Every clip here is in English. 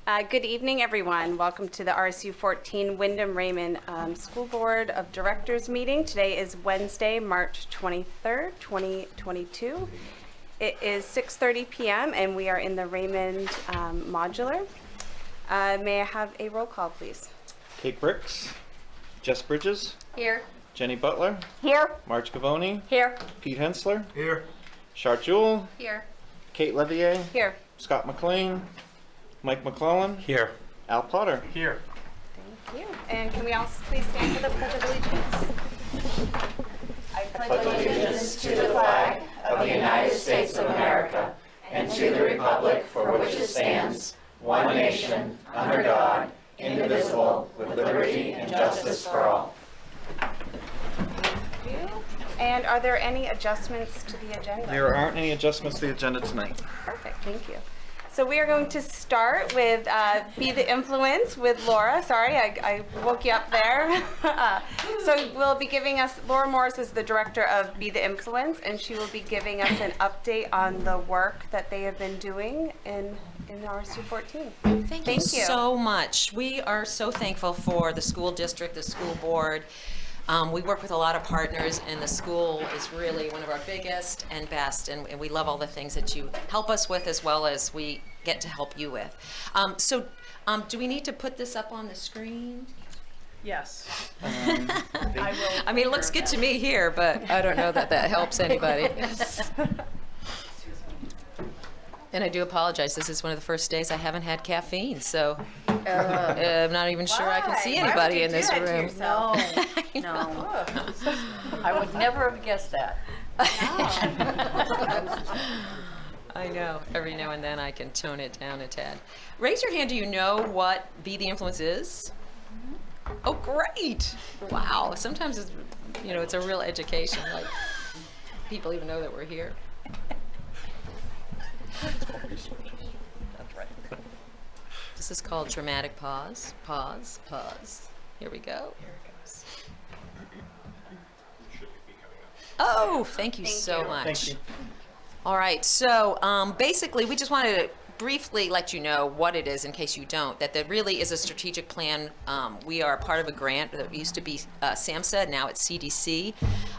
Good evening, everyone. Welcome to the RSU 14 Wyndham Raymond School Board of Directors meeting. Today is Wednesday, March 23rd, 2022. It is 6:30 p.m. and we are in the Raymond modular. May I have a roll call, please? Kate Bricks, Jess Bridges. Here. Jenny Butler. Here. Marge Cavoni. Here. Pete Hensler. Here. Chart Jewell. Here. Kate Levier. Here. Scott McLean. Mike McClellan. Here. Al Potter. Here. Thank you. And can we all please stand for the Pledge of Allegiance? I pledge allegiance to the flag of the United States of America and to the republic for which it stands, one nation, under God, indivisible, with liberty and justice for all. Thank you. And are there any adjustments to the agenda? There aren't any adjustments to the agenda tonight. Perfect, thank you. So we are going to start with Be the Influence with Laura. Sorry, I woke you up there. So we'll be giving us, Laura Morris is the director of Be the Influence, and she will be giving us an update on the work that they have been doing in RSU 14. Thank you so much. We are so thankful for the school district, the school board. We work with a lot of partners, and the school is really one of our biggest and best, and we love all the things that you help us with as well as we get to help you with. Do we need to put this up on the screen? Yes. I mean, it looks good to me here, but I don't know that that helps anybody. And I do apologize. This is one of the first days I haven't had caffeine, so I'm not even sure I can see anybody in this room. No, no. I would never have guessed that. I know. Every now and then I can tone it down a tad. Raise your hand. Do you know what Be the Influence is? Oh, great! Wow. Sometimes it's, it's a real education. Like people even know that we're here. This is called dramatic pause. Pause, pause. Here we go. Here it goes. Oh, thank you so much. Thank you. All right, so basically we just wanted to briefly let you know what it is in case you don't, that there really is a strategic plan. We are part of a grant that used to be SAMHSA, now it's CDC,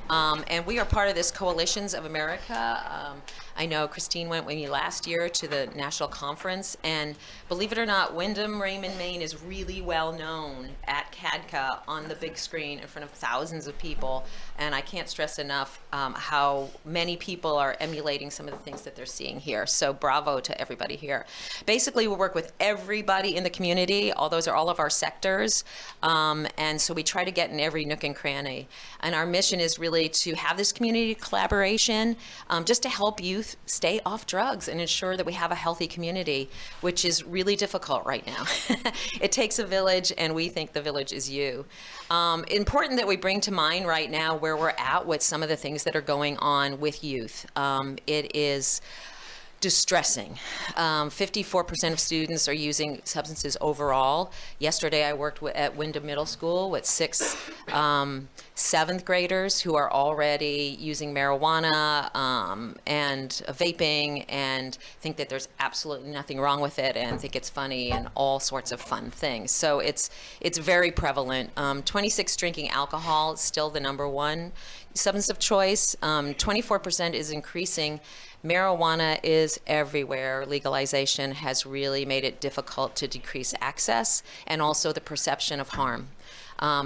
and we are part of this Coalitions of America. I know Christine went with me last year to the national conference, and believe it or not, Wyndham Raymond, Maine is really well known at CADCA on the big screen in front of thousands of people, and I can't stress enough how many people are emulating some of the things that they're seeing here. So bravo to everybody here. Basically, we work with everybody in the community. All those are all of our sectors, and so we try to get in every nook and cranny. And our mission is really to have this community collaboration just to help youth stay off drugs and ensure that we have a healthy community, which is really difficult right now. It takes a village, and we think the village is you. Important that we bring to mind right now where we're at with some of the things that are going on with youth. It is distressing. 54% of students are using substances overall. Yesterday I worked at Wyndham Middle School with 6 7th graders who are already using marijuana and vaping and think that there's absolutely nothing wrong with it and think it's funny and all sorts of fun things. So it's very prevalent. 26 drinking alcohol is still the #1 substance of choice. 24% is increasing. Marijuana is everywhere. Legalization has really made it difficult to decrease access and also the perception of harm.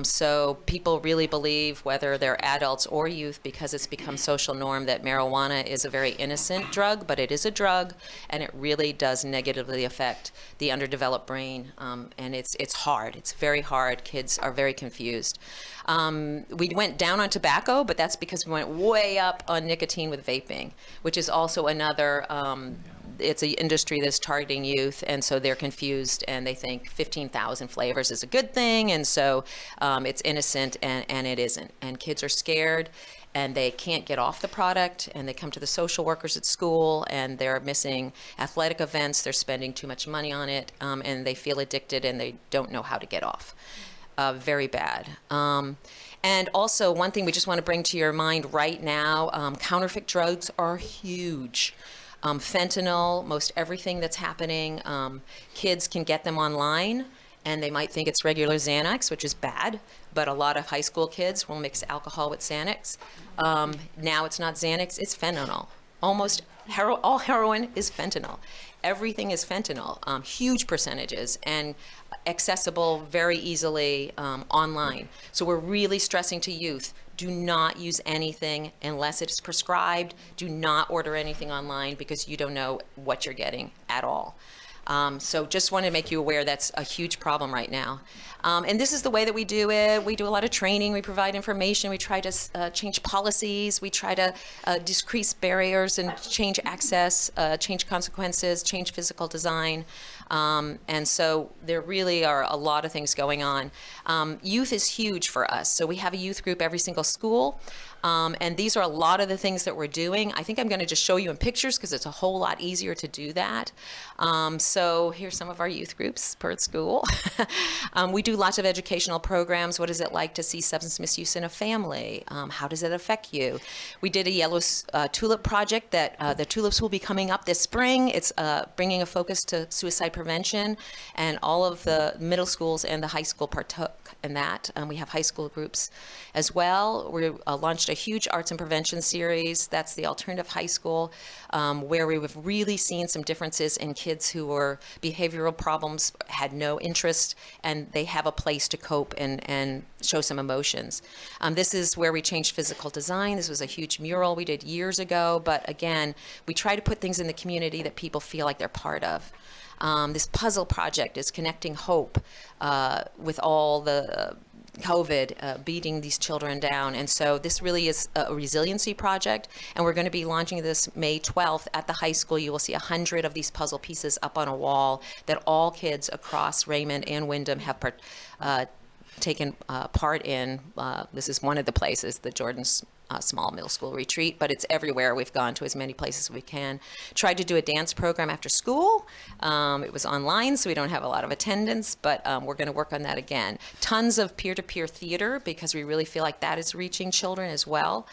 So people really believe, whether they're adults or youth, because it's become social norm, that marijuana is a very innocent drug, but it is a drug, and it really does negatively affect the underdeveloped brain, and it's hard. It's very hard. Kids are very confused. We went down on tobacco, but that's because we went way up on nicotine with vaping, which is also another it's an industry that's targeting youth, and so they're confused and they think 15,000 flavors is a good thing, and so it's innocent, and it isn't. And kids are scared and they can't get off the product, and they come to the social workers at school and they're missing athletic events, they're spending too much money on it, and they feel addicted and they don't know how to get off. Very bad. And also, one thing we just want to bring to your mind right now, counterfeit drugs are huge. Fentanyl, most everything that's happening, kids can get them online, and they might think it's regular Xanax, which is bad, but a lot of high school kids will mix alcohol with Xanax. Now it's not Xanax, it's fentanyl. Almost all heroin is fentanyl. Everything is fentanyl, huge percentages, and accessible very easily online. So we're really stressing to youth, do not use anything unless it's prescribed. Do not order anything online because you don't know what you're getting at all. So just want to make you aware that's a huge problem right now. And this is the way that we do it. We do a lot of training. We provide information. We try to change policies. We try to decrease barriers and change access, change consequences, change physical design. And so there really are a lot of things going on. Youth is huge for us. So we have a youth group every single school. And these are a lot of the things that we're doing. I think I'm going to just show you in pictures because it's a whole lot easier to do that. So here's some of our youth groups per school. We do lots of educational programs. What is it like to see substance misuse in a family? How does it affect you? We did a yellow tulip project that the tulips will be coming up this spring. It's bringing a focus to suicide prevention, and all of the middle schools and the high school partook in that. We have high school groups as well. We launched a huge arts and prevention series. That's the alternative high school, where we've really seen some differences in kids who were behavioral problems, had no interest, and they have a place to cope and show some emotions. This is where we changed physical design. This was a huge mural we did years ago, but again, we try to put things in the community that people feel like they're part of. This puzzle project is connecting hope with all the COVID beating these children down. And so this really is a resiliency project, and we're going to be launching this May 12th at the high school. You will see 100 of these puzzle pieces up on a wall that all kids across Raymond and Wyndham have taken part in. This is one of the places, the Jordan's small middle school retreat, but it's everywhere. We've gone to as many places as we can. Tried to do a dance program after school. It was online, so we don't have a lot of attendance, but we're going to work on that again. Tons of peer-to-peer theater, because we really feel like that is reaching children as well.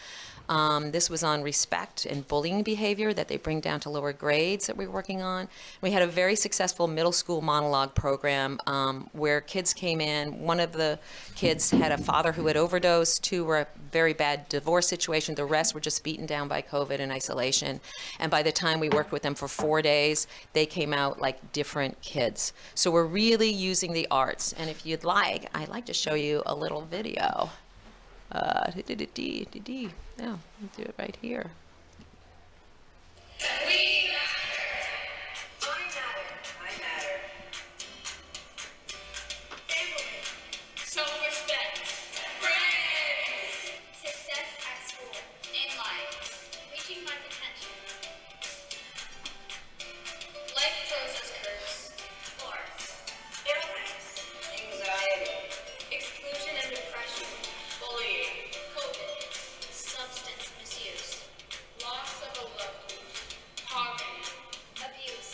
This was on respect and bullying behavior that they bring down to lower grades that we're working on. We had a very successful middle school monologue program where kids came in. One of the kids had a father who had overdosed. 2 were a very bad divorce situation. The rest were just beaten down by COVID and isolation. And by the time we worked with them for 4 days, they came out like different kids. So we're really using the arts. And if you'd like, I'd like to show you a little video. Yeah, we'll do it right here. We matter. I matter. Family. Self-respect. Friends. Success at school. In life. Reaching my potential. Life throws us curves. Force. Illness. Anxiety. Exclusion and depression. Bullying. COVID. Substance misuse. Loss of a loved one. Poverty. Abuse.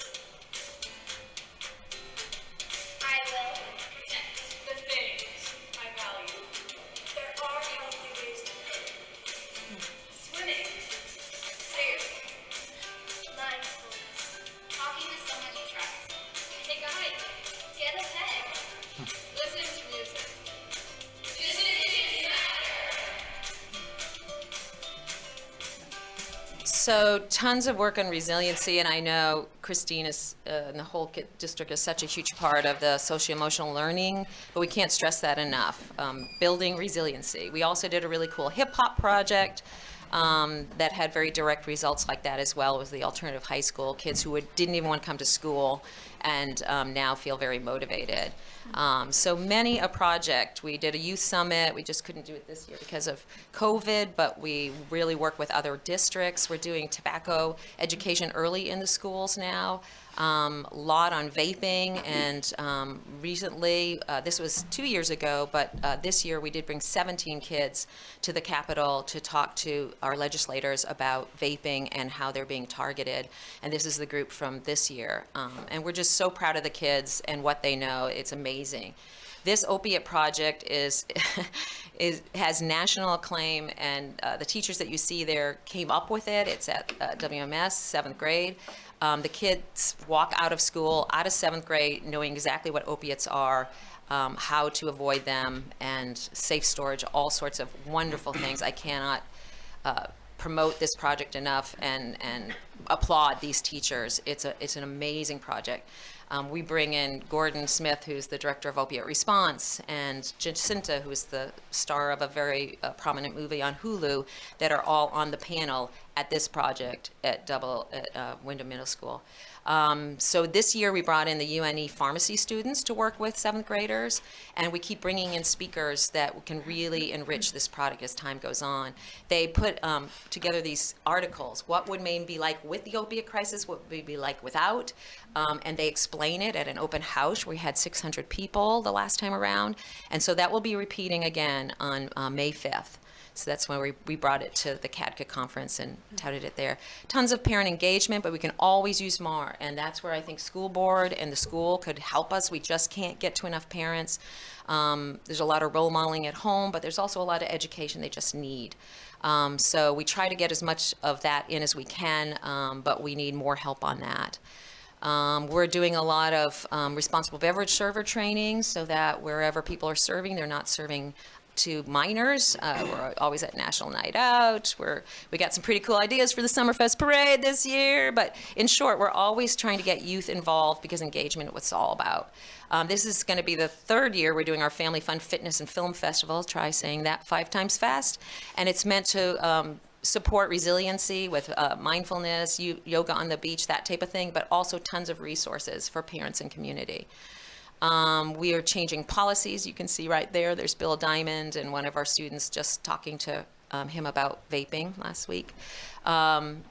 I will protect the things I value. There are healthy ways to cope. Swimming. Safe. Mindfulness. Talking to someone you trust. Take a hike. Get a pet. Listen to music. Decisions matter. So tons of work on resiliency, and I know Christine is, and the whole district is such a huge part of the socio-emotional learning, but we can't stress that enough. Building resiliency. We also did a really cool hip-hop project that had very direct results like that as well. It was the alternative high school kids who didn't even want to come to school and now feel very motivated. So many a project. We did a youth summit. We just couldn't do it this year because of COVID, but we really work with other districts. We're doing tobacco education early in the schools now. Lot on vaping, and recently, this was 2 years ago, but this year we did bring 17 kids to the Capitol to talk to our legislators about vaping and how they're being targeted. And this is the group from this year. And we're just so proud of the kids and what they know. It's amazing. This opiate project has national acclaim, and the teachers that you see there came up with it. It's at WMS, 7th grade. The kids walk out of school, out of 7th grade, knowing exactly what opiates are, how to avoid them, and safe storage, all sorts of wonderful things. I cannot promote this project enough and applaud these teachers. It's an amazing project. We bring in Gordon Smith, who's the director of Opiate Response, and Jacinta, who's the star of a very prominent movie on Hulu, that are all on the panel at this project at Wyndham Middle School. So this year we brought in the UNE pharmacy students to work with 7th graders, and we keep bringing in speakers that can really enrich this product as time goes on. They put together these articles. What would Maine be like with the opiate crisis? What would it be like without? And they explain it at an open house. We had 600 people the last time around, and so that will be repeating again on May 5th. So that's when we brought it to the CADCA conference and touted it there. Tons of parent engagement, but we can always use more. And that's where I think SchoolBoard and the school could help us. We just can't get to enough parents. There's a lot of role modeling at home, but there's also a lot of education they just need. So we try to get as much of that in as we can, but we need more help on that. We're doing a lot of responsible beverage server training so that wherever people are serving, they're not serving to minors. We're always at National Night Out. We got some pretty cool ideas for the Summerfest Parade this year, but in short, we're always trying to get youth involved because engagement is what it's all about. This is going to be the 3rd year we're doing our Family Fun Fitness and Film Festival. Try saying that 5 times fast. And it's meant to support resiliency with mindfulness, yoga on the beach, that type of thing, but also tons of resources for parents and community. We are changing policies. You can see right there, there's Bill Diamond and one of our students just talking to him about vaping last week. And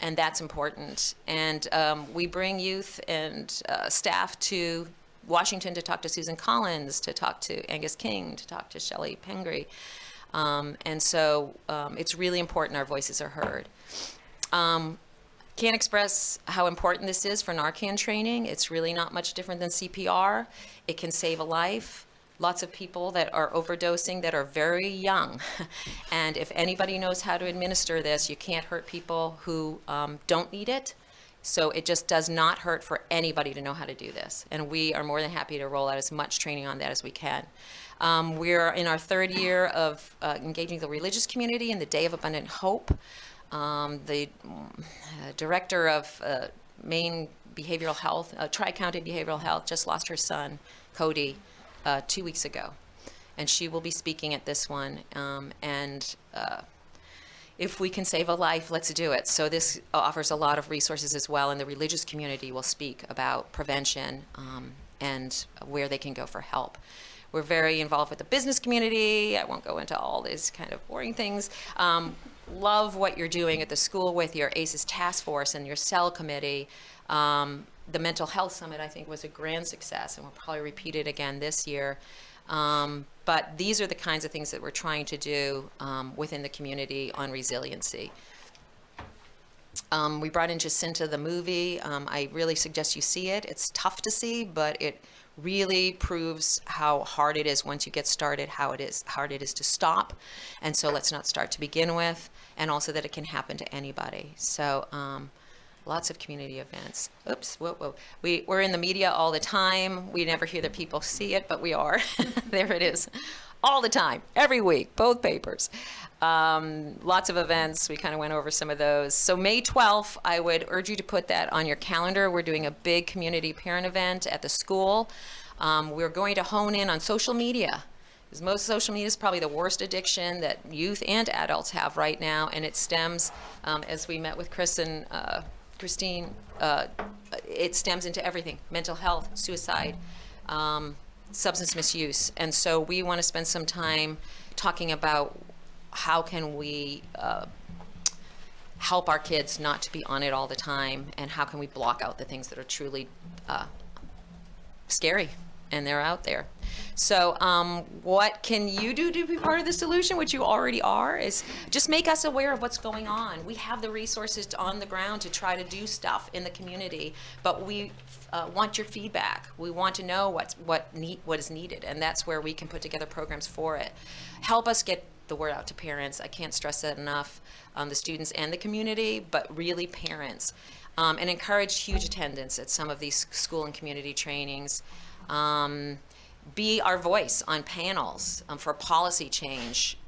that's important. And we bring youth and staff to Washington to talk to Susan Collins, to talk to Angus King, to talk to Shelley Pengry. And so it's really important our voices are heard. Can't express how important this is for Narcan training. It's really not much different than CPR. It can save a life. Lots of people that are overdosing that are very young. And if anybody knows how to administer this, you can't hurt people who don't need it. So it just does not hurt for anybody to know how to do this. And we are more than happy to roll out as much training on that as we can. We're in our 3rd year of engaging the religious community in the Day of Abundant Hope. The director of Maine Behavioral Health, Tri-County Behavioral Health, just lost her son, Cody, 2 weeks ago. And she will be speaking at this one. If we can save a life, let's do it. So this offers a lot of resources as well, and the religious community will speak about prevention and where they can go for help. We're very involved with the business community. I won't go into all these kind of boring things. Love what you're doing at the school with your ACEs task force and your cell committee. The mental health summit, I think, was a grand success, and we'll probably repeat it again this year. But these are the kinds of things that we're trying to do within the community on resiliency. We brought in Jacinta the movie. I really suggest you see it. It's tough to see, but it really proves how hard it is once you get started, how hard it is to stop. And so let's not start to begin with, and also that it can happen to anybody. So lots of community events. Oops, whoa. We're in the media all the time. We never hear that people see it, but we are. There it is. All the time, every week, both papers. Lots of events. We kind of went over some of those. So May 12th, I would urge you to put that on your calendar. We're doing a big community parent event at the school. We're going to hone in on social media, because most social media is probably the worst addiction that youth and adults have right now, and it stems, as we met with Chris and Christine, it stems into everything: mental health, suicide, substance misuse. And so we want to spend some time talking about how can we help our kids not to be on it all the time, and how can we block out the things that are truly scary and they're out there. So what can you do to be part of the solution, which you already are, is just make us aware of what's going on. We have the resources on the ground to try to do stuff in the community, but we want your feedback. We want to know what is needed, and that's where we can put together programs for it. Help us get the word out to parents. I can't stress that enough, the students and the community, but really parents. And encourage huge attendance at some of these school and community trainings. Be our voice on panels for policy change.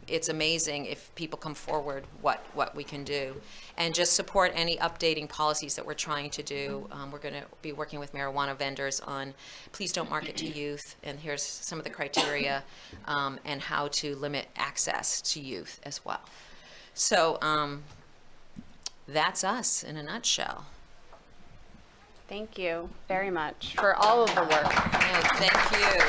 It's amazing if people come forward what we can do. And just support any updating policies that we're trying to do. We're going to be working with marijuana vendors on please don't market to youth, and here's some of the criteria and how to limit access to youth as well. So that's us in a nutshell. Thank you very much for all of the work. No, thank you.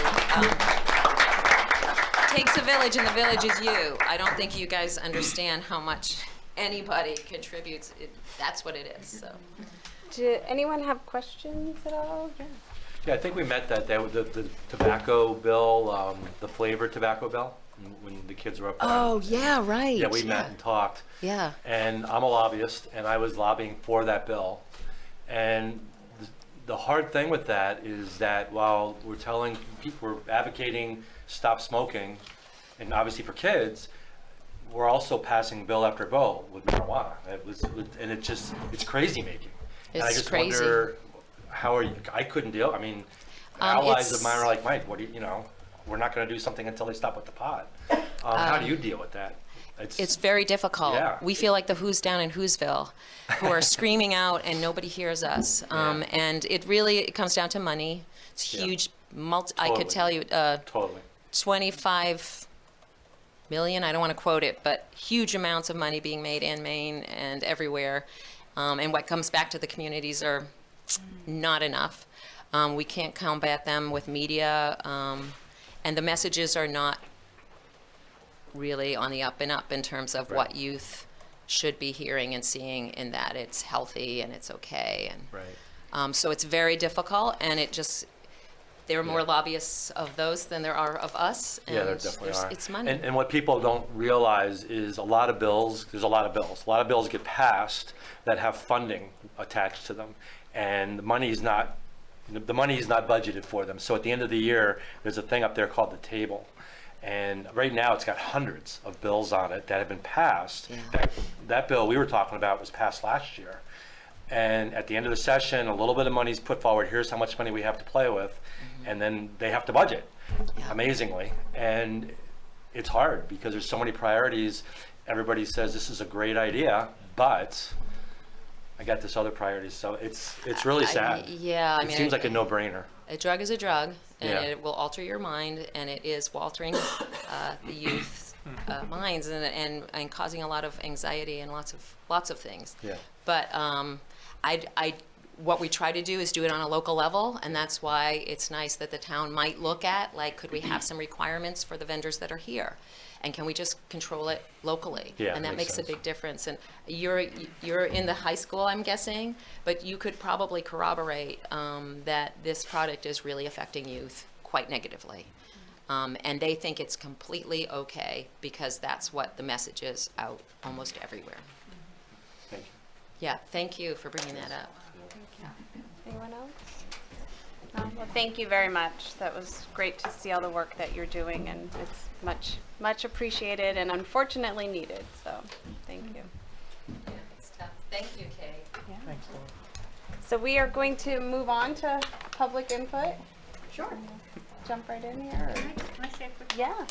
Takes a village, and the village is you. I don't think you guys understand how much anybody contributes. That's what it is. So. Do anyone have questions at all? Yeah. Yeah, I think we met the tobacco bill, the flavored tobacco bill, when the kids were up there. Oh, yeah, right. Yeah, we met and talked. Yeah. And I'm a lobbyist, and I was lobbying for that bill. And the hard thing with that is that while we're telling people, we're advocating stop smoking, and obviously for kids, we're also passing bill after bill with marijuana. It's crazy making. And I just crazy. wonder, how are you? I couldn't deal. I mean, allies of mine are like, Mike, what do you know? We're not going to do something until they stop with the pot. How do you deal with that? It's very difficult. Yeah. We feel like the Who's down in Whoville, who are screaming out and nobody hears us. And it comes down to money. It's huge. I could tell you Totally. 25 million, I don't want to quote it, but huge amounts of money being made in Maine and everywhere. And what comes back to the communities are not enough. We can't combat them with media, and the messages are not really on the up and up in terms of what youth should be hearing and seeing, in that it's healthy and it's okay. And Right. so it's very difficult, and there are more lobbyists of those than there are of us. And Yeah, there definitely are. It's money. And what people don't realize is there's a lot of bills get passed that have funding attached to them, and the money is not budgeted for them. So at the end of the year, there's a thing up there called the table. And right now it's got hundreds of bills on it that have been passed. Yeah. That bill we were talking about was passed last year. And at the end of the session, a little bit of money is put forward. Here's how much money we have to play with. And then they have to budget, amazingly. And it's hard because there's so many priorities. Everybody says this is a great idea, but I got this other priorities. So it's really sad. It seems like a no-brainer. A drug is a drug, and Yeah. it will alter your mind, and it is altering the youth's minds and causing a lot of anxiety and lots of things. Yeah. But what we try to do is do it on a local level, and that's why it's nice that the town might look at, like, could we have some requirements for the vendors that are here? And can we just control it locally? Yeah, and that makes makes a sense. big difference. And you're in the high school, I'm guessing, but you could probably corroborate that this product is really affecting youth quite negatively. And they think it's completely okay because that's what the message is out almost everywhere. Thank you. Yeah, thank you for bringing that up. Anyone else? No? Well, thank you very much. That was great to see all the work that you're doing, and it's much appreciated and unfortunately needed. So, thank you. Yeah, it's tough. Thank you, Kate. Thanks, Laura. So we are going to move on to public input. Sure. Jump right in here. Can I say a quick? Yeah.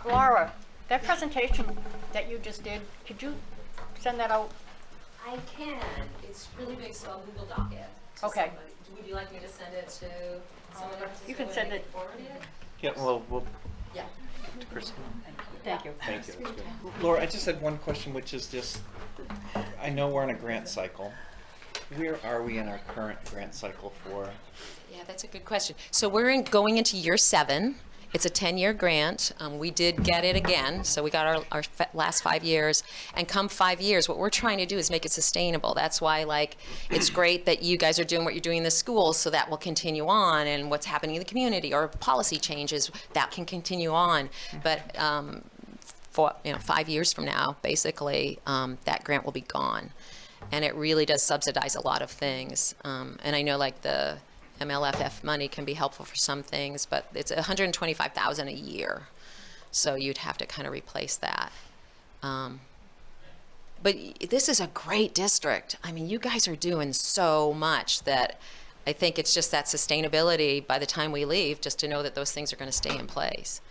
Laura, that presentation that you just did, could you send that out? I can. It's really big, so I'll Google Doc it. to Okay. somebody. Would you like me to send it to someone? You can send it. Forward it? Yeah, well, we'll Yeah. to Kristen. Thank you. Thank you. That's good. Laura, I just had one question, which is just, I know we're in a grant cycle. Where are we in our current grant cycle for? Yeah, that's a good question. So we're going into year 7. It's a 10-year grant. We did get it again, so we got our last 5 years. And come 5 years, what we're trying to do is make it sustainable. That's why, like, it's great that you guys are doing what you're doing in the schools, so that will continue on, and what's happening in the community or policy changes, that can continue on. But for 5 years from now, basically, that grant will be gone. And it really does subsidize a lot of things. And I know, like, the MLFF money can be helpful for some things, but it's $125,000 a year, so you'd have to kind of replace that. But this is a great district. I mean, you guys are doing so much that I think it's just that sustainability by the time we leave, just to know that those things are going to stay in place.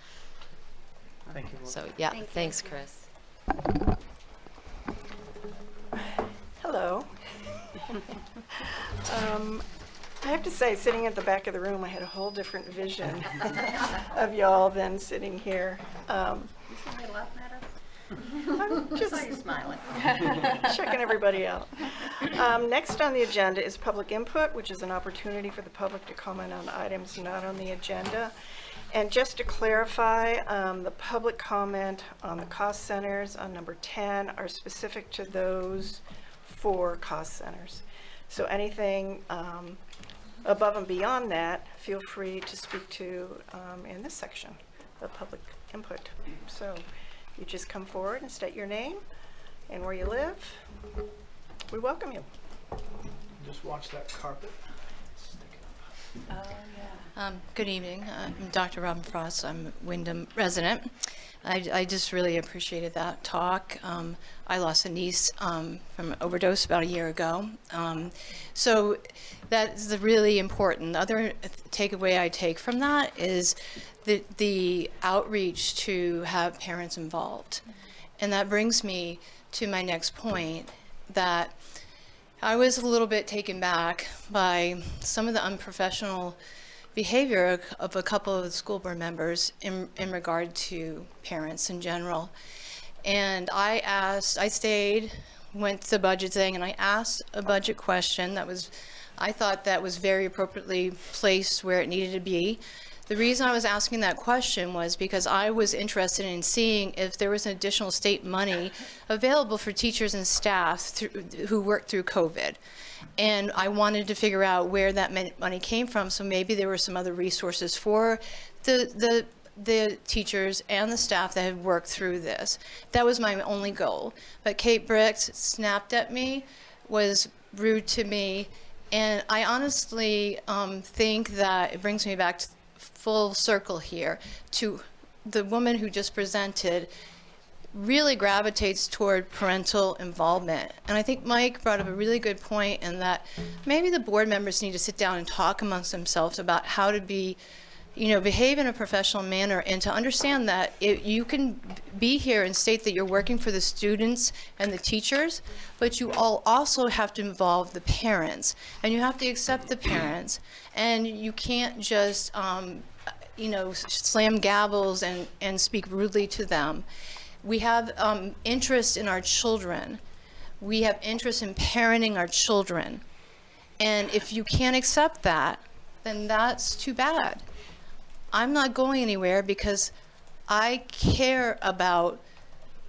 Thank you. So yeah, thanks, Chris. Hello. I have to say, sitting at the back of the room, I had a whole different vision of y'all than sitting here. I'm just Smiling. checking everybody out. Next on the agenda is public input, which is an opportunity for the public to comment on items not on the agenda. And just to clarify, the public comment on the cost centers on number 10 are specific to those 4 cost centers. So anything above and beyond that, feel free to speak to in this section of public input. So you just come forward and state your name and where you live. We welcome you. Just watch that carpet. Good evening. I'm Dr. Robin Frost. I'm a Wyndham resident. I just really appreciated that talk. I lost a niece from an overdose about a year ago. So that's really important. The other takeaway I take from that is the outreach to have parents involved. And that brings me to my next point, that I was a little bit taken back by some of the unprofessional behavior of a couple of the school board members in regard to parents in general. And I stayed, went to the budget thing, and I asked a budget question I thought that was very appropriately placed where it needed to be. The reason I was asking that question was because I was interested in seeing if there was an additional state money available for teachers and staff who worked through COVID. And I wanted to figure out where that money came from, so maybe there were some other resources for the teachers and the staff that had worked through this. That was my only goal. But Kate Bricks snapped at me, was rude to me, and I honestly think that it brings me back to full circle here to the woman who just presented really gravitates toward parental involvement. And I think Mike brought up a really good point in that maybe the board members need to sit down and talk amongst themselves about how to behave in a professional manner, and to understand that you can be here and state that you're working for the students and the teachers, but you all also have to involve the parents, and you have to accept the parents, and you can't just slam gavels and speak rudely to them. We have interest in our children. We have interest in parenting our children. And if you can't accept that, then that's too bad. I'm not going anywhere because I care about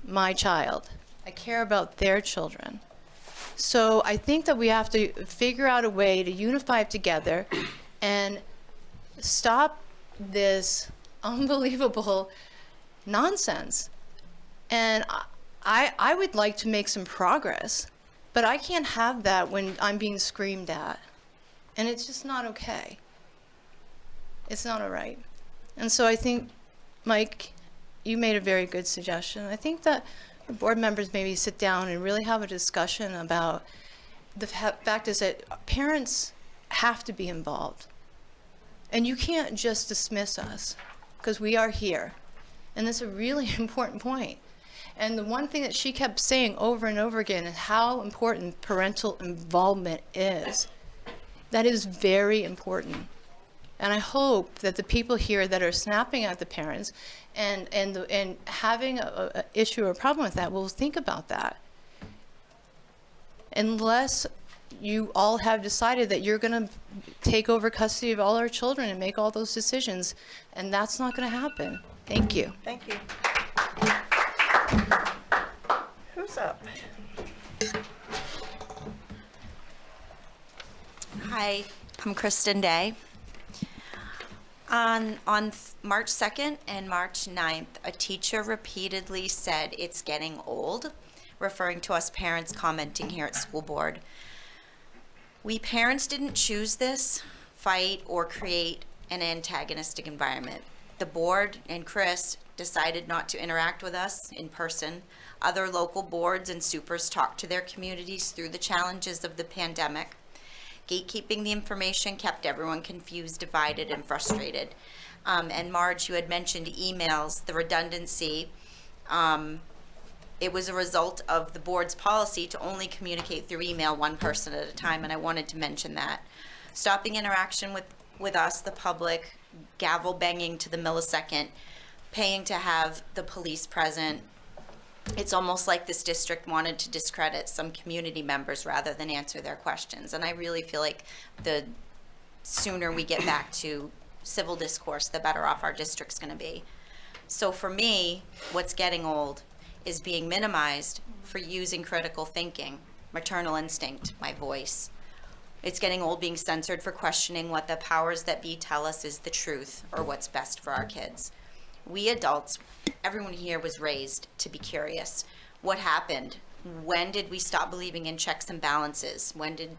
my child. I care about their children. So I think that we have to figure out a way to unify together and stop this unbelievable nonsense. And I would like to make some progress, but I can't have that when I'm being screamed at. And it's just not okay. It's not all right. And so I think, Mike, you made a very good suggestion. I think that the board members maybe sit down and really have a discussion about the fact is that parents have to be involved. And you can't just dismiss us, because we are here. And that's a really important point. And the one thing that she kept saying over and over again is how important parental involvement is. That is very important. And I hope that the people here that are snapping at the parents and having a issue or a problem with that will think about that. Unless you all have decided that you're going to take over custody of all our children and make all those decisions, and that's not going to happen. Thank you. Thank you. Who's up? Hi, I'm Kristen Day. On March 2nd and March 9th, a teacher repeatedly said it's getting old, referring to us parents commenting here at School Board. We parents didn't choose this fight or create an antagonistic environment. The board and Chris decided not to interact with us in person. Other local boards and supers talked to their communities through the challenges of the pandemic. Gatekeeping the information kept everyone confused, divided, and frustrated. And Marge, you had mentioned emails, the redundancy. It was a result of the board's policy to only communicate through email one person at a time, and I wanted to mention that. Stopping interaction with us, the public, gavel banging to the millisecond, paying to have the police present. It's almost like this district wanted to discredit some community members rather than answer their questions. And I really feel like the sooner we get back to civil discourse, the better off our district's going to be. So for me, what's getting old is being minimized for using critical thinking, maternal instinct, my voice. It's getting old being censored for questioning what the powers that be tell us is the truth or what's best for our kids. We adults, everyone here was raised to be curious. What happened? When did we stop believing in checks and balances? When did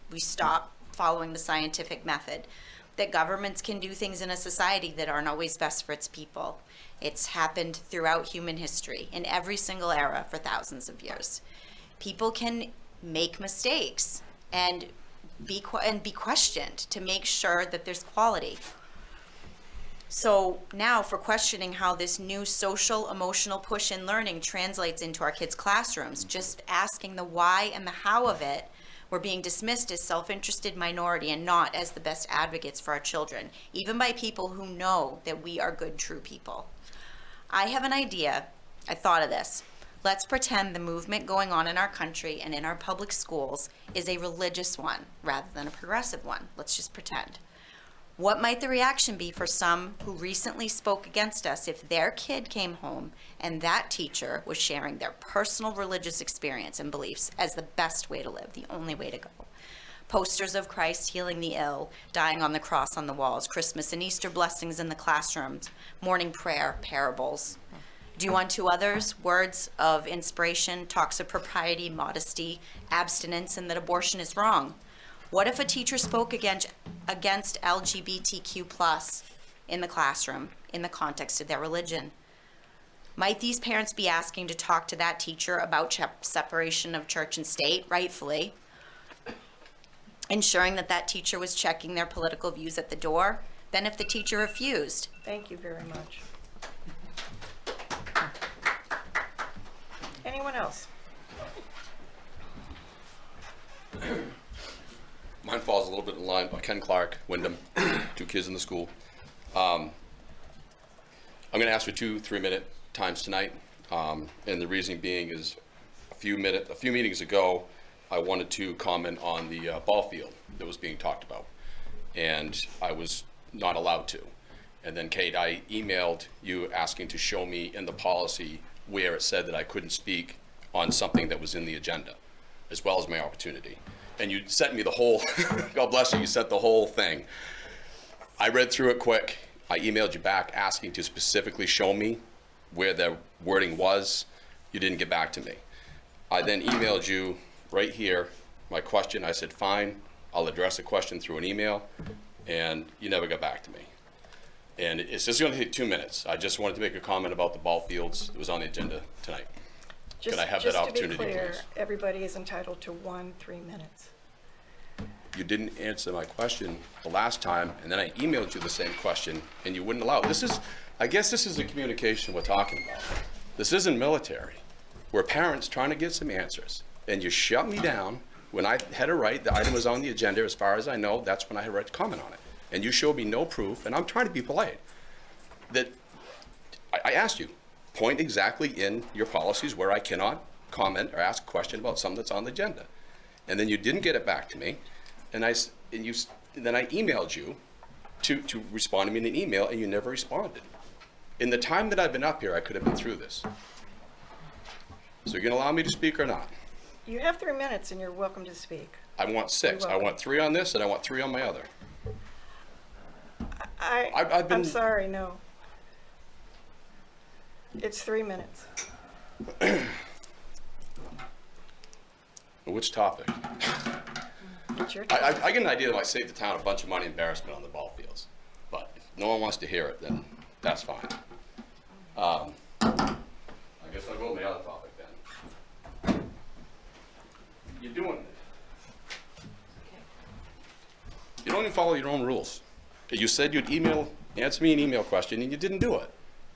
we stop following the scientific method? That governments can do things in a society that aren't always best for its people. It's happened throughout human history, in every single era for thousands of years. People can make mistakes and be questioned to make sure that there's quality. So now for questioning how this new social emotional push in learning translates into our kids' classrooms, just asking the why and the how of it, we're being dismissed as self-interested minority and not as the best advocates for our children, even by people who know that we are good, true people. I have an idea. I thought of this. Let's pretend the movement going on in our country and in our public schools is a religious one rather than a progressive one. Let's just pretend. What might the reaction be for some who recently spoke against us if their kid came home and that teacher was sharing their personal religious experience and beliefs as the best way to live, the only way to go? Posters of Christ healing the ill, dying on the cross on the walls, Christmas and Easter blessings in the classrooms, morning prayer, parables. Do unto others, words of inspiration, talks of propriety, modesty, abstinence, and that abortion is wrong. What if a teacher spoke against LGBTQ+ in the classroom in the context of their religion? Might these parents be asking to talk to that teacher about separation of church and state, rightfully, ensuring that that teacher was checking their political views at the door? Then if the teacher refused? Thank you very much. Anyone else? Mine falls a little bit in line by Ken Clark, Wyndham, 2 kids in the school. I'm going to ask for 2 3-minute times tonight, and the reason being is a few meetings ago, I wanted to comment on the ball field that was being talked about, and I was not allowed to. And then, Kate, I emailed you asking to show me in the policy where it said that I couldn't speak on something that was in the agenda, as well as my opportunity. And you sent me the whole, God bless you, you sent the whole thing. I read through it quick. I emailed you back asking to specifically show me where the wording was. You didn't get back to me. I then emailed you right here my question. I said, fine, I'll address the question through an email, and you never got back to me. And it's just going to take 2 minutes. I just wanted to make a comment about the ball fields that was on the agenda tonight. Could I have that opportunity, just to be clear, please? everybody is entitled to 1 3 minutes. You didn't answer my question the last time, and then I emailed you the same question, and you wouldn't allow it. I guess this is the communication we're talking about. This isn't military. We're parents trying to get some answers, and you shut me down when I had a right. The item was on the agenda. As far as I know, that's when I had a right to comment on it. And you showed me no proof, and I'm trying to be polite. That I asked you, point exactly in your policies where I cannot comment or ask a question about something that's on the agenda. and then you didn't get it back to me, and then I emailed you to respond to me in an email, and you never responded. In the time that I've been up here, I could have been through this. So you're gonna allow me to speak or not? You have 3 minutes and you're welcome to speak. I want 6. I want 3 on this, and I want 3 on my other. I've been. I'm sorry, no. It's 3 minutes. Which topic? It's your I turn. get an idea that might save the town a bunch of money and embarrassment on the ball fields. But if no one wants to hear it, then that's fine. I guess I'll go with the other topic then. You're doing it. You don't even follow your own rules. You said you'd answer me an email question, and you didn't do it.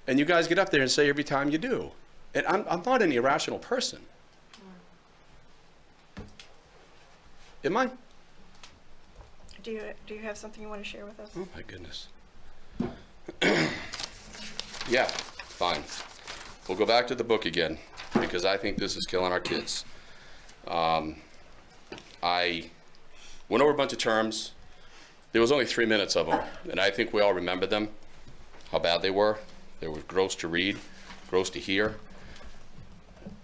And you guys get up there and say every time you do. And I'm not an irrational person. Am I? Do you have something you want to share with us? Oh my goodness. Yeah, fine. We'll go back to the book again, because I think this is killing our kids. I went over a bunch of terms. There was only 3 minutes of them, and I think we all remember them, how bad they were. They were gross to read, gross to hear.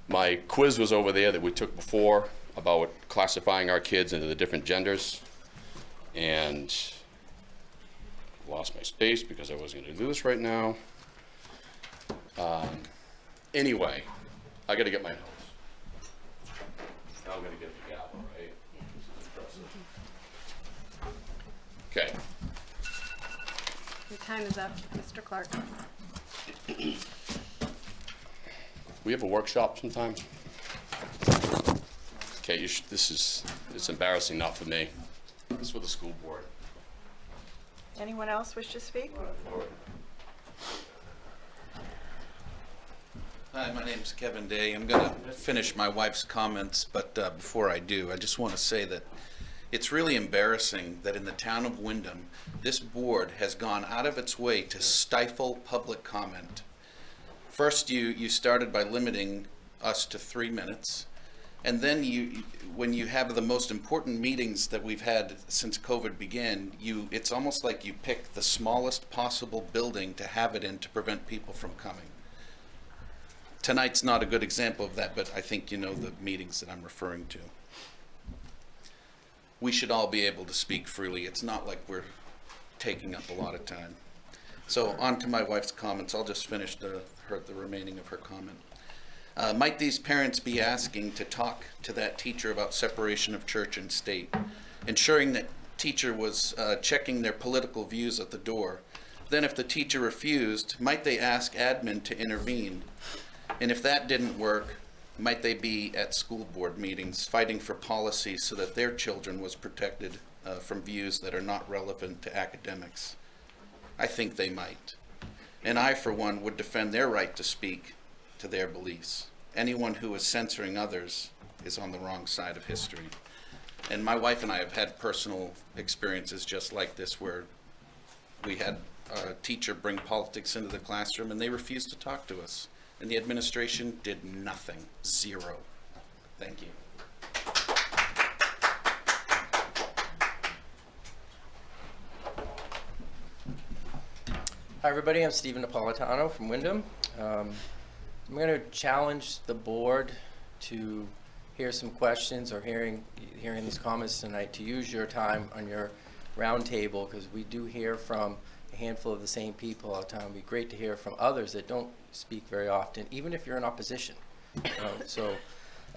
My quiz was over there that we took before about classifying our kids into the different genders, and lost my space because I wasn't going to do this right now. Anyway, I got to get my notes. Now I'm going to get the gavel, right? Okay. Your time is up, Mr. Clark. We have a workshop sometime. Okay, it's embarrassing enough for me. It's for the school board. Anyone else wish to speak? Hi, my name's Kevin Day. I'm going to finish my wife's comments, but before I do, I just want to say that it's really embarrassing that in the town of Wyndham, this board has gone out of its way to stifle public comment. First, you started by limiting us to 3 minutes, and then when you have the most important meetings that we've had since COVID began, it's almost like you pick the smallest possible building to have it in to prevent people from coming. Tonight's not a good example of that, but I think you know the meetings that I'm referring to. We should all be able to speak freely. It's not like we're taking up a lot of time. So on to my wife's comments. I'll just finish the remaining of her comment. Might these parents be asking to talk to that teacher about separation of church and state, ensuring that teacher was checking their political views at the door? Then if the teacher refused, might they ask admin to intervene? And if that didn't work, might they be at school board meetings fighting for policies so that their children was protected from views that are not relevant to academics? I think they might. And I, for one, would defend their right to speak to their beliefs. Anyone who is censoring others is on the wrong side of history. And my wife and I have had personal experiences just like this, where we had a teacher bring politics into the classroom and they refused to talk to us. And the administration did nothing. Zero. Thank you. Hi everybody, I'm Stephen Napolitano from Wyndham. I'm going to challenge the board to hear some questions or hearing these comments tonight, to use your time on your roundtable, because we do hear from a handful of the same people all the time. It'd be great to hear from others that don't speak very often, even if you're in opposition. So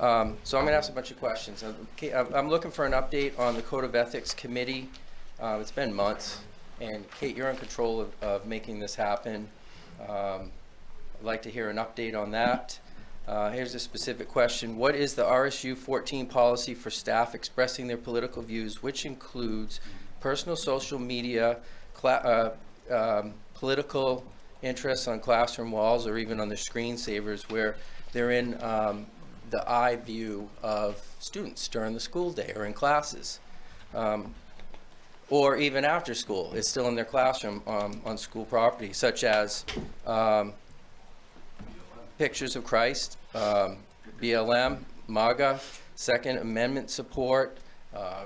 I'm going to ask a bunch of questions. I'm looking for an update on the Code of Ethics Committee. It's been months, and Kate, you're in control of making this happen. I'd like to hear an update on that. Here's a specific question. What is the RSU 14 policy for staff expressing their political views, which includes personal social media, political interests on classroom walls, or even on the screensavers where they're in the eye view of students during the school day or in classes? Or even after school, it's still in their classroom on school property, such as pictures of Christ, BLM, MAGA, Second Amendment support,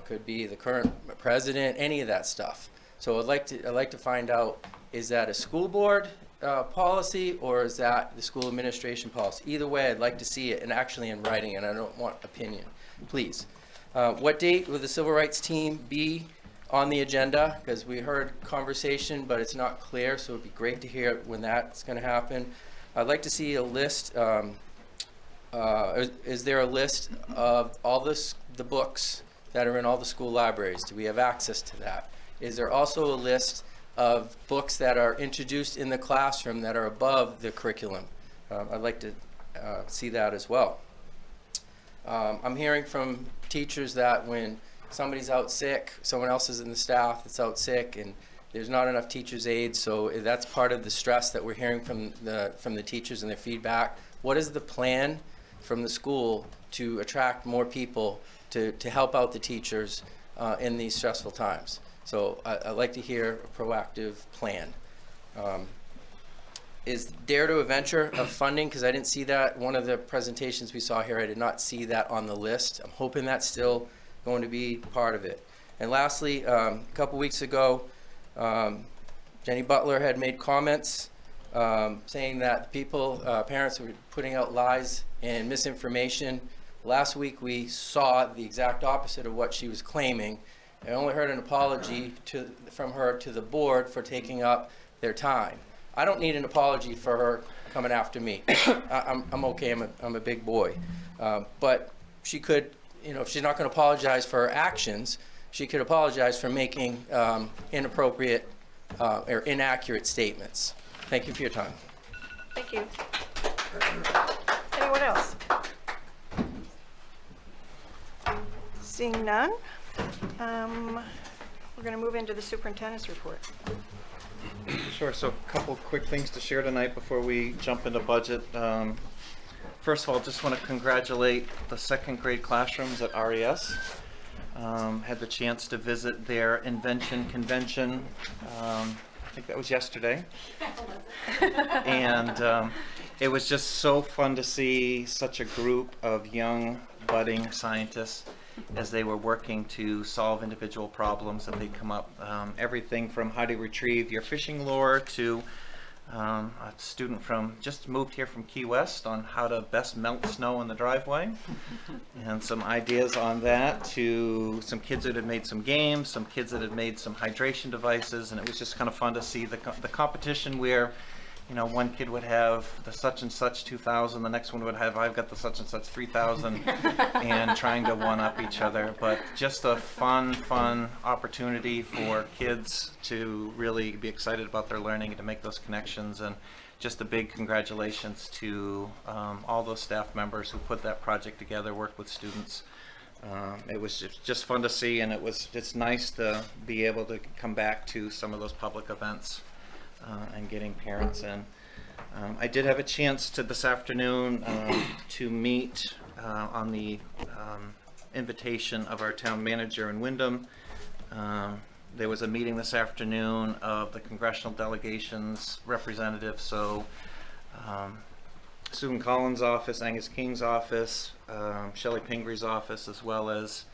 could be the current president, any of that stuff. So I'd like to find out, is that a school board policy, or is that the school administration policy? Either way, I'd like to see it and actually in writing, and I don't want opinion, please. What date will the civil rights team be on the agenda? Because we heard conversation, but it's not clear, so it'd be great to hear when that's going to happen. I'd like to see a list. Is there a list of all the books that are in all the school libraries? Do we have access to that? Is there also a list of books that are introduced in the classroom that are above the curriculum? I'd like to see that as well. I'm hearing from teachers that when somebody's out sick, someone else is in the staff that's out sick, and there's not enough teachers' aides, so that's part of the stress that we're hearing from the teachers and their feedback. What is the plan from the school to attract more people to help out the teachers in these stressful times? So I'd like to hear a proactive plan. Is Dare to Adventure of funding? Because I didn't see that. One of the presentations we saw here, I did not see that on the list. I'm hoping that's still going to be part of it. And lastly, a couple weeks ago, Jenny Butler had made comments saying that parents were putting out lies and misinformation. Last week we saw the exact opposite of what she was claiming. I only heard an apology from her to the board for taking up their time. I don't need an apology for her coming after me. I'm okay, I'm a big boy. But she could, if she's not going to apologize for her actions, she could apologize for making inappropriate or inaccurate statements. Thank you for your time. Thank you. Anyone else? Seeing none, we're going to move into the superintendent's report. Sure, so a couple quick things to share tonight before we jump into budget. First of all, just want to congratulate the second grade classrooms at RES. Had the chance to visit their invention convention. I think that was yesterday. And it was just so fun to see such a group of young budding scientists as they were working to solve individual problems that they come up. Everything from how to retrieve your fishing lure to a student just moved here from Key West on how to best melt snow in the driveway, and some ideas on that, to some kids that had made some games, some kids that had made some hydration devices, and it was just kind of fun to see the competition where one kid would have the such and such 2000, the next one would have, I've got the such and such 3000, and trying to one up each other. But just a fun opportunity for kids to really be excited about their learning and to make those connections. And just a big congratulations to all those staff members who put that project together, worked with students. It was just fun to see, and it's nice to be able to come back to some of those public events. And getting parents in. I did have a chance this afternoon to meet on the invitation of our town manager in Wyndham. There was a meeting this afternoon of the congressional delegations representatives, so Susan Collins' office, Angus King's office, Shelley Pingree's office, as well as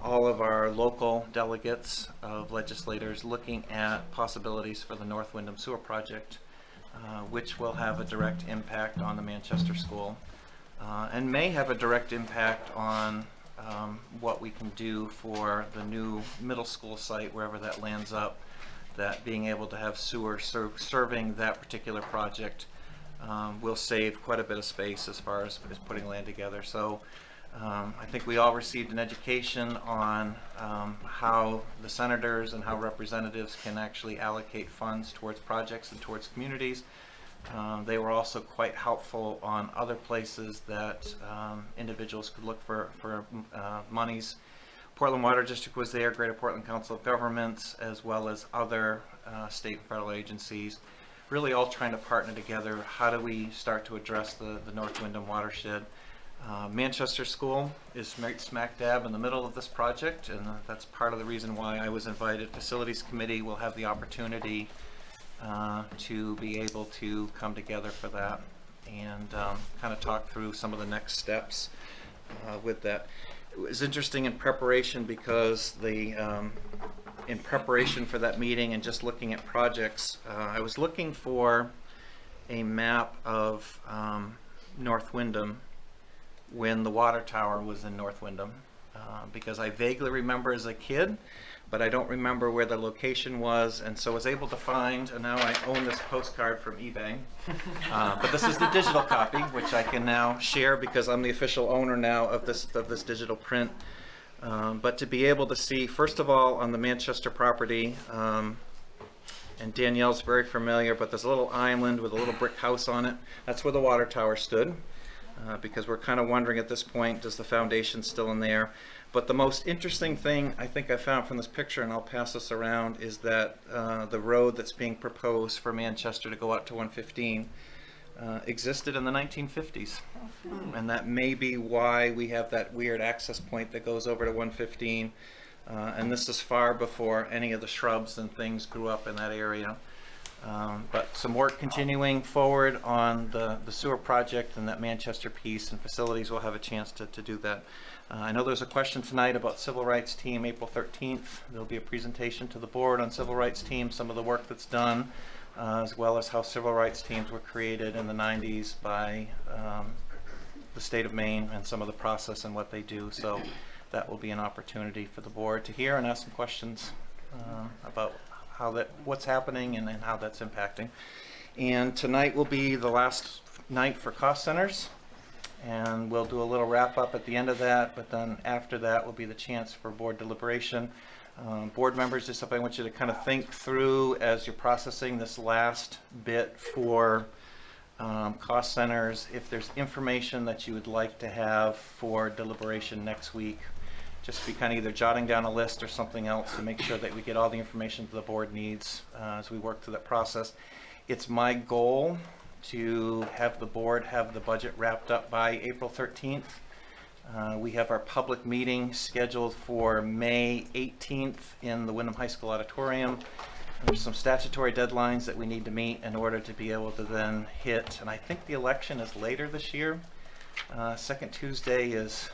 all of our local delegates of legislators looking at possibilities for the North Wyndham Sewer Project, which will have a direct impact on the Manchester School and may have a direct impact on what we can do for the new middle school site, wherever that lands up, that being able to have sewer serving that particular project will save quite a bit of space as far as putting land together. So I think we all received an education on how the senators and how representatives can actually allocate funds towards projects and towards communities. They were also quite helpful on other places that individuals could look for monies. Portland Water District was there, Greater Portland Council of Governments, as well as other state and federal agencies, really all trying to partner together. How do we start to address the North Wyndham watershed? Manchester School is right smack dab in the middle of this project, and that's part of the reason why I was invited. Facilities Committee will have the opportunity to be able to come together for that and kind of talk through some of the next steps. with that. It was interesting in preparation because in preparation for that meeting and just looking at projects, I was looking for a map of North Wyndham when the water tower was in North Wyndham, because I vaguely remember as a kid, but I don't remember where the location was, and so I was able to find, and now I own this postcard from eBay, but this is the digital copy, which I can now share because I'm the official owner now of this digital print. But to be able to see, first of all, on the Manchester property, and Danielle's very familiar, but there's a little island with a little brick house on it. That's where the water tower stood, because we're kind of wondering at this point, does the foundation still in there? But the most interesting thing I think I found from this picture, and I'll pass this around, is that the road that's being proposed for Manchester to go out to 115 existed in the 1950s. And that may be why we have that weird access point that goes over to 115. And this is far before any of the shrubs and things grew up in that area. But some work continuing forward on the sewer project and that Manchester piece, and facilities will have a chance to do that. I know there's a question tonight about Civil Rights Team, April 13th. There'll be a presentation to the board on Civil Rights Team, some of the work that's done, as well as how civil rights teams were created in the 90s by the state of Maine and some of the process and what they do. So that will be an opportunity for the board to hear and ask some questions about what's happening and how that's impacting. And tonight will be the last night for cost centers, and we'll do a little wrap up at the end of that, but then after that will be the chance for board deliberation. Board members, just I want you to kind of think through as you're processing this last bit for cost centers, if there's information that you would like to have for deliberation next week. Just be kind of either jotting down a list or something else to make sure that we get all the information the board needs as we work through that process. It's my goal to have the board have the budget wrapped up by April 13th. We have our public meeting scheduled for May 18th in the Wyndham High School auditorium. There's some statutory deadlines that we need to meet in order to be able to then hit, and I think the election is later this year. Second Tuesday is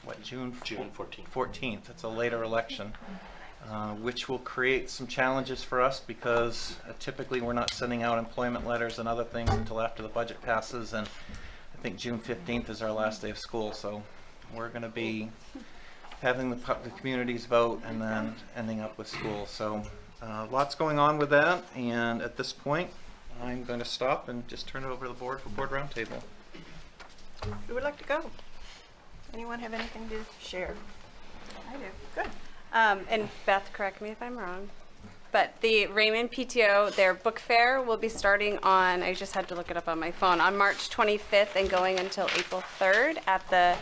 what, June 14th. It's a later election, which will create some challenges for us because typically we're not sending out employment letters and other things until after the budget passes, and I think June 15th is our last day of school, so we're going to be having the communities vote and then ending up with school. So lots going on with that, and at this point I'm going to stop and just turn it over to the board for board roundtable. Who would like to go? Anyone have anything to share? I do. Good. And Beth, correct me if I'm wrong, but the Raymond PTO, their book fair will be starting on, I just had to look it up on my phone, on March 25th and going until April 3rd at the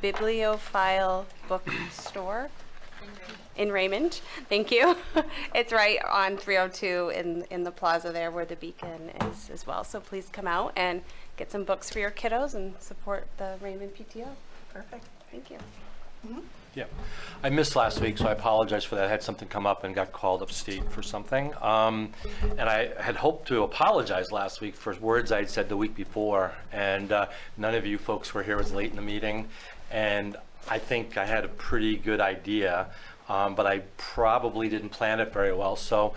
Bibliophile Bookstore in Raymond. Thank you. It's right on 302 in the plaza there where the Beacon is as well. So please come out and get some books for your kiddos and support the Raymond PTO. Perfect. Thank you. Mm-hmm. Yeah, I missed last week, so I apologize for that. I had something come up and got called upstate for something. And I had hoped to apologize last week for words I had said the week before, and none of you folks were here. It was late in the meeting, and I think I had a pretty good idea, but I probably didn't plan it very well. So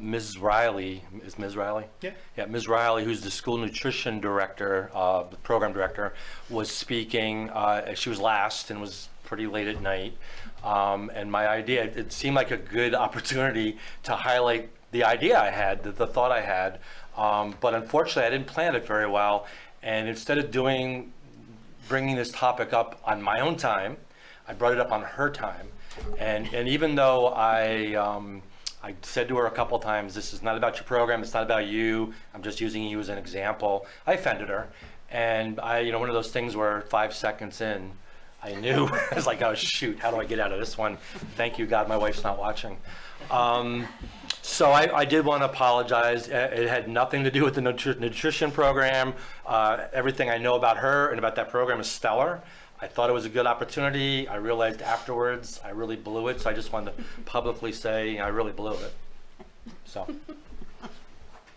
Ms. Riley, is Ms. Riley? Yeah. Yeah, Ms. Riley, who's the school nutrition director, the program director, was speaking. She was last and was pretty late at night. And my idea, it seemed like a good opportunity to highlight the idea I had, the thought I had. But unfortunately, I didn't plan it very well. And instead of bringing this topic up on my own time, I brought it up on her time. And even though I said to her a couple times, this is not about your program, it's not about you, I'm just using you as an example, I offended her. And one of those things where 5 seconds in, I knew. I was like, oh shoot, how do I get out of this one? Thank you, God, my wife's not watching. So I did want to apologize. It had nothing to do with the nutrition program. Everything I know about her and about that program is stellar. I thought it was a good opportunity. I realized afterwards I really blew it, so I just wanted to publicly say I really blew it. So.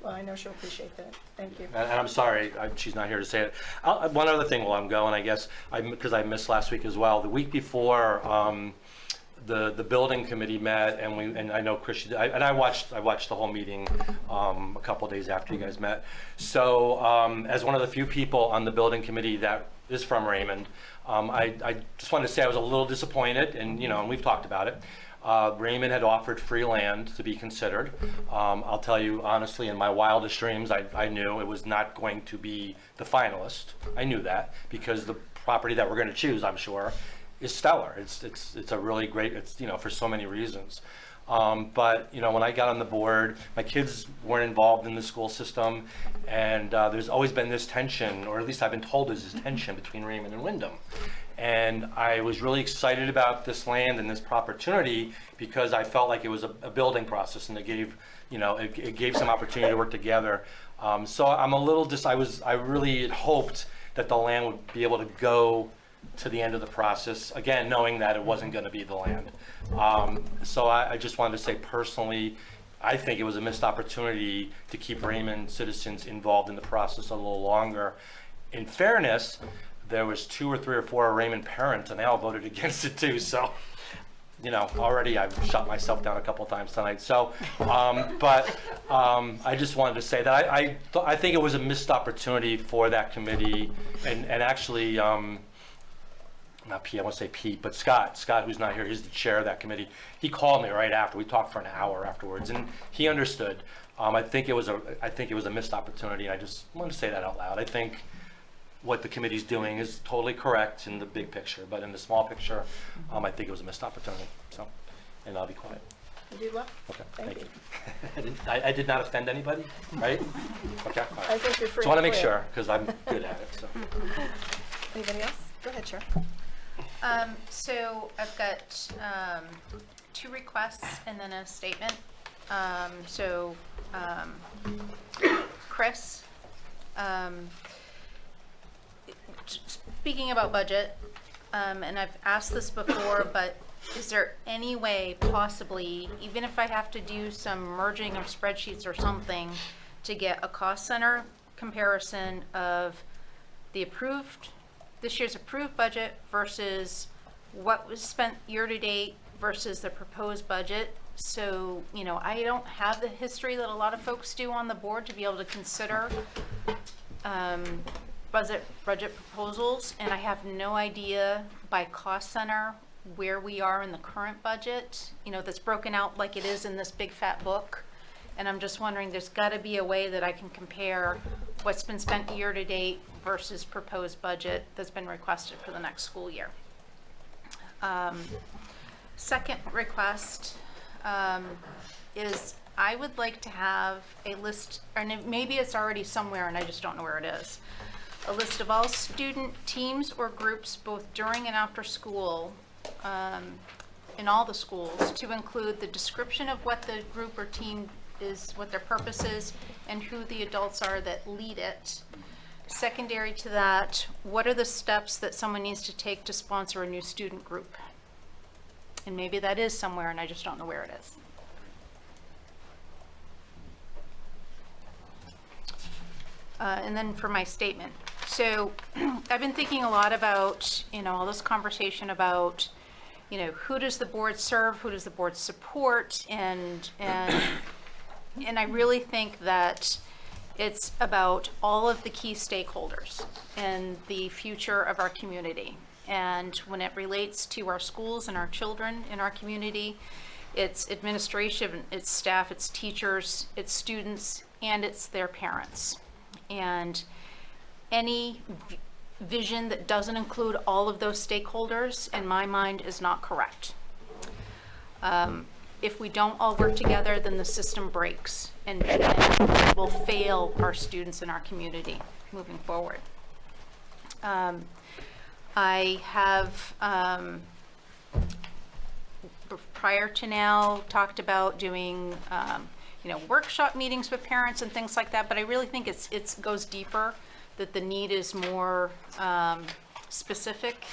Well, I know she'll appreciate that. Thank you. And I'm sorry, she's not here to say it. One other thing while I'm going, I guess, because I missed last week as well. The week before, the building committee met, and I know Chris, I watched the whole meeting a couple days after you guys met. So as one of the few people on the building committee that is from Raymond, I just wanted to say I was a little disappointed, and and we've talked about it. Raymond had offered free land to be considered. I'll tell you honestly, in my wildest dreams, I knew it was not going to be the finalist. I knew that because the property that we're going to choose, I'm sure, is stellar. It's a really great, for so many reasons. But when I got on the board, my kids weren't involved in the school system, and there's always been this tension, or at least I've been told there's this tension between Raymond and Wyndham. And I was really excited about this land and this opportunity because I felt like it was a building process, and it gave, it gave some opportunity to work together. So I'm a little I really had hoped that the land would be able to go to the end of the process, again, knowing that it wasn't going to be the land. So I just wanted to say personally, I think it was a missed opportunity to keep Raymond citizens involved in the process a little longer. In fairness, there was 2 or 3 or 4 Raymond parents, and they all voted against it too. So, already I've shut myself down a couple of times tonight. So, I just wanted to say that I think it was a missed opportunity for that committee, and actually, not Pete, I won't say Pete, but Scott, who's not here, he's the chair of that committee. He called me right after. We talked for an hour afterwards, and he understood. I think it was a missed opportunity, and I just wanted to say that out loud. I think what the committee's doing is totally correct in the big picture, but in the small picture, I think it was a missed opportunity. So, and I'll be quiet. You did well. Okay, Thank you. I did not offend anybody, right? Okay. All right. I think you're free. So I want to make clear. sure, because I'm good at it. So. Anybody else? Go ahead, Chair. So I've got 2 requests and then a statement. Chris, speaking about budget, and I've asked this before, but is there any way possibly, even if I have to do some merging of spreadsheets or something, to get a cost center comparison of this year's approved budget versus what was spent year to date versus the proposed budget? So, I don't have the history that a lot of folks do on the board to be able to consider budget proposals, and I have no idea by cost center where we are in the current budget, that's broken out like it is in this big fat book. And I'm just wondering, there's got to be a way that I can compare what's been spent year to date versus proposed budget that's been requested for the next school year. Second request is I would like to have a list, or maybe it's already somewhere and I just don't know where it is, a list of all student teams or groups both during and after school in all the schools, to include the description of what the group or team is, what their purpose is, and who the adults are that lead it. Secondary to that, what are the steps that someone needs to take to sponsor a new student group? And maybe that is somewhere and I just don't know where it is. And then for my statement. So I've been thinking a lot about, all this conversation about, who does the board serve, who does the board support, and I really think that it's about all of the key stakeholders and the future of our community. And when it relates to our schools and our children in our community, it's administration, it's staff, it's teachers, it's students, and it's their parents. And any vision that doesn't include all of those stakeholders, in my mind, is not correct. If we don't all work together, then the system breaks and will fail our students in our community moving forward. I have, prior to now, talked about doing workshop meetings with parents and things like that, but I really think it goes deeper, that the need is more specific.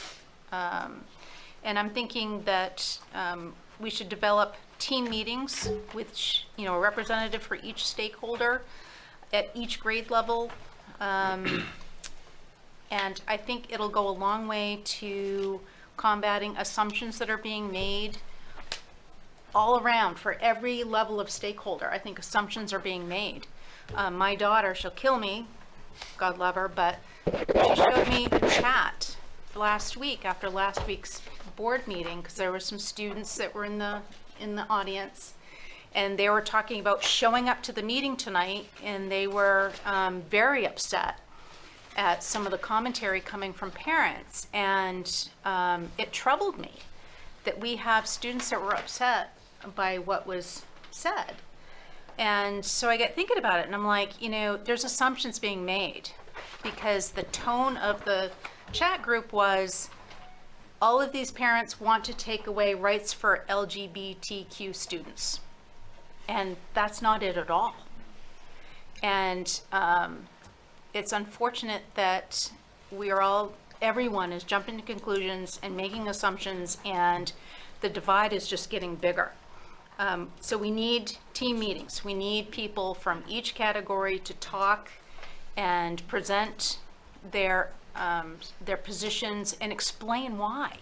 And I'm thinking that we should develop team meetings with a representative for each stakeholder at each grade level. And I think it'll go a long way to combating assumptions that are being made all around for every level of stakeholder. I think assumptions are being made. My daughter, she'll kill me, God love her, but she showed me a chat last week after last week's board meeting, because there were some students that were in the audience, and they were talking about showing up to the meeting tonight, and they were very upset at some of the commentary coming from parents, and it troubled me that we have students that were upset by what was said. And so I get thinking about it, and I'm like, you know, there's assumptions being made, because the tone of the chat group was, all of these parents want to take away rights for LGBTQ students. And that's not it at all. And it's unfortunate that everyone is jumping to conclusions and making assumptions, and the divide is just getting bigger. So we need team meetings. We need people from each category to talk and present their positions and explain why.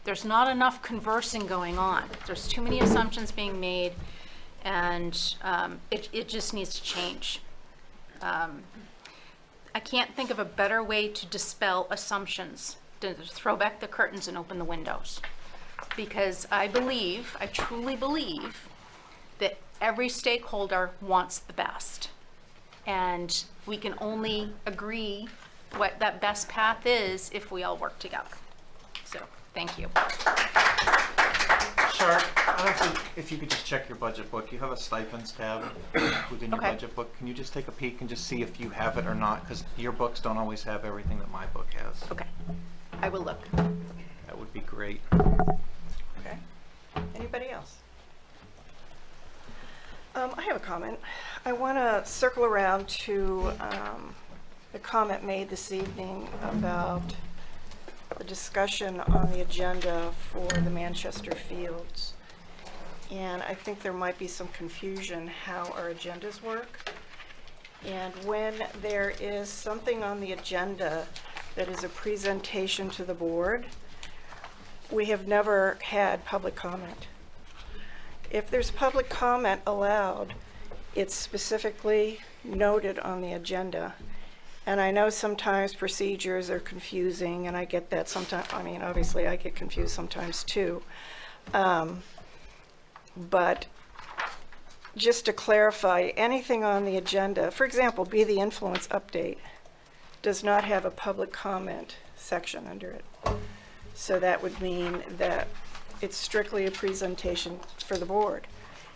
There's not enough conversing going on. There's too many assumptions being made, and it just needs to change. I can't think of a better way to dispel assumptions than to throw back the curtains and open the windows. Because I truly believe, that every stakeholder wants the best. And we can only agree what that best path is if we all work together. So, thank you. Sharp, I don't think, if you could just check your budget book, you have a stipends tab within your Okay. budget book. Can you just take a peek and just see if you have it or not? Because your books don't always have everything that my book has. Okay, I will look. That would be great. Okay. Anybody else? I have a comment. I want to circle around to the comment made this evening about the discussion on the agenda for the Manchester Fields. And I think there might be some confusion how our agendas work. And when there is something on the agenda that is a presentation to the board, we have never had public comment. If there's public comment allowed, it's specifically noted on the agenda. And I know sometimes procedures are confusing, and I get that sometimes. I mean, obviously I get confused sometimes too. But just to clarify, anything on the agenda, for example, Be the Influence update, does not have a public comment section under it. So that would mean that it's strictly a presentation for the board.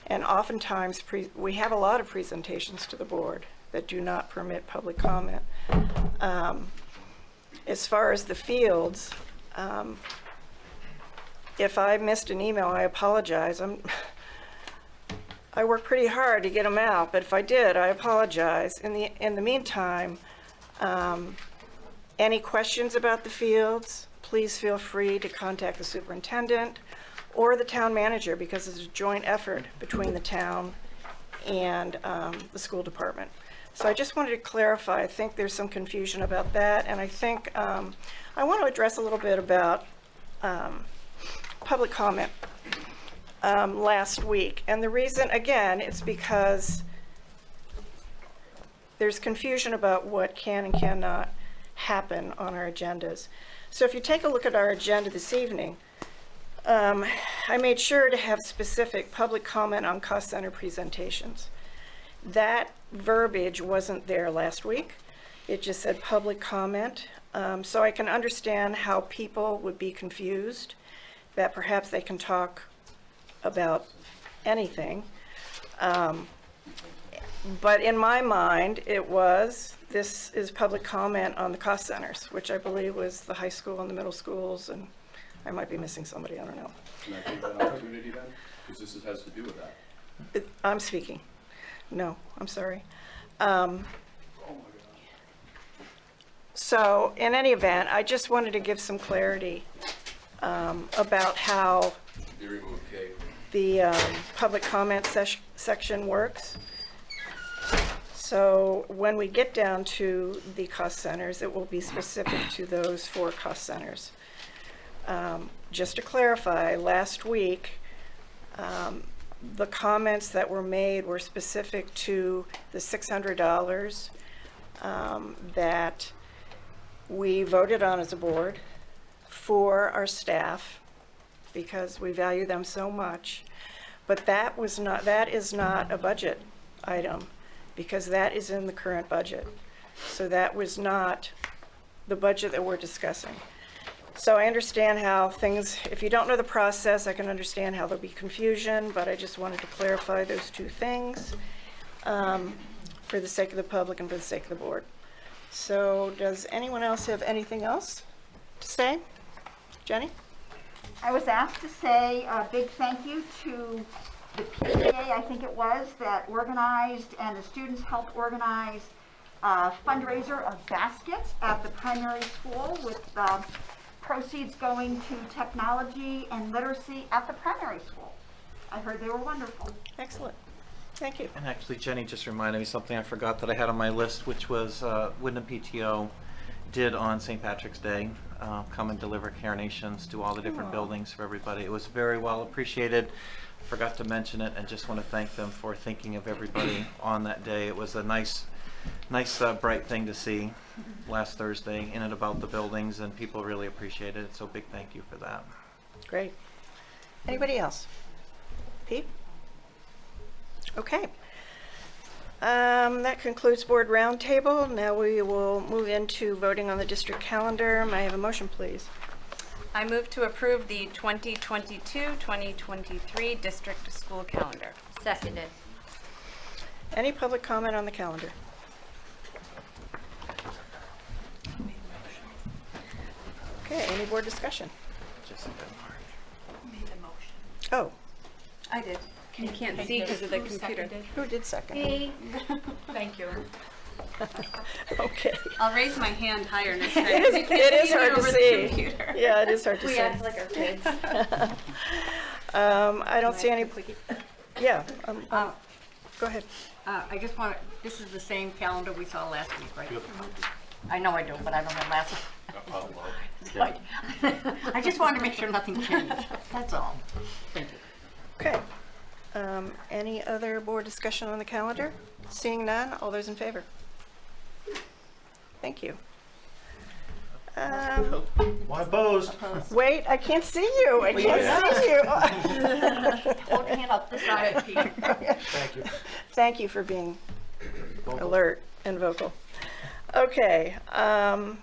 And oftentimes, we have a lot of presentations to the board that do not permit public comment. As far as the fields, if I missed an email, I apologize. I work pretty hard to get them out, but if I did, I apologize. In the meantime, any questions about the fields, please feel free to contact the superintendent or the town manager, because it's a joint effort between the town and the school department. So I just wanted to clarify. I think there's some confusion about that, and I think I want to address a little bit about public comment last week. And the reason, again, it's because there's confusion about what can and cannot happen on our agendas. So if you take a look at our agenda this evening, I made sure to have specific public comment on cost center presentations. That verbiage wasn't there last week. It just said public comment. So I can understand how people would be confused, that perhaps they can talk about anything. But in my mind, this is public comment on the cost centers, which I believe was the high school and the middle schools, and I might be missing somebody, I don't know. Can I take that opportunity then? Because this has to do with that. I'm speaking. No, I'm sorry. So in any event, I just wanted to give some clarity about how You remove K. the public comment section works. So when we get down to the cost centers, it will be specific to those 4 cost centers. Just to clarify, last week, the comments that were made were specific to the $600 that we voted on as a board for our staff because we value them so much. But that is not a budget item because that is in the current budget. So that was not the budget that we're discussing. So I understand how things, if you don't know the process, I can understand how there'll be confusion, but I just wanted to clarify those 2 things for the sake of the public and for the sake of the board. So does anyone else have anything else to say? Jenny? I was asked to say a big thank you to the PTA, I think it was, that organized and the students helped organize a fundraiser of baskets at the primary school with proceeds going to technology and literacy at the primary school. I heard they were wonderful. Excellent. Thank you. And actually, Jenny just reminded me something I forgot that I had on my list, which was Wyndham PTO did on St. Patrick's Day come and deliver carnations to all the different buildings for everybody. It was very well appreciated. Forgot to mention it and just want to thank them for thinking of everybody on that day. It was a nice bright thing to see last Thursday in and about the buildings, and people really appreciated it. So big thank you for that. Great. Anybody else? Pete? Okay. That concludes board roundtable. Now we will move into voting on the district calendar. May I have a motion, please? I move to approve the 2022-2023 district school calendar. Seconded. Any public comment on the calendar? Okay, any board discussion? Oh, I did. You can't see because of the computer. who did second? Me. Thank you. Okay. I'll raise my hand higher next time. It is hard to over the see. computer. Yeah, it is hard to We see. act like our kids. I don't see any, yeah, go ahead. I just want to, this is the same calendar we saw last week, right? I know I do, but I don't have last week. I just wanted to make sure nothing changed. That's all. Thank you. Okay. Any other board discussion on the calendar? Seeing none, all those in favor? Thank you. Why opposed? Wait, I can't see you. I can't see you. Hold your hand up this side, Pete. Thank you. Thank you for being alert and vocal. Okay, on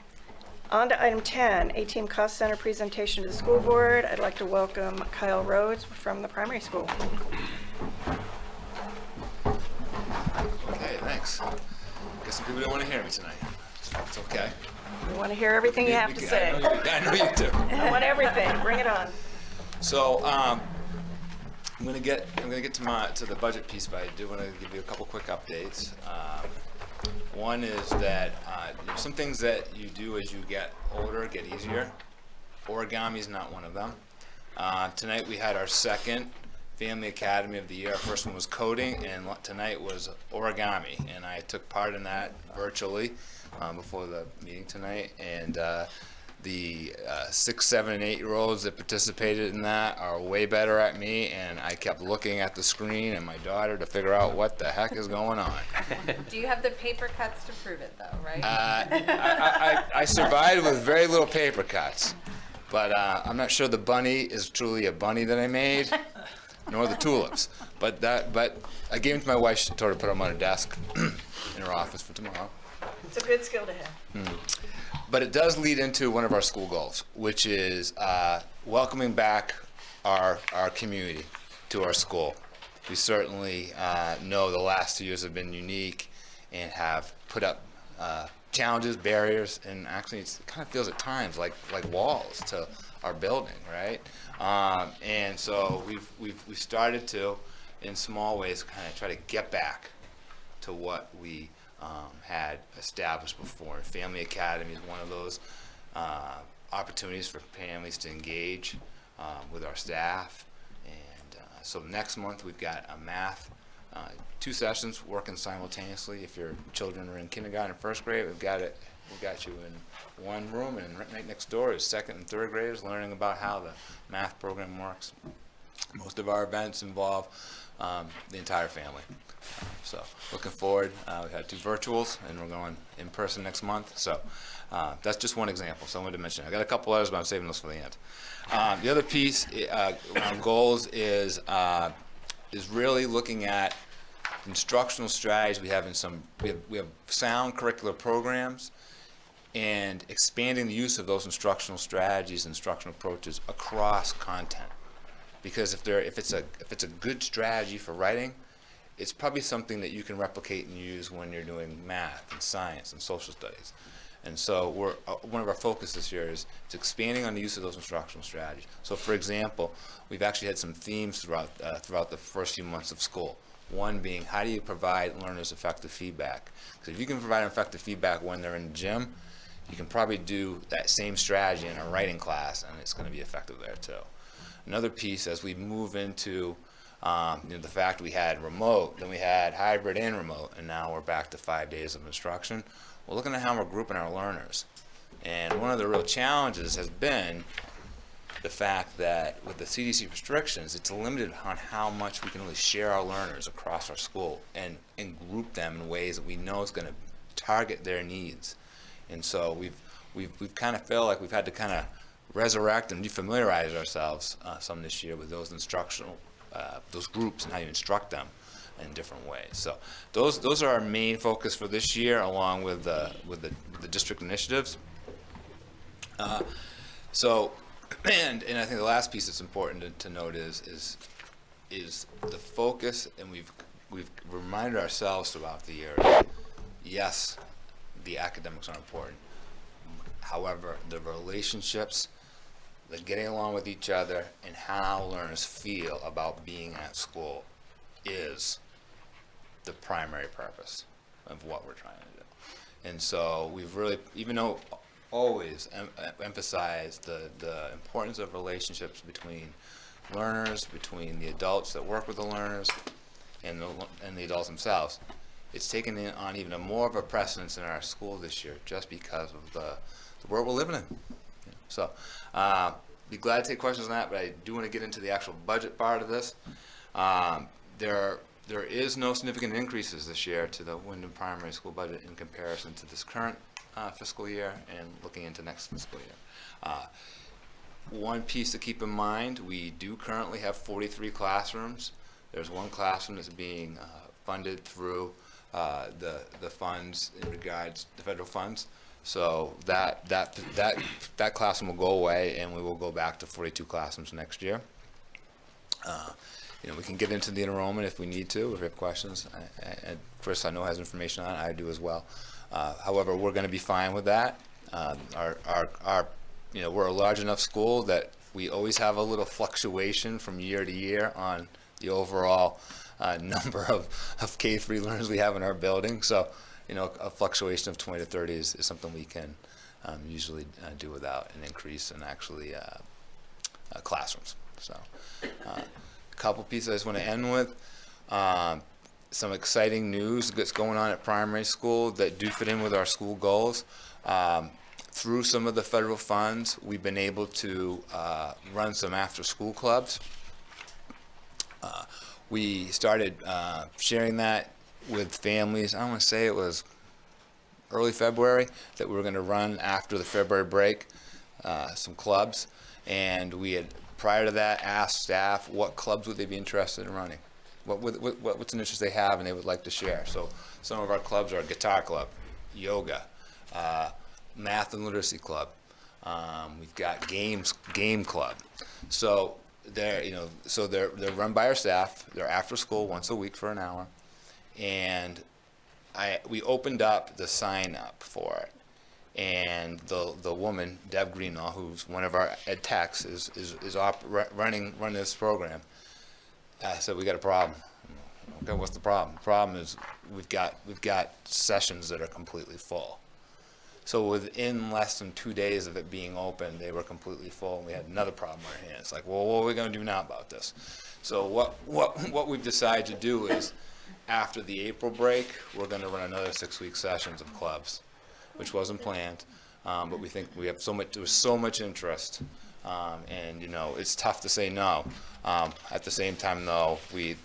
to item 10, A-Team Cost Center presentation to the school board. I'd like to welcome Kyle Rhodes from the primary school. Okay, thanks. Guess some people don't want to hear me tonight. It's okay. We want to hear everything you have to say. I know you do. I want everything. Bring it on. So I'm gonna get to the budget piece, but I do want to give you a couple quick updates. One is that some things that you do as you get older get easier. Origami is not one of them. Tonight we had our second Family Academy of the year. Our first one was coding, and tonight was origami, and I took part in that virtually before the meeting tonight. And the 6, 7, and 8-year-olds that participated in that are way better at me, and I kept looking at the screen and my daughter to figure out what the heck is going on. Do you have the paper cuts to prove it, though, right? I survived with very little paper cuts, but I'm not sure the bunny is truly a bunny that I made, nor the tulips. But I gave them to my wife. She told her to put them on her desk in her office for tomorrow. It's a good skill to have. But it does lead into one of our school goals, which is welcoming back our community to our school. We certainly know the last 2 years have been unique and have put up challenges, barriers, and actually it kind of feels at times like walls to our building, right? And so we've started to, in small ways, kind of try to get back to what we had established before. Family Academy is one of those opportunities for families to engage with our staff. And so next month we've got a math 2 sessions working simultaneously. If your children are in kindergarten and first grade, we've got you in one room, and right next door is second and third graders learning about how the math program works. Most of our events involve the entire family. So looking forward. We had 2 virtuals, and we're going in person next month. So that's just one example. So I wanted to mention. I got a couple others, but I'm saving those for the end. The other piece around goals is really looking at instructional strategies. We have sound curricular programs, and expanding the use of those instructional strategies, instructional approaches across content. Because if it's a good strategy for writing, it's probably something that you can replicate and use when you're doing math and science and social studies. And so one of our focus this year is expanding on the use of those instructional strategies. So for example, we've actually had some themes throughout the first few months of school. One being, how do you provide learners effective feedback? Because if you can provide effective feedback when they're in the gym, you can probably do that same strategy in a writing class, and it's going to be effective there too. Another piece, as we move into the fact we had remote, then we had hybrid and remote, and now we're back to 5 days of instruction. We're looking at how we're grouping our learners. And one of the real challenges has been the fact that with the CDC restrictions, it's limited on how much we can really share our learners across our school and group them in ways that we know is going to target their needs. And so we've kind of felt like we've had to kind of resurrect and refamiliarize ourselves some this year with those instructional, those groups and how you instruct them in different ways. So those are our main focus for this year, along with the district initiatives. And I think the last piece that's important to note is the focus, and we've reminded ourselves throughout the year. Yes, the academics are important. However, the relationships, the getting along with each other, and how learners feel about being at school is the primary purpose of what we're trying to do. And so we've really, even though always emphasize the importance of relationships between learners, between the adults that work with the learners, and the adults themselves, it's taken on even more of a precedence in our school this year, just because of the world we're living in. So, be glad to take questions on that, but I do want to get into the actual budget part of this. There is no significant increases this year to the Wyndham Primary School budget in comparison to this current fiscal year and looking into next fiscal year. One piece to keep in mind, we do currently have 43 classrooms. There's one classroom that's being funded through the funds in regards to federal funds. So that classroom will go away, and we will go back to 42 classrooms next year. We can get into the enrollment if we need to, if we have questions. Chris, I know, has information on it. I do as well. However, we're going to be fine with that. We're a large enough school that we always have a little fluctuation from year to year on the overall number of K-3 learners we have in our building. So, a fluctuation of 20 to 30 is something we can usually do without an increase in actually classrooms. So, a couple pieces I just want to end with. Some exciting news that's going on at primary school that do fit in with our school goals. Through some of the federal funds, we've been able to run some after-school clubs. We started sharing that with families. I want to say it was early February that we were going to run after the February break some clubs, and we had prior to that asked staff what clubs would they be interested in running, what's an interest they have and they would like to share. So some of our clubs are guitar club, yoga, math and literacy club. We've got game club. So they're run by our staff. They're after school once a week for an hour, and we opened up the sign up for it. And the woman, Deb Greenall, who's one of our ed techs, is running this program. I said, we got a problem. Okay, what's the problem? The problem is we've got sessions that are completely full. So within less than 2 days of it being open, they were completely full, and we had another problem on our hands. Like, well, what are we going to do now about this? So what we've decided to do is after the April break, we're going to run another 6-week sessions of clubs, which wasn't planned, but we think we have there was so much interest, and you know, it's tough to say no. At the same time, though, it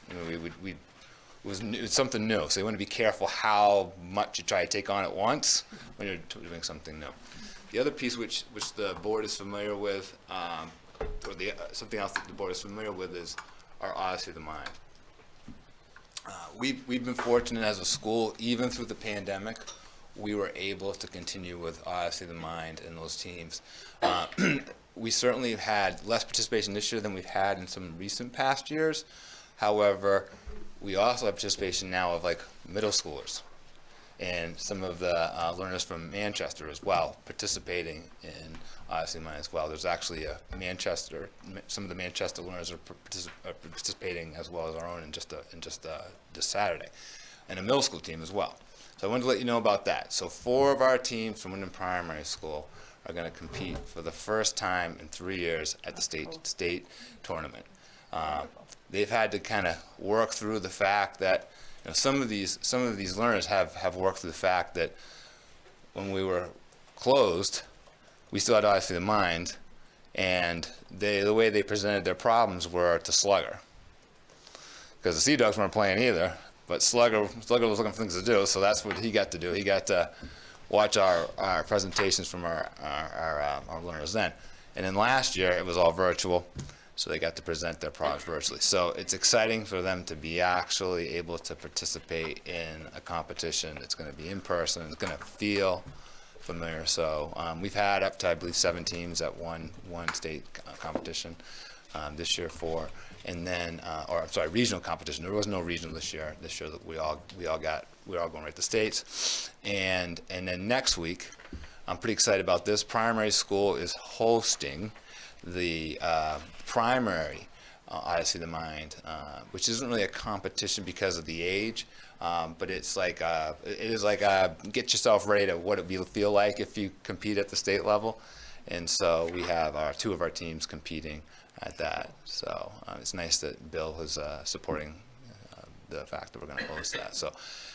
was something new, so you want to be careful how much you try to take on at once when you're doing something new. The other piece which the board is familiar with, or something else that the board is familiar with, is our Odyssey of the Mind. We've been fortunate as a school, even through the pandemic, we were able to continue with Odyssey of the Mind and those teams. We certainly have had less participation this year than we've had in some recent past years. However, we also have participation now of like middle schoolers and some of the learners from Manchester as well participating in Odyssey of the Mind as well. There's actually some of the Manchester learners are participating as well as our own in just this Saturday, and a middle school team as well. So I wanted to let you know about that. So 4 of our teams from Wyndham Primary School are going to compete for the first time in 3 years at the state tournament. They've had to kind of work through the fact that, you know, some of these learners have worked through the fact that when we were closed, we still had Odyssey of the Mind, and the way they presented their problems were to Slugger, because the Sea Dogs weren't playing either. But Slugger was looking for things to do, so that's what he got to do. He got to watch our presentations from our learners then. And then last year, it was all virtual, so they got to present their problems virtually. So it's exciting for them to be actually able to participate in a competition. It's going to be in person. It's going to feel familiar. So we've had up to, I believe, 7 teams at one state competition this year, 4. And then, regional competition. There was no regional this year. This year, we all going right to states. And then next week, I'm pretty excited about this. Primary school is hosting the primary Odyssey of the Mind, which isn't really a competition because of the age, but it is like get yourself ready to what it will feel like if you compete at the state level. And so we have 2 of our teams competing at that. So it's nice that Bill is supporting the fact that we're going to host that. So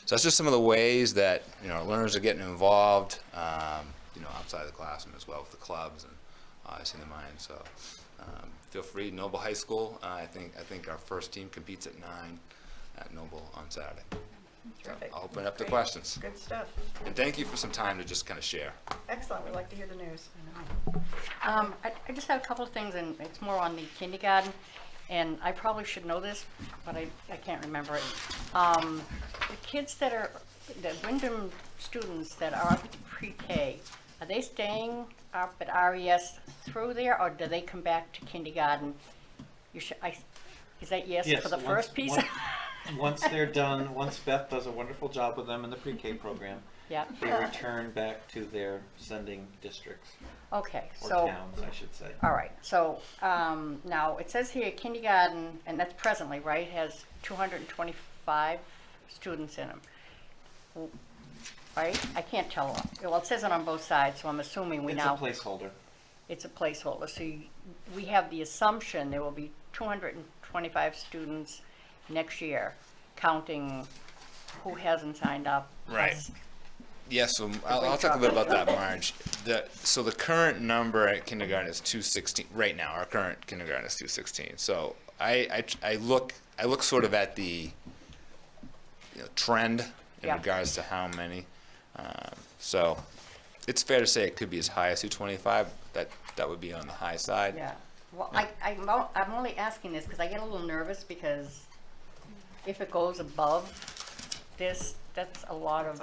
that's just some of the ways that, you know, our learners are getting involved, you know, outside of the classroom as well with the clubs and Odyssey of the Mind. So feel free. Noble High School. I think our first team competes at 9 at Noble on Saturday. Terrific. I'll open up to questions. Good stuff. And thank you for some time to just kind of share. Excellent. We'd like to hear the news. I just have a couple of things, and it's more on the kindergarten, and I probably should know this, but I can't remember it. The kids that are, the Wyndham students that are up to pre-K, are they staying up at RES through there, or do they come back to kindergarten? Is that yes for the first piece? Once they're done, once Beth does a wonderful job with them in the pre-K program, yeah, they return back to their sending districts. Okay, or so towns, I should say. All right, so now it says here kindergarten, and that's presently, right, has 225 students in them, right? I can't tell. Well, it says it on both sides, so I'm assuming It's a placeholder. It's a placeholder. So we have the assumption there will be 225 students next year, counting who hasn't signed up. Right. Yeah, so I'll talk a bit about that, Marge. So the current number at kindergarten is 216. Right now, our current kindergarten is 216. So I look sort of at the trend in regards to how many. So it's fair to say it could be as high as 225. That would be on the high side. Yeah. Well, I'm only asking this because I get a little nervous because if it goes above this, that's a lot of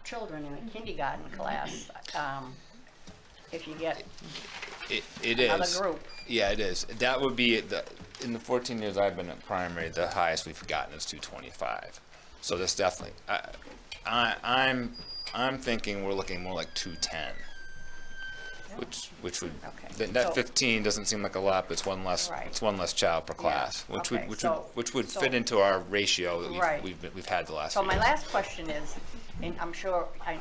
children in a kindergarten class. If you get it another is. group. Yeah, it is. That would be in the 14 years I've been at primary, the highest we've gotten is 225. So that's definitely. I'm thinking we're looking more like 210. Which would that 15 doesn't seem like a lot, but it's one less. Right. It's one less child per class, which would fit into our ratio that we've had the last. So few my years. last question is, and I'm sure I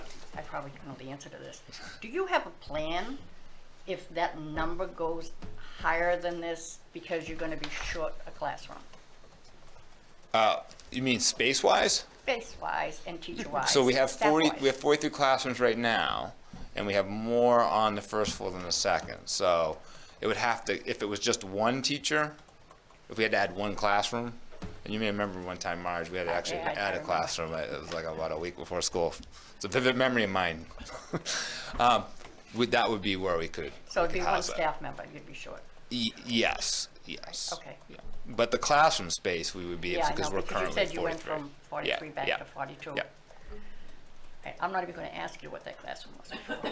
probably know the answer to this. Do you have a plan if that number goes higher than this because you're going to be short a classroom? You mean space-wise? Space-wise and teacher-wise. So we have 40. staff-wise. We have 43 classrooms right now, and we have more on the first floor than the second. So it would have to, if it was just one teacher, if we had to add one classroom, and you may remember one time, Marge, we had to actually Yeah, I add a remember. classroom. It was like about a week before school. It's a vivid memory of mine. That would be where we could. So it'd we be could one house that. staff member you'd be short. Yes. Okay. Yeah. But the classroom space we would be Yeah, I because know, we're because you currently said you went 43. from 43 back yeah, to 42. yeah. Okay, I'm not even going to ask you what that classroom was before.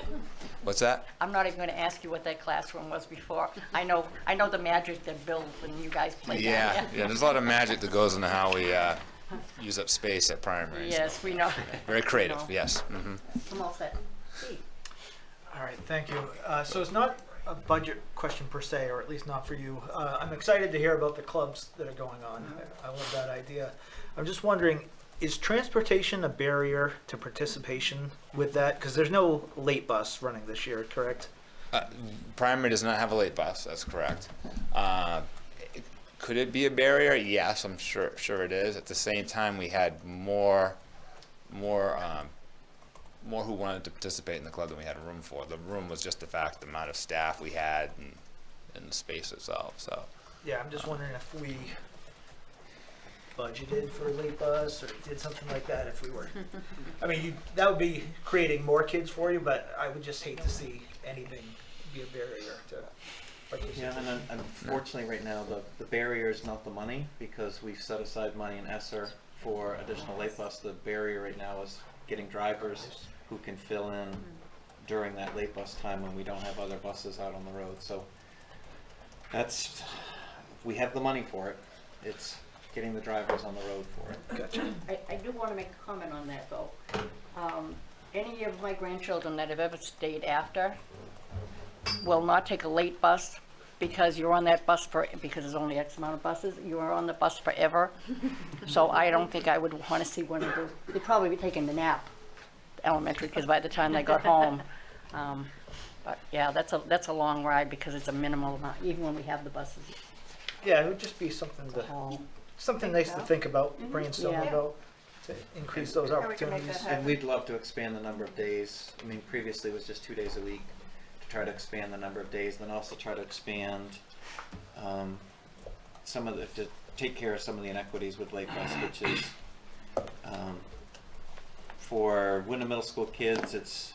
What's that? I'm not even going to ask you what that classroom was before. I know the magic that Bill and you guys played down Yeah, there. yeah. There's a lot of magic that goes into how we use up space at primary. Yes, we know. Very creative. No. Yes. Mm-hmm. I'm all set. Steve. All right, thank you. So it's not a budget question per se, or at least not for you. I'm excited to hear about the clubs that are going on. I love that idea. I'm just wondering, is transportation a barrier to participation with that? Because there's no late bus running this year, correct? Primary does not have a late bus. That's correct. Could it be a barrier? Yes, I'm sure it is. At the same time, we had more who wanted to participate in the club than we had room for. The room was just the amount of staff we had and the space itself. So. Yeah, I'm just wondering if we budgeted for a late bus or did something like that if we were. I mean, that would be creating more kids for you, but I would just hate to see anything be a barrier to participation. Yeah, and unfortunately right now the barrier is not the money, because we've set aside money in ESSER for additional late bus. The barrier right now is getting drivers who can fill in during that late bus time when we don't have other buses out on the road. So we have the money for it. It's getting the drivers on the road for it. Gotcha. I do want to make a comment on that, though. Any of my grandchildren that have ever stayed after will not take a late bus, because you're on that bus because there's only X amount of buses. You are on the bus forever. So I don't think I would want to see one of those. They'd probably be taking the nap, the elementary kids, by the time they got home. But yeah, that's a long ride, because it's a minimal amount, even when we have the buses. Yeah, it would just be something nice to think about, brainstorm Yeah. about, to increase those How we can make opportunities. that happen. And we'd love to expand the number of days. I mean, previously it was just 2 days a week. To try to expand the number of days, then also try to expand to take care of some of the inequities with late bus, which is for Wyndham Middle School kids, it's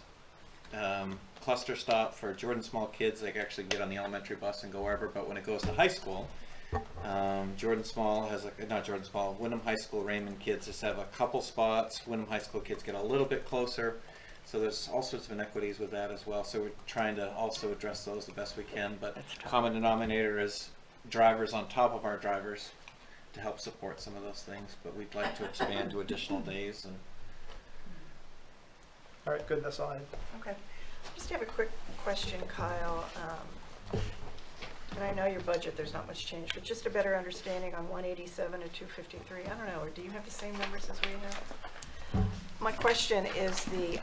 cluster stop. For Jordan Small kids, they can actually get on the elementary bus and go wherever. But when it goes to high school, Wyndham High School Raymond kids just have a couple spots. Wyndham High School kids get a little bit closer. So there's all sorts of inequities with that as well. So we're trying to also address those the best we can. But common denominator is drivers on top of our drivers to help support some of those things. But we'd like to expand to additional days. And All right, good, that's all I had. Okay. Just have a quick question, Kyle. And I know your budget, there's not much change, but just a better understanding on 187 to 253. I don't know, or do you have the same numbers as we have? My question is the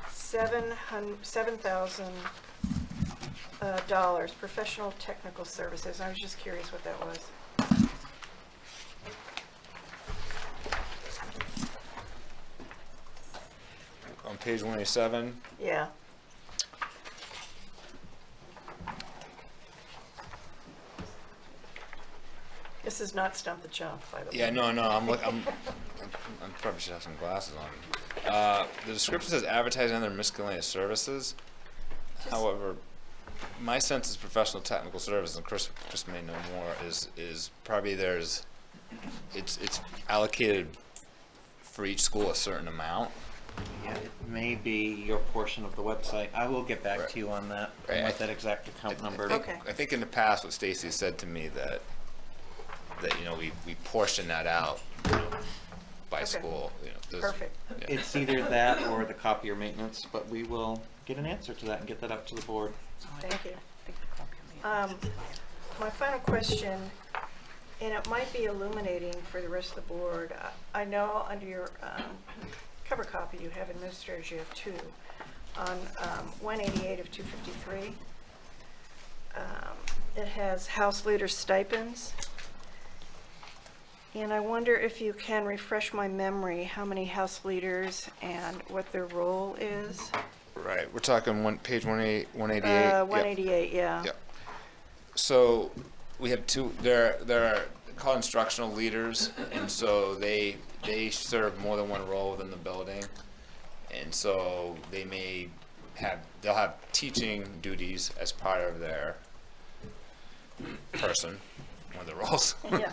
$7,000 professional technical services. I was just curious what that was. On page 187. Yeah. This is not Stump the Chump, by the way. Yeah, no, I probably should have some glasses on. The description says advertising and other miscellaneous services. However, my sense is professional technical services, and Chris may know more, is probably it's allocated for each school a certain amount. yeah, it may be your portion of the website. I will get back to you on that, Right. with that exact account number. I think in the past what Stacy said to me that we portion that out by school. Perfect. Yeah. It's either that or the copier maintenance, but we will get an answer to that and get that up to the board. Thank you. My final question, and it might be illuminating for the rest of the board. I know under your cover copy you have administrators, you have two. On 188 of 253, it has house leader stipends. And I wonder if you can refresh my memory, how many house leaders and what their role is? Right, we're talking page 188. 188, yeah. Yep. So we have two, they're called instructional leaders, and so they serve more than one role within the building. And so they'll have teaching duties as part of their person, one of the roles. Yeah.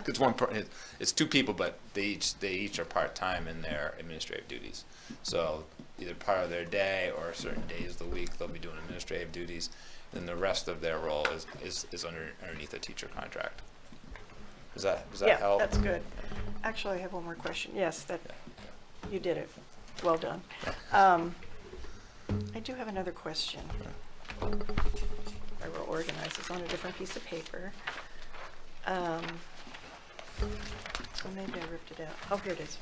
It's two people, but they each are part-time in their administrative duties. So either part of their day or certain days of the week they'll be doing administrative duties, and the rest of their role is underneath a teacher contract. Does that help? Yeah, that's good. Actually, I have one more question. Yes, you did it. Well done. I do have another question. I will organize this on a different piece of paper. So maybe I ripped it out. Oh, here it is.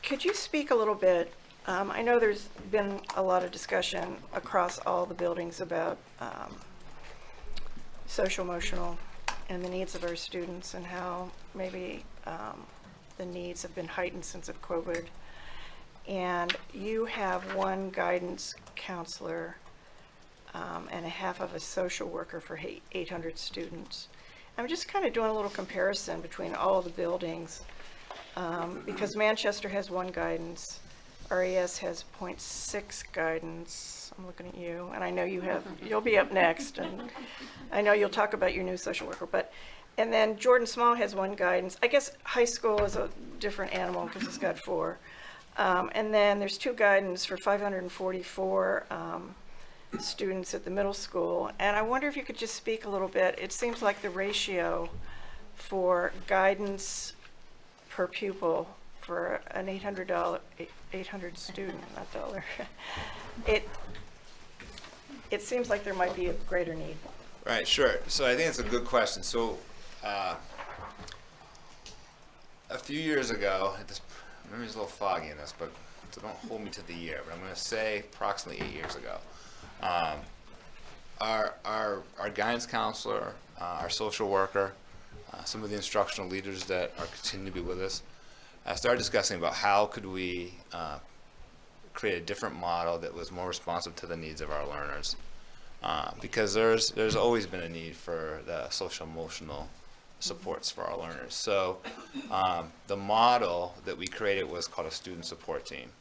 Could you speak a little bit? I know there's been a lot of discussion across all the buildings about social emotional and the needs of our students, and how maybe the needs have been heightened since of COVID. And you have one guidance counselor and a half of a social worker for 800 students. I'm just kind of doing a little comparison between all of the buildings, because Manchester has one guidance, RES has 0.6 guidance. I'm looking at you, and I know you'll be up next, and I know you'll talk about your new social worker, and then Jordan Small has one guidance. I guess high school is a different animal because it's got 4. And then there's 2 guidance for 544 students at the middle school. And I wonder if you could just speak a little bit. It seems like the ratio for guidance per pupil for an $800 student, not dollar, it seems like there might be a greater need. Right, sure. So I think it's a good question. So a few years ago, memory's a little foggy in this, but so don't hold me to the year, but I'm going to say approximately 8 years ago. Our guidance counselor, our social worker, some of the instructional leaders that are continuing to be with us, started discussing about how could we create a different model that was more responsive to the needs of our learners. Because there's always been a need for the social emotional supports for our learners. So the model that we created was called a student support team.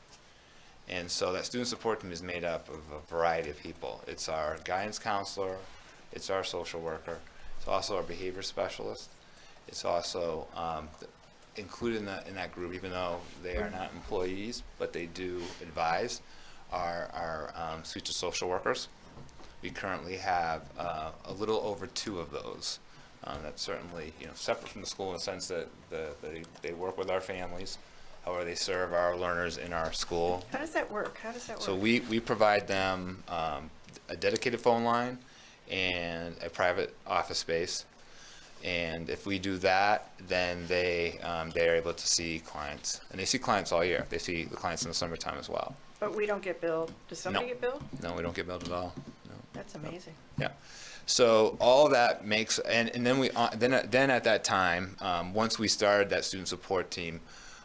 And so that student support team is made up of a variety of people. It's our guidance counselor, it's our social worker, it's also our behavior specialist. It's also included in that group, even though they are not employees, but they do advise, our suite of social workers. We currently have a little over 2 of those. That's certainly separate from the school in the sense that they work with our families. However, they serve our learners in our school. How does that work? So we provide them a dedicated phone line and a private office space. And if we do that, then they are able to see clients. And they see clients all year. They see the clients in the summertime as well. But we don't get billed. Does somebody get billed? No, we don't get billed at all. No. That's amazing. Yeah. So all that makes, and then then at that time, once we started that student support team,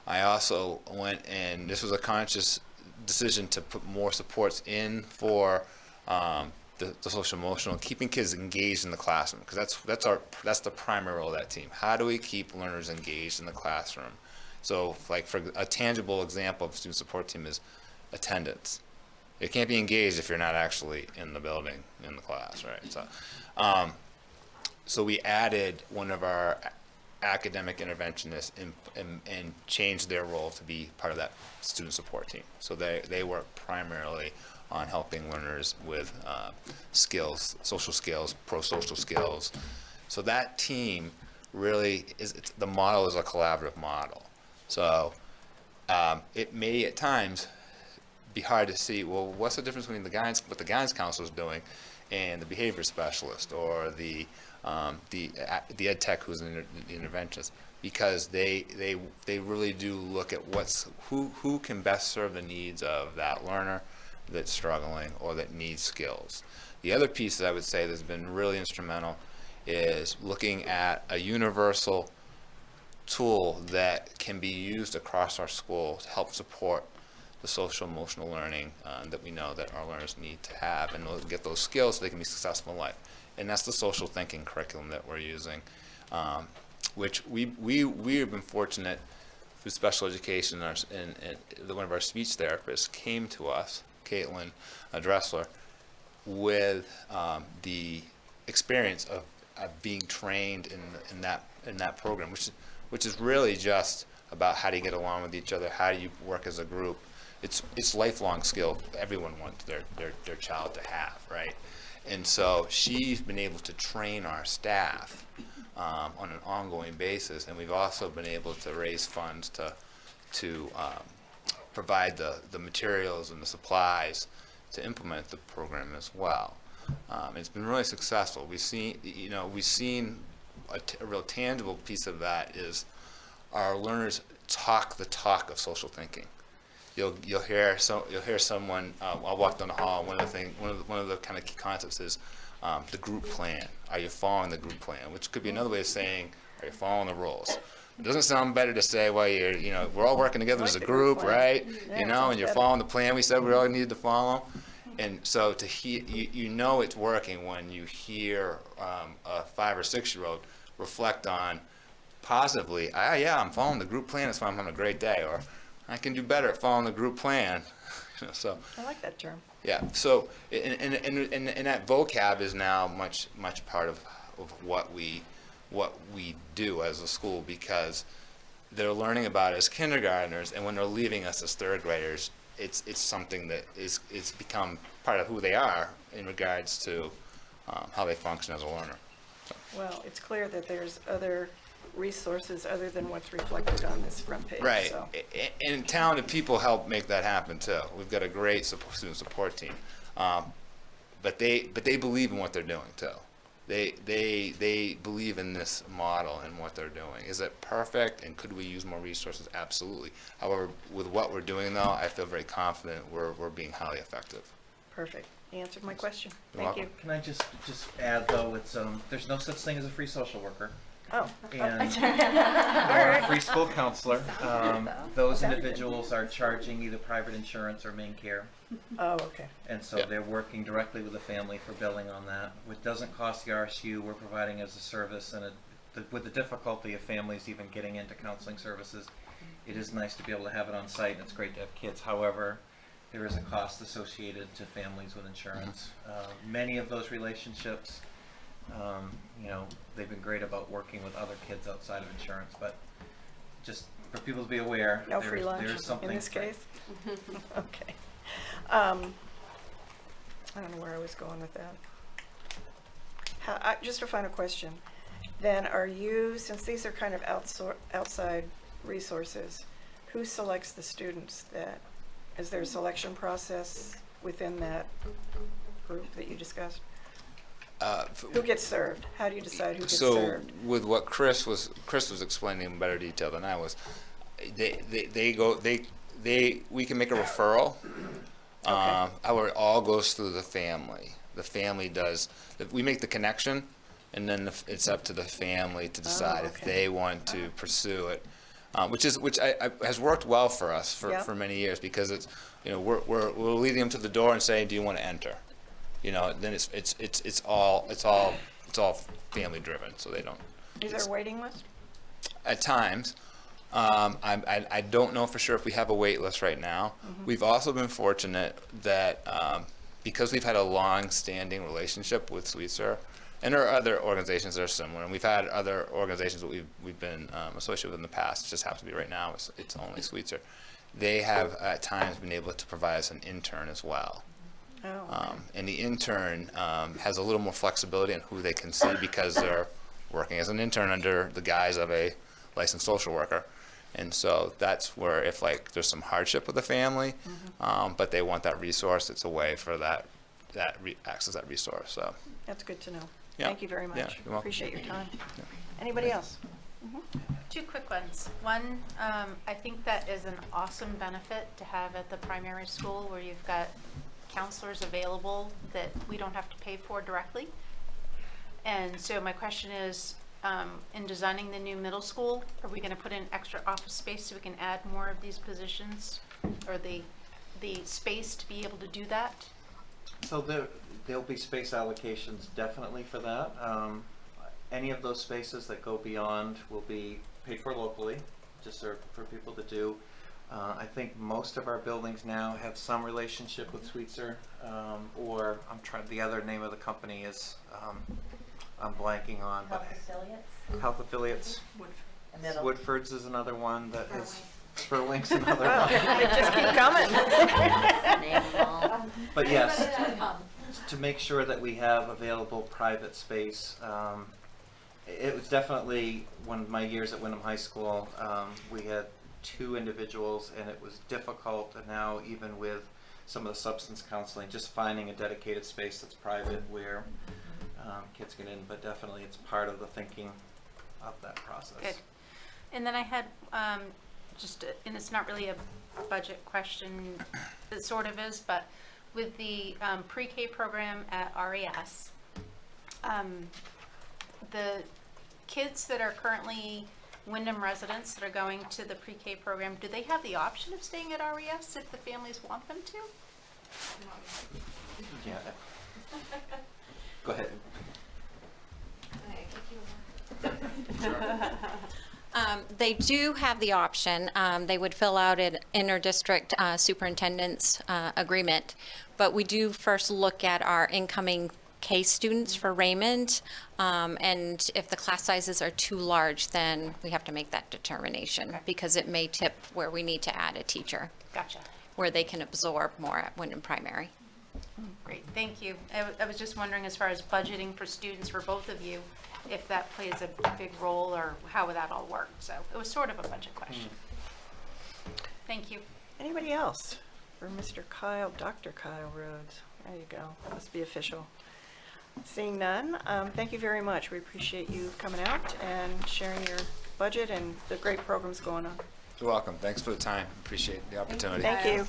I also went, and this was a conscious decision to put more supports in for the social emotional, keeping kids engaged in the classroom, because that's the primary role of that team. How do we keep learners engaged in the classroom? So, like, for a tangible example of student support team is attendance. You can't be engaged if you're not actually in the building, in the class, right? So we added one of our academic interventionists and changed their role to be part of that student support team. So they work primarily on helping learners with skills, social skills, pro-social skills. So that team really the model is a collaborative model. So it may at times be hard to see, well, what's the difference between what the guidance counselor is doing and the behavior specialist or the ed tech who's an interventionist, because they really do look at who can best serve the needs of that learner that's struggling or that needs skills. The other piece that I would say that's been really instrumental is looking at a universal tool that can be used across our school to help support the social emotional learning that we know that our learners need to have, and get those skills so they can be successful in life. And that's the social thinking curriculum that we're using, which we have been fortunate through special education, and one of our speech therapists came to us, Caitlin Dressler, with the experience of being trained in that program, which is really just about how do you get along with each other, how do you work as a group. It's lifelong skill everyone wants their child to have, right? And so she's been able to train our staff on an ongoing basis, and we've also been able to raise funds to provide the materials and the supplies to implement the program as well. It's been really successful. We've seen a real tangible piece of that is our learners talk the talk of social thinking. You'll hear someone. I'll walk down the hall. One of the kind of key concepts is the group plan. Are you following the group plan? Which could be another way of saying, are you following the rules? It doesn't sound better to say, well, we're all working together as a group, right? Yeah, and you're following the plan we said we all needed to follow. And so to hear, it's working when you hear a 5 or 6-year-old reflect on positively, I'm following the group plan, that's why I'm having a great day, or I can do better at following the group plan. So I like that term. yeah, so and that vocab is now much part of what we do as a school, because they're learning about it as kindergartners, and when they're leaving us as third graders, it's something that it's become part of who they are in regards to how they function as a learner. So. Well, it's clear that there's other resources other than what's reflected on this front page. Right, So. and talented people help make that happen too. We've got a great student support team, but they believe in what they're doing too. They believe in this model and what they're doing. Is it perfect, and could we use more resources? Absolutely. However, with what we're doing though, I feel very confident we're being highly effective. Perfect. You answered my question. You're Thank welcome. you. Can I just add though, it's there's no such thing as a free social worker. Oh. And or a free school counselor. Those individuals are charging either private insurance or main care. Oh, okay. And so they're working directly with the family for billing on that. What doesn't cost the RSU, we're providing as a service, and with the difficulty of families even getting into counseling services, it is nice to be able to have it on site, and it's great to have kids. However, there is a cost associated to families with insurance. Many of those relationships, they've been great about working with other kids outside of insurance, but just for people to be aware, No free lunch there's something in this right. case? Okay. I don't know where I was going with that. Just a final question. Then are you, since these are kind of outside resources, who selects the students? Is there a selection process within that group that you discussed? Who gets served? How do you decide who gets served? So with what Chris was explaining in better detail than I was, we can make a referral. It all goes through the family. The family does. We make the connection, and then it's up to the family to decide if they want to pursue it, which has worked well for us for many years, because it's we're leading them to the door and saying, do you want to enter? Then it's all family driven, so they don't. Is there a waiting list? At times. I don't know for sure if we have a wait list right now. Mm-hmm. We've also been fortunate that because we've had a long-standing relationship with Sweetser, and there are other organizations that are similar, and we've had other organizations that we've been associated with in the past. It just happens to be right now it's only Sweetser. They have at times been able to provide us an intern as well. And the intern has a little more flexibility on who they can see, because they're working as an intern under the guise of a licensed social worker. And so that's where, if there's some hardship with the family, but they want that resource, it's a way for access that resource. So That's good to know. Yeah. Thank you very much. Yeah, you're welcome. Appreciate your time. Anybody else? Two quick ones. One, I think that is an awesome benefit to have at the primary school, where you've got counselors available that we don't have to pay for directly. And so my question is, in designing the new middle school, are we going to put in extra office space so we can add more of these positions, or the space to be able to do that? So there'll be space allocations definitely for that. Any of those spaces that go beyond will be paid for locally, just for people to do. I think most of our buildings now have some relationship with Sweetser, or the other name of the company is, I'm blanking on. Health Affiliates. Health Affiliates. Middle. Woodford's is another one that is, Sperlink's another one. They just keep coming. But yes, to make sure that we have available private space. It was definitely one of my years at Wyndham High School. We had 2 individuals, and it was difficult. And now, even with some of the substance counseling, just finding a dedicated space that's private where kids get in. But definitely, it's part of the thinking of that process. Good. And then I had and it's not really a budget question, it sort of is, but with the pre-K program at RES, the kids that are currently Wyndham residents that are going to the pre-K program, do they have the option of staying at RES if the families want them to? Yeah. Go ahead. They do have the option. They would fill out an inter-district superintendent's agreement, but we do first look at our incoming K students for Raymond, and if the class sizes are too large, then we have to make that determination, because it may tip where we need to add a teacher. Gotcha. Where they can absorb more at Wyndham Primary. Great, thank you. I was just wondering, as far as budgeting for students for both of you, if that plays a big role, or how would that all work? So it was sort of a budget question. Thank you. Anybody else for Mr. Kyle, Dr. Kyle Rhodes? There you go. Must be official. Seeing none, thank you very much. We appreciate you coming out and sharing your budget and the great programs going on. You're welcome. Thanks for the time. Appreciate the opportunity. Thank you.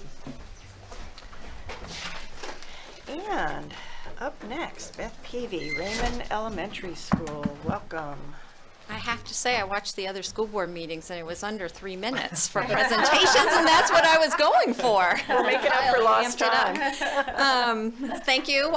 And up next, Beth Peavy, Raymond Elementary School. Welcome. I have to say, I watched the other school board meetings, and it was under 3 minutes for presentations, and that's what I was going for. We're making up for lost time. Thank you.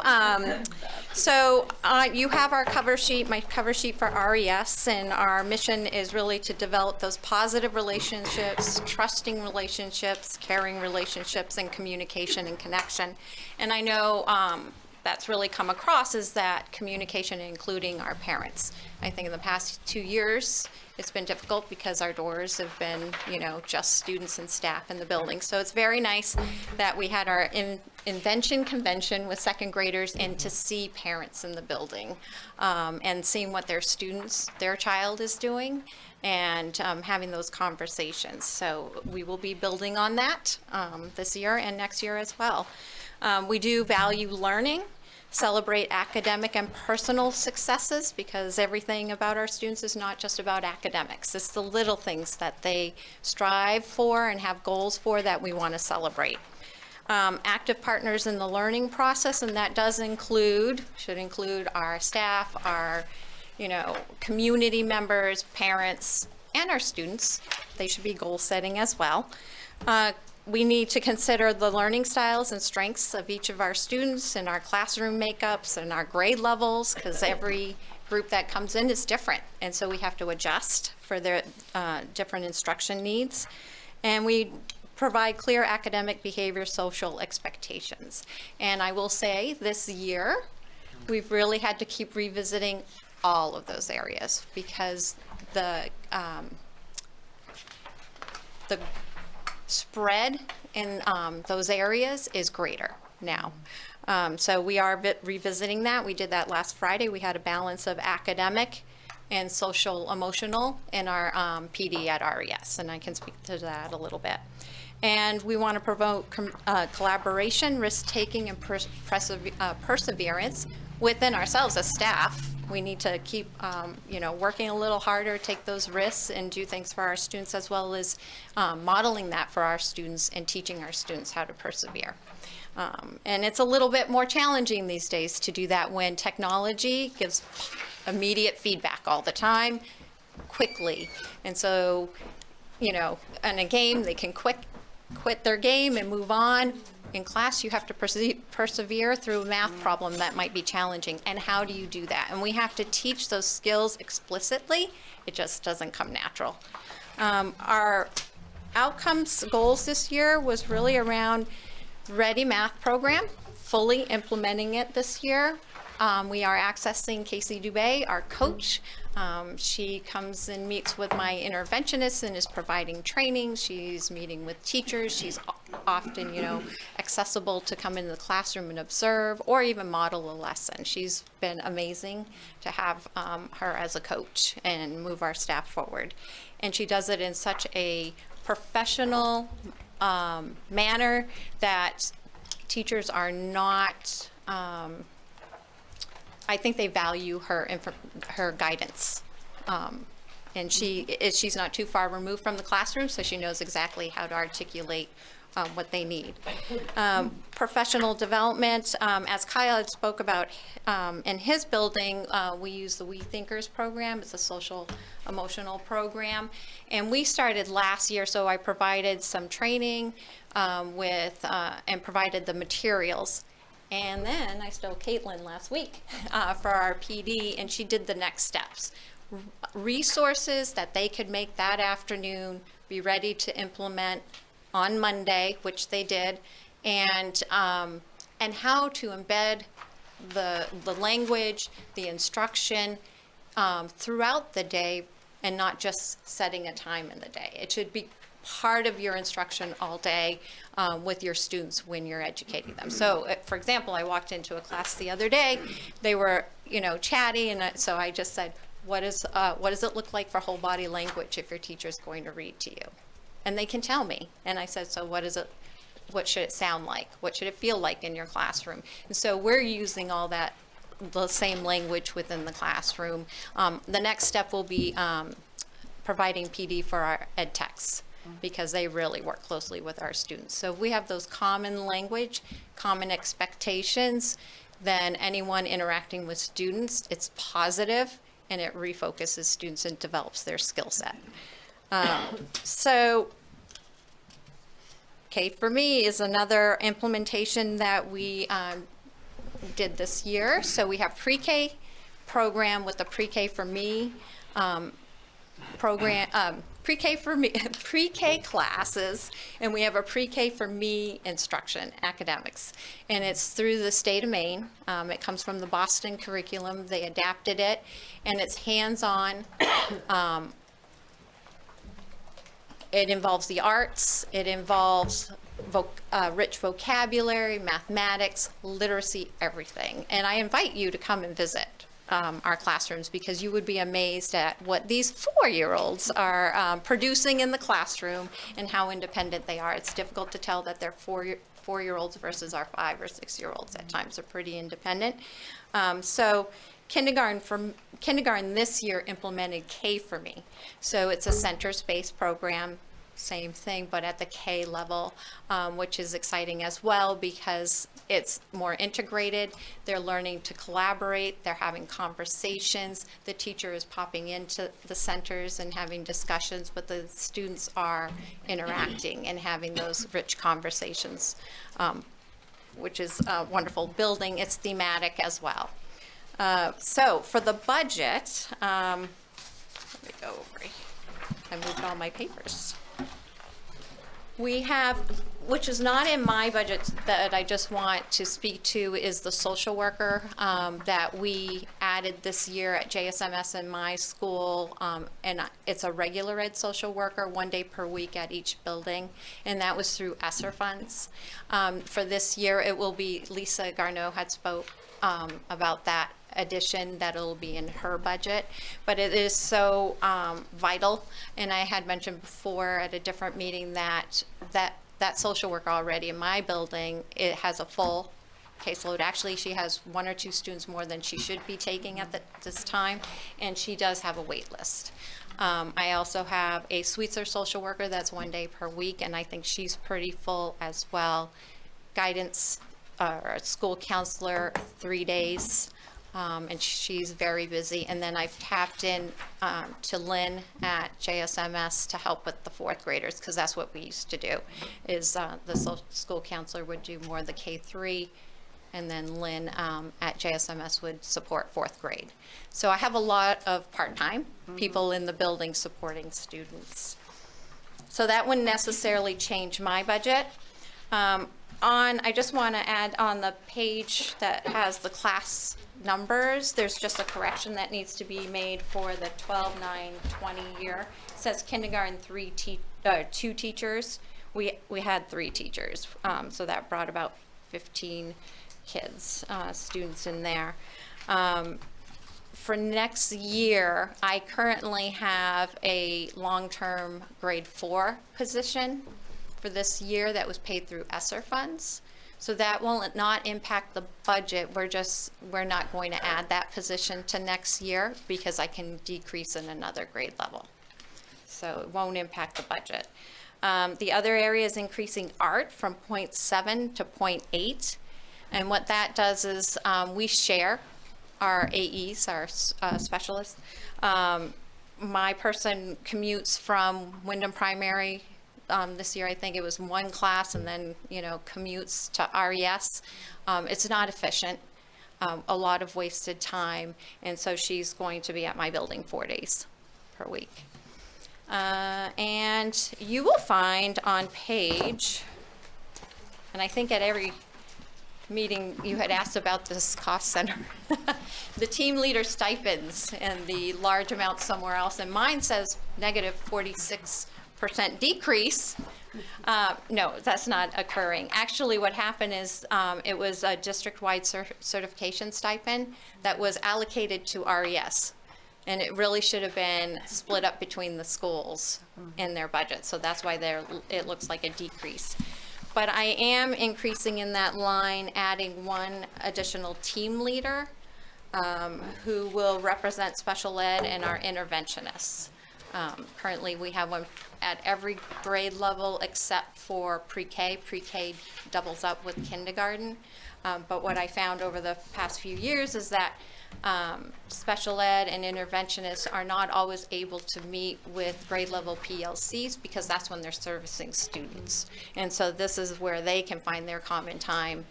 So you have our cover sheet, my cover sheet for RES, and our mission is really to develop those positive relationships, trusting relationships, caring relationships, and communication and connection. And I know that's really come across is that communication, including our parents. I think in the past 2 years, it's been difficult because our doors have been, just students and staff in the building. So it's very nice that we had our invention convention with second graders and to see parents in the building and seeing what their child is doing and having those conversations. So we will be building on that this year and next year as well. We do value learning, celebrate academic and personal successes, because everything about our students is not just about academics. It's the little things that they strive for and have goals for that we want to celebrate. Active partners in the learning process, and that should include our staff, our community members, parents, and our students. They should be goal setting as well. We need to consider the learning styles and strengths of each of our students and our classroom makeups and our grade levels, because every group that comes in is different. And so we have to adjust for their different instruction needs. And we provide clear academic, behavior, social expectations. And I will say this year, we've really had to keep revisiting all of those areas, because the spread in those areas is greater now. So we are revisiting that. We did that last Friday. We had a balance of academic and social emotional in our PD at RES, and I can speak to that a little bit. And we want to promote collaboration, risk-taking, and perseverance within ourselves as staff. We need to keep, working a little harder, take those risks, and do things for our students, as well as modeling that for our students and teaching our students how to persevere. And it's a little bit more challenging these days to do that when technology gives immediate feedback all the time, quickly. And so, you know, in a game, they can quit their game and move on. In class, you have to persevere through a math problem that might be challenging. And how do you do that? And we have to teach those skills explicitly. It just doesn't come natural. Our outcomes goals this year was really around Ready Math Program, fully implementing it this year. We are accessing Casey Dubé, our coach. She comes and meets with my interventionist and is providing training. She's meeting with teachers. She's often, you know, accessible to come into the classroom and observe or even model a lesson. She's been amazing to have her as a coach and move our staff forward. And she does it in such a professional manner that teachers are not, I think they value her guidance. And she's not too far removed from the classroom, so she knows exactly how to articulate what they need. Professional development, as Kyle had spoke about in his building, we use the We Thinkers program. It's a social emotional program. And we started last year, so I provided some training and provided the materials. And then I stole Caitlin last week for our PD, and she did the next steps. Resources that they could make that afternoon, be ready to implement on Monday, which they did, and how to embed the language, the instruction throughout the day, and not just setting a time in the day. It should be part of your instruction all day with your students when you're educating them. So, for example, I walked into a class the other day. They were, you know, chatty, and so I just said, what does it look like for whole body language if your teacher's going to read to you? And they can tell me. And I said, so what should it sound like? What should it feel like in your classroom? And so we're using all that, the same language within the classroom. The next step will be providing PD for our ed techs, because they really work closely with our students. So if we have those common language, common expectations, then anyone interacting with students, it's positive and it refocuses students and develops their skill set. So K for Me is another implementation that we did this year. So we have pre-K program with the Pre-K for Me program, pre-K classes, and we have a Pre-K for Me instruction, academics. And it's through the state of Maine. It comes from the Boston curriculum. They adapted it, and it's hands-on. It involves the arts. It involves rich vocabulary, mathematics, literacy, everything. And I invite you to come and visit our classrooms, because you would be amazed at what these 4-year-olds are producing in the classroom and how independent they are. It's difficult to tell that they're 4-year-olds versus our 5 or 6-year-olds. At times are pretty independent. So kindergarten this year implemented K for Me. So it's a center-based program, same thing, but at the K level, which is exciting as well because it's more integrated. They're learning to collaborate. They're having conversations. The teacher is popping into the centers and having discussions, but the students are interacting and having those rich conversations, which is wonderful. Building, it's thematic as well. So for the budget, let me go over. I moved all my papers. We have, which is not in my budget that I just want to speak to, is the social worker that we added this year at JSMS in my school. And it's a regular ed social worker, 1 day per week at each building. And that was through ESSER funds. For this year, it will be, Lisa Garneau had spoke about that addition that it'll be in her budget, but it is so vital. And I had mentioned before at a different meeting that social worker already in my building, it has a full caseload. Actually, she has 1 or 2 students more than she should be taking at this time, and she does have a wait list. I also have a Sweetser social worker that's 1 day per week, and I think she's pretty full as well. Guidance, school counselor, 3 days. and she's very busy. And then I've tapped in to Lynn at JSMS to help with the fourth graders, because that's what we used to do, is the school counselor would do more of the K-3, and then Lynn at JSMS would support fourth grade. So I have a lot of part-time people in the building supporting students. So that wouldn't necessarily change my budget. I just want to add on the page that has the class numbers, there's just a correction that needs to be made for the 12-9-20 year. It says kindergarten 2 teachers. We had 3 teachers, so that brought about 15 kids, students in there. For next year, I currently have a long-term grade 4 position for this year that was paid through ESSER funds. So that will not impact the budget. We're not going to add that position to next year because I can decrease in another grade level. So it won't impact the budget. The other area is increasing art from 0.7 to 0.8. And what that does is we share our AEs, our specialists. My person commutes from Wyndham Primary. This year, I think it was 1 class, and then, commutes to RES. It's not efficient, a lot of wasted time, and so she's going to be at my building 4 days per week. And you will find on page, and I think at every meeting you had asked about this cost center, the team leader stipends and the large amount somewhere else, and mine says negative 46% decrease. No, that's not occurring. Actually, what happened is it was a district-wide certification stipend that was allocated to RES, and it really should have been split up between the schools in their budget. So that's why it looks like a decrease. But I am increasing in that line, adding 1 additional team leader who will represent special ed and our interventionists. Currently, we have 1 at every grade level except for pre-K. Pre-K doubles up with kindergarten. But what I found over the past few years is that special ed and interventionists are not always able to meet with grade level PLCs because that's when they're servicing students. And so this is where they can find their common time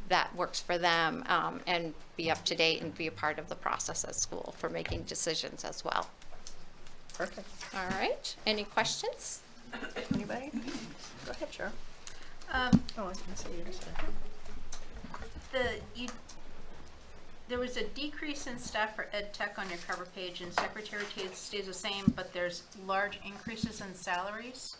that works for them and be up to date and be a part of the process at school for making decisions as well. Perfect. All right. Any questions? Anybody? Go ahead, Cheryl. I was going to say yours. There was a decrease in staff for ed tech on your cover page, and secretary stays the same, but there's large increases in salaries.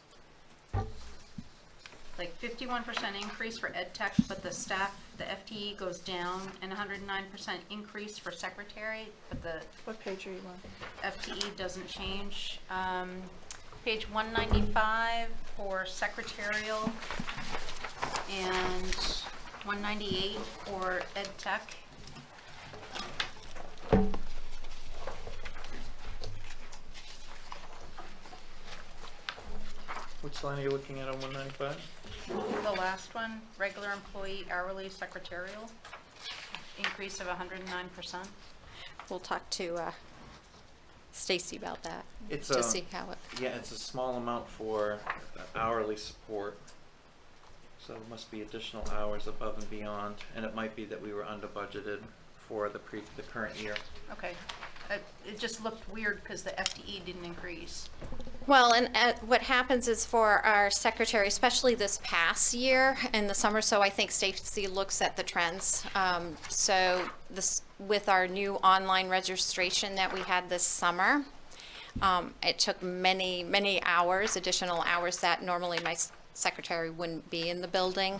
Like 51% increase for ed tech, but the staff, the FTE goes down, and 109% increase for secretary, but the What page are you on? FTE doesn't change. Page 195 for secretarial, and 198 for ed tech. Which line are you looking at on 195? The last one, regular employee hourly secretarial, increase of 109%. We'll talk to Stacy about that It's to see how it. Yeah, it's a small amount for hourly support. So it must be additional hours above and beyond, and it might be that we were under budgeted for the current year. Okay. It just looked weird because the FTE didn't increase. Well, and what happens is for our secretary, especially this past year in the summer, so I think Stacy looks at the trends. So this, with our new online registration that we had this summer, it took many, many hours, additional hours that normally my secretary wouldn't be in the building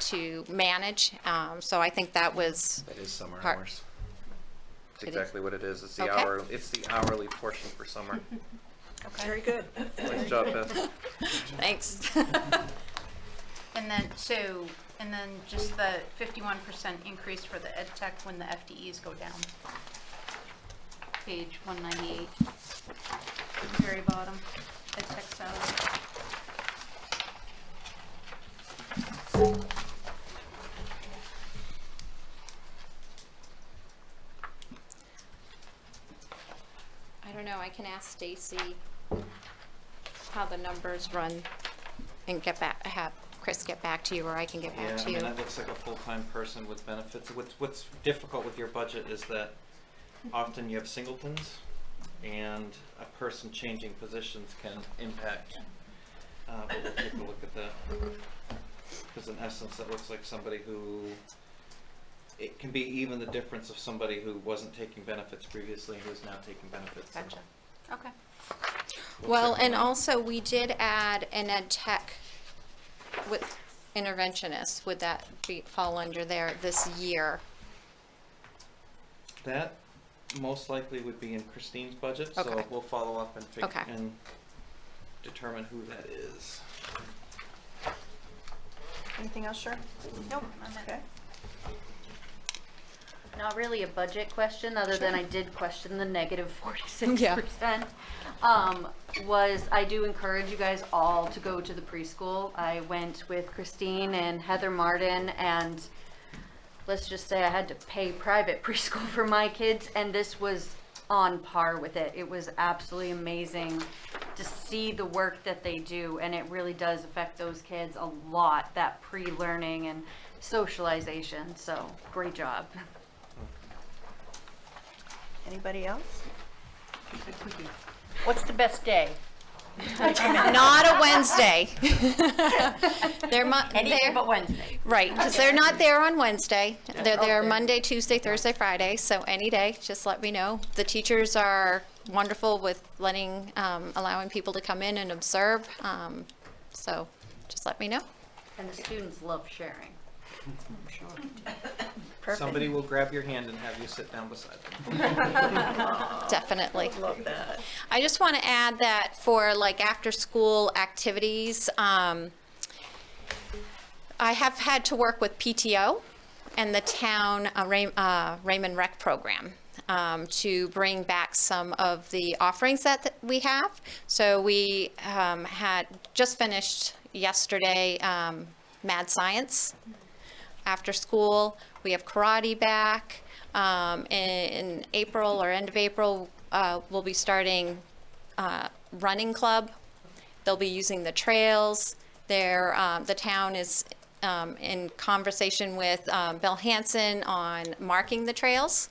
to manage. So I think that was. That is summer hours. That's exactly what it is. It's the Okay. It's the hourly portion for summer. Okay. Very good. Nice job, Beth. Thanks. And then just the 51% increase for the ed tech when the FTEs go down. Page 198, very bottom, ed tech salary. I don't know, I can ask Stacy how the numbers run and get back, have Chris get back to you, or I can get Yeah, back I to you. mean, that looks like a full-time person with benefits. What's difficult with your budget is that often you have singletons, and a person changing positions can impact, but we'll take a look at that. Because in essence, that looks like somebody who, it can be even the difference of somebody who wasn't taking benefits previously and who's now taking benefits. Gotcha. Okay. We'll Well, check and on that. also we did add an ed tech with interventionists. Would that fall under there this year? That most likely would be in Christine's budget, so Okay. we'll follow up and Okay. and determine who that is. Anything else, Sharon? Nope. Okay. Not really a budget question, other than I did question the negative 46%. Yeah. Was I do encourage you guys all to go to the preschool. I went with Christine and Heather Martin, and let's just say I had to pay private preschool for my kids, and this was on par with it. It was absolutely amazing to see the work that they do, and it really does affect those kids a lot, that pre-learning and socialization. So great job. Anybody else? What's the best day? Not a Wednesday. Anything but Wednesday. Right, because they're not there on Wednesday. They're there Monday, Tuesday, Thursday, Friday, so any day, just let me know. The teachers are wonderful with allowing people to come in and observe, so just let me know. And the students love sharing. I'm sure. Perfect. Somebody will grab your hand and have you sit down beside them. Definitely. Love that. I just want to add that for like after school activities, I have had to work with PTO and the town Raymond Rec Program to bring back some of the offerings that we have. So we had just finished yesterday Mad Science after school. We have karate back. In April or end of April, we'll be starting running club. They'll be using the trails. The town is in conversation with Bill Hansen on marking the trails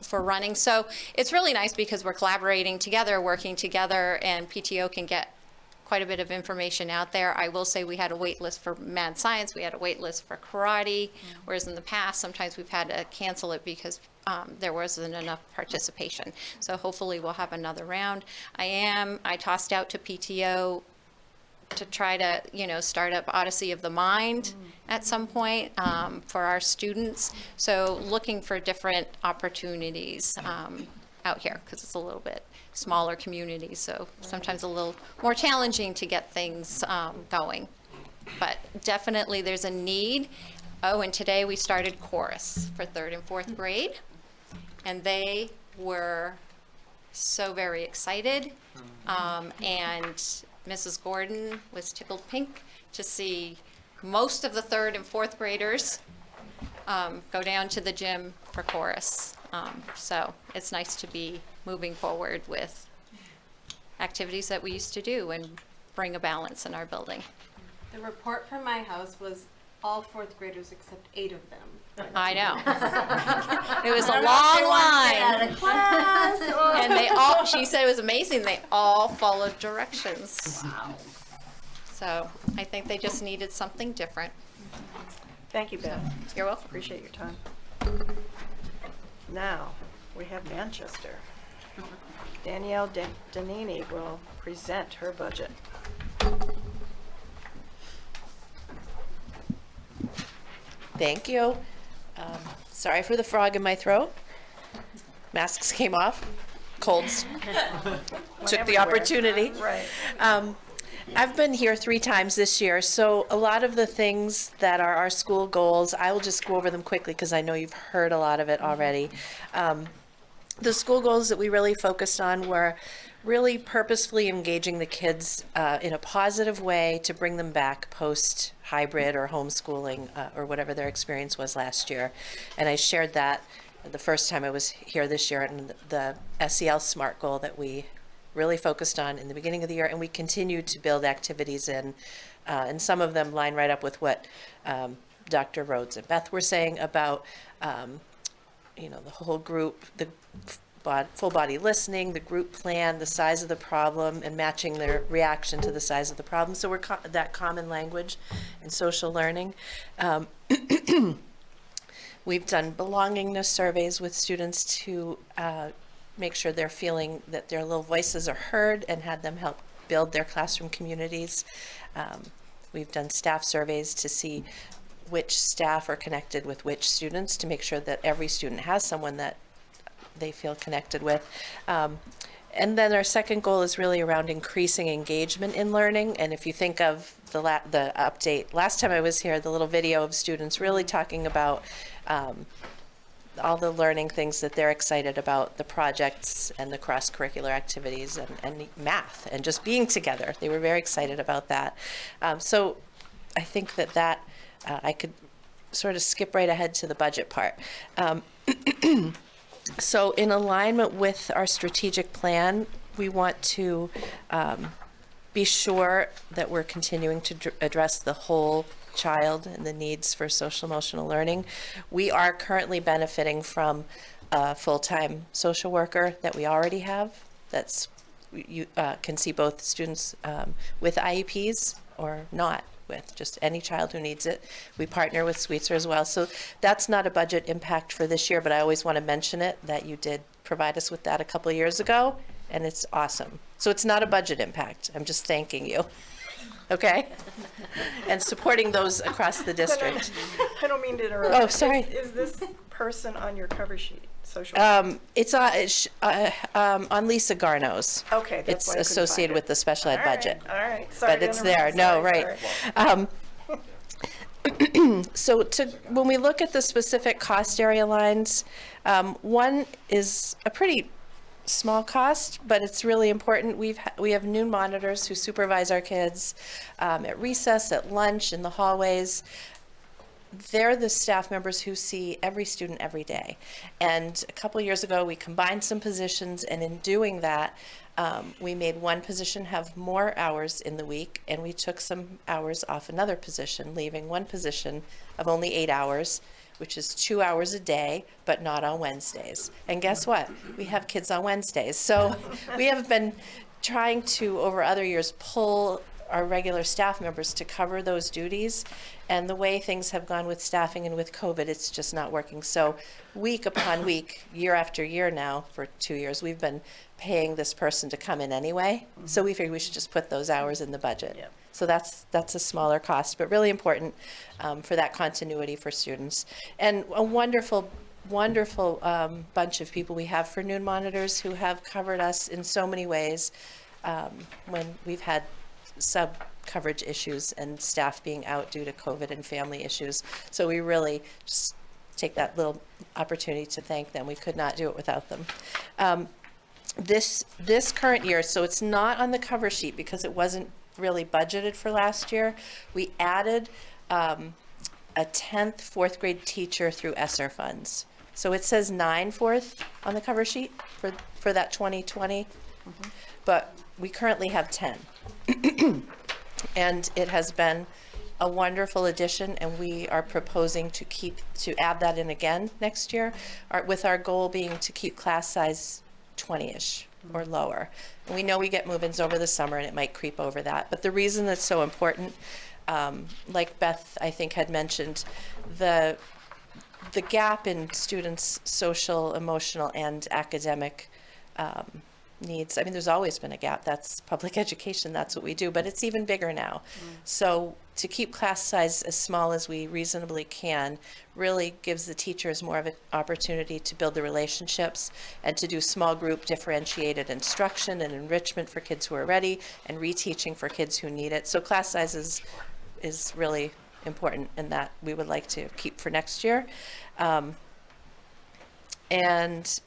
for running. So it's really nice because we're collaborating together, working together, and PTO can get quite a bit of information out there. I will say we had a wait list for Mad Science, we had a wait list for karate, whereas in the past, sometimes we've had to cancel it because there wasn't enough participation. So hopefully we'll have another round. I tossed out to PTO to try to, start up Odyssey of the Mind at some point for our students. So looking for different opportunities out here, because it's a little bit smaller community, so sometimes a little more challenging to get things going. But definitely there's a need. Oh, and today we started chorus for 3rd and 4th grade, and they were so very excited. And Mrs. Gordon was tickled pink to see most of the 3rd and 4th graders go down to the gym for chorus. So it's nice to be moving forward with activities that we used to do and bring a balance in our building. The report from my house was all 4th graders except 8 of them. I know. It was a long line. And she said it was amazing, they all followed directions. Wow. So I think they just needed something different. Thank you, Beth. You're welcome. Appreciate your time. Now, we have Manchester. Danielle Danini will present her budget. Thank you. Sorry for the frog in my throat. Masks came off. Colds took the opportunity. Right. I've been here 3 times this year, so a lot of the things that are our school goals, I will just go over them quickly because I know you've heard a lot of it already. The school goals that we really focused on were really purposefully engaging the kids in a positive way to bring them back post-hybrid or homeschooling or whatever their experience was last year. And I shared that the first time I was here this year, and the SEL SMART goal that we really focused on in the beginning of the year, and we continue to build activities in, and some of them line right up with what Dr. Rhodes and Beth were saying about, the whole group, the full body listening, the group plan, the size of the problem, and matching their reaction to the size of the problem. So we're that common language and social learning. We've done belongingness surveys with students to make sure they're feeling that their little voices are heard, and had them help build their classroom communities. We've done staff surveys to see which staff are connected with which students, to make sure that every student has someone that they feel connected with. And then our second goal is really around increasing engagement in learning. And if you think of the update, last time I was here, the little video of students really talking about all the learning things that they're excited about, the projects and the cross-curricular activities and math and just being together. They were very excited about that. So I think that I could sort of skip right ahead to the budget part. So in alignment with our strategic plan, we want to be sure that we're continuing to address the whole child and the needs for social emotional learning. We are currently benefiting from a full-time social worker that we already have. You can see both students with IEPs or not, with just any child who needs it. We partner with Sweetser as well. So that's not a budget impact for this year, but I always want to mention it, that you did provide us with that a couple of years ago, and it's awesome. So it's not a budget impact. I'm just thanking you. Okay? And supporting those across the district. I don't mean to interrupt. Oh, sorry. Is this person on your cover sheet? Social. It's on Lisa Garno's. Okay, that's it's why I couldn't associated find with the special ed budget. All right. Sorry But to it's interrupt. there. No, Sorry, right. So when we look at the specific cost area lines, one is a pretty small cost, but it's really important. We have noon monitors who supervise our kids at recess, at lunch, in the hallways. They're the staff members who see every student every day. And a couple years ago, we combined some positions, and in doing that, we made one position have more hours in the week, and we took some hours off another position, leaving one position of only 8 hours, which is 2 hours a day, but not on Wednesdays. And guess what? We have kids on Wednesdays. So we have been trying to, over other years, pull our regular staff members to cover those duties. And the way things have gone with staffing and with COVID, it's just not working. So week upon week, year after year now, for 2 years, we've been paying this person to come in anyway. So we figured we should just put those hours in the budget. Yep. So that's a smaller cost, but really important for that continuity for students. And a wonderful bunch of people we have for noon monitors who have covered us in so many ways when we've had sub-coverage issues and staff being out due to COVID and family issues. So we really just take that little opportunity to thank them. We could not do it without them. This current year, so it's not on the cover sheet because it wasn't really budgeted for last year, we added a 10th fourth grade teacher through ESSER funds. So it says 9 fourth on the cover sheet for that 2020, but we currently have 10. And it has been a wonderful addition, and we are proposing to add that in again next year, with our goal being to keep class size 20-ish or lower. And we know we get move-ins over the summer, and it might creep over that. But the reason that's so important, like Beth, I think, had mentioned, the gap in students' social, emotional, and academic needs. I mean, there's always been a gap. That's public education. That's what we do. But it's even bigger now. So to keep class size as small as we reasonably can really gives the teachers more of an opportunity to build the relationships and to do small group differentiated instruction and enrichment for kids who are ready and reteaching for kids who need it. So class size is really important, and that we would like to keep for next year. And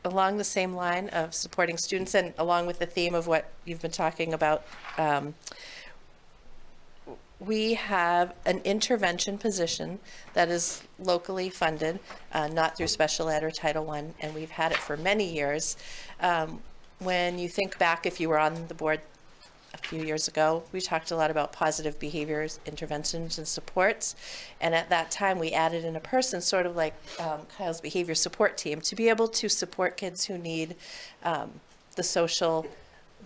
along the same line of supporting students, and along with the theme of what you've been talking about, we have an intervention position that is locally funded, not through special ed or Title I, and we've had it for many years. When you think back, if you were on the board a few years ago, we talked a lot about positive behaviors, interventions, and supports. And at that time, we added in a person, sort of like Kyle's behavior support team, to be able to support kids who need the social,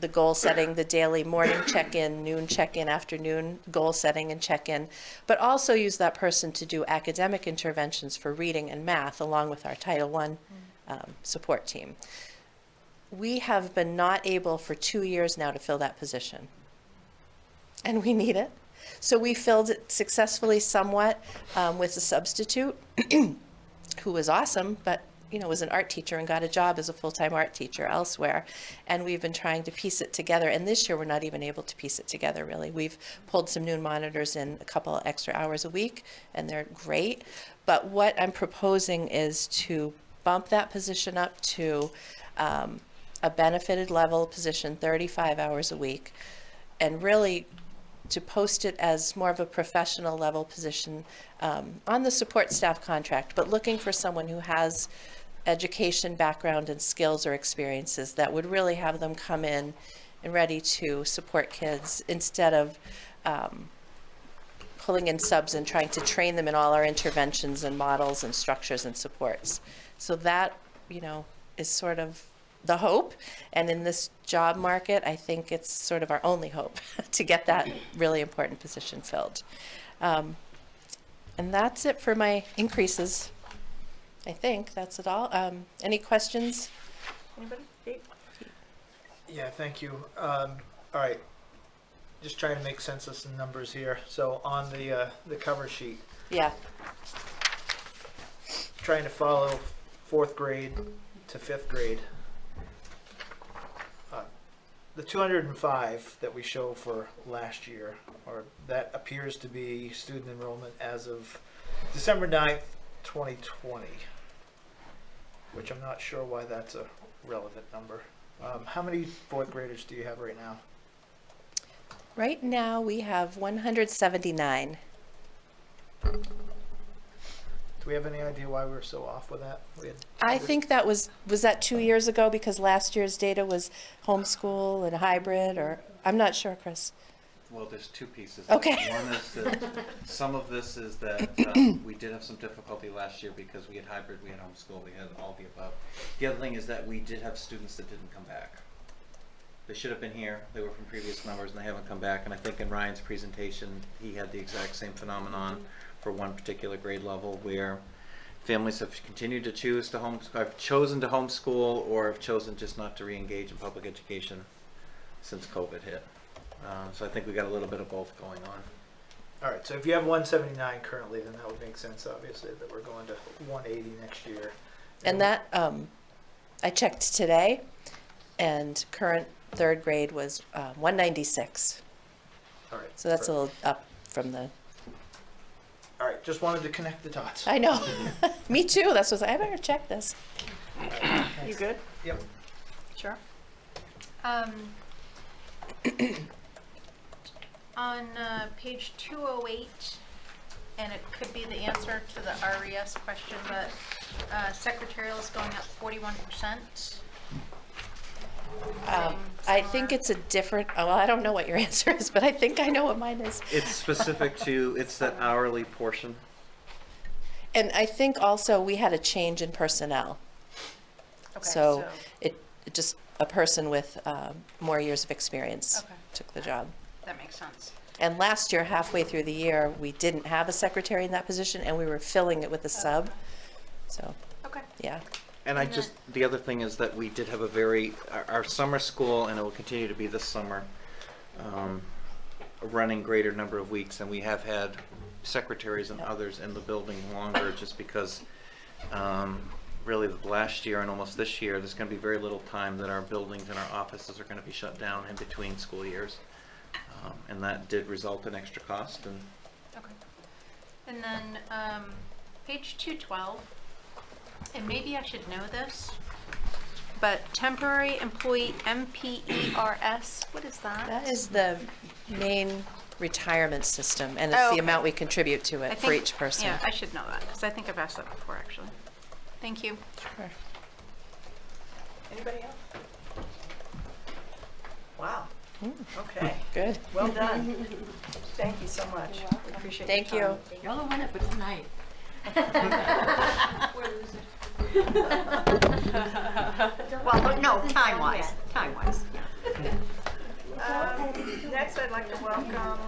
the goal setting, the daily morning check-in, noon check-in, afternoon goal setting and check-in, but also use that person to do academic interventions for reading and math, along with our Title I support team. We have been not able for 2 years now to fill that position, and we need it. So we filled it successfully somewhat with a substitute who was awesome, but was an art teacher and got a job as a full-time art teacher elsewhere. And we've been trying to piece it together. And this year, we're not even able to piece it together, really. We've pulled some noon monitors in a couple extra hours a week, and they're great. But what I'm proposing is to bump that position up to a benefited level position, 35 hours a week, and really to post it as more of a professional level position on the support staff contract, but looking for someone who has education background and skills or experiences that would really have them come in and ready to support kids instead of pulling in subs and trying to train them in all our interventions and models and structures and supports. So that, is sort of the hope. And in this job market, I think it's sort of our only hope to get that really important position filled. And that's it for my increases. I think that's it all. Any questions? Anybody? Yeah, thank you. All right, just trying to make sense of some numbers here. So on the cover sheet, yeah, trying to follow 4th grade to 5th grade. The 205 that we show for last year, or that appears to be student enrollment as of December 9th, 2020, which I'm not sure why that's a relevant number. How many 4th graders do you have right now? Right now we have 179. Do we have any idea why we were so off with that? I think that was that 2 years ago, because last year's data was homeschool and hybrid, or I'm not sure, Chris. Well, there's two pieces. Okay. One is that some of this is that we did have some difficulty last year because we had hybrid, we had homeschool, we had all the above. The other thing is that we did have students that didn't come back. They should have been here. They were from previous numbers and they haven't come back. And I think in Ryan's presentation, he had the exact same phenomenon for one particular grade level where families have continued to choose to have chosen to homeschool or have chosen just not to re-engage in public education since COVID hit. So I think we got a little bit of both going on. All right, so if you have 179 currently, then that would make sense, obviously, that we're going to 180 next year. And that, I checked today, and current 3rd grade was 196. All right. So that's a little up from the... All right, just wanted to connect the dots. I know. Me too. That's what I better check this. Right, you good? Yep. Sure. On page 208, and it could be the answer to the RES question, but secretarial is going up 41%. I think it's a different, well, I don't know what your answer is, but I think I know what mine is. It's specific to, it's that hourly portion. And I think also we had a change in personnel. Okay, So it just, a person with more years of experience took the job. That makes sense. And last year, halfway through the year, we didn't have a secretary in that position, and we were filling it with a sub. So, yeah. And I just, the other thing is that we did have a very, our summer school, and it will continue to be this summer, running greater number of weeks, and we have had secretaries and others in the building longer just because really last year and almost this year, there's going to be very little time that our buildings and our offices are going to be shut down in between school years. And that did result in extra cost. And And then page 212, and maybe I should know this, but temporary employee MPERS, what is that? That is the main retirement system, and it's Oh, the okay. amount we contribute to I it for think- each person. Yeah, I should know that, because I think I've asked that before, actually. Thank you. Sure. Anybody else? Wow. Okay. Good. Well done. Thank you so much. We appreciate your Thank you. time. You're the winner for tonight. Well, no, time-wise, time-wise. Next, I'd like to welcome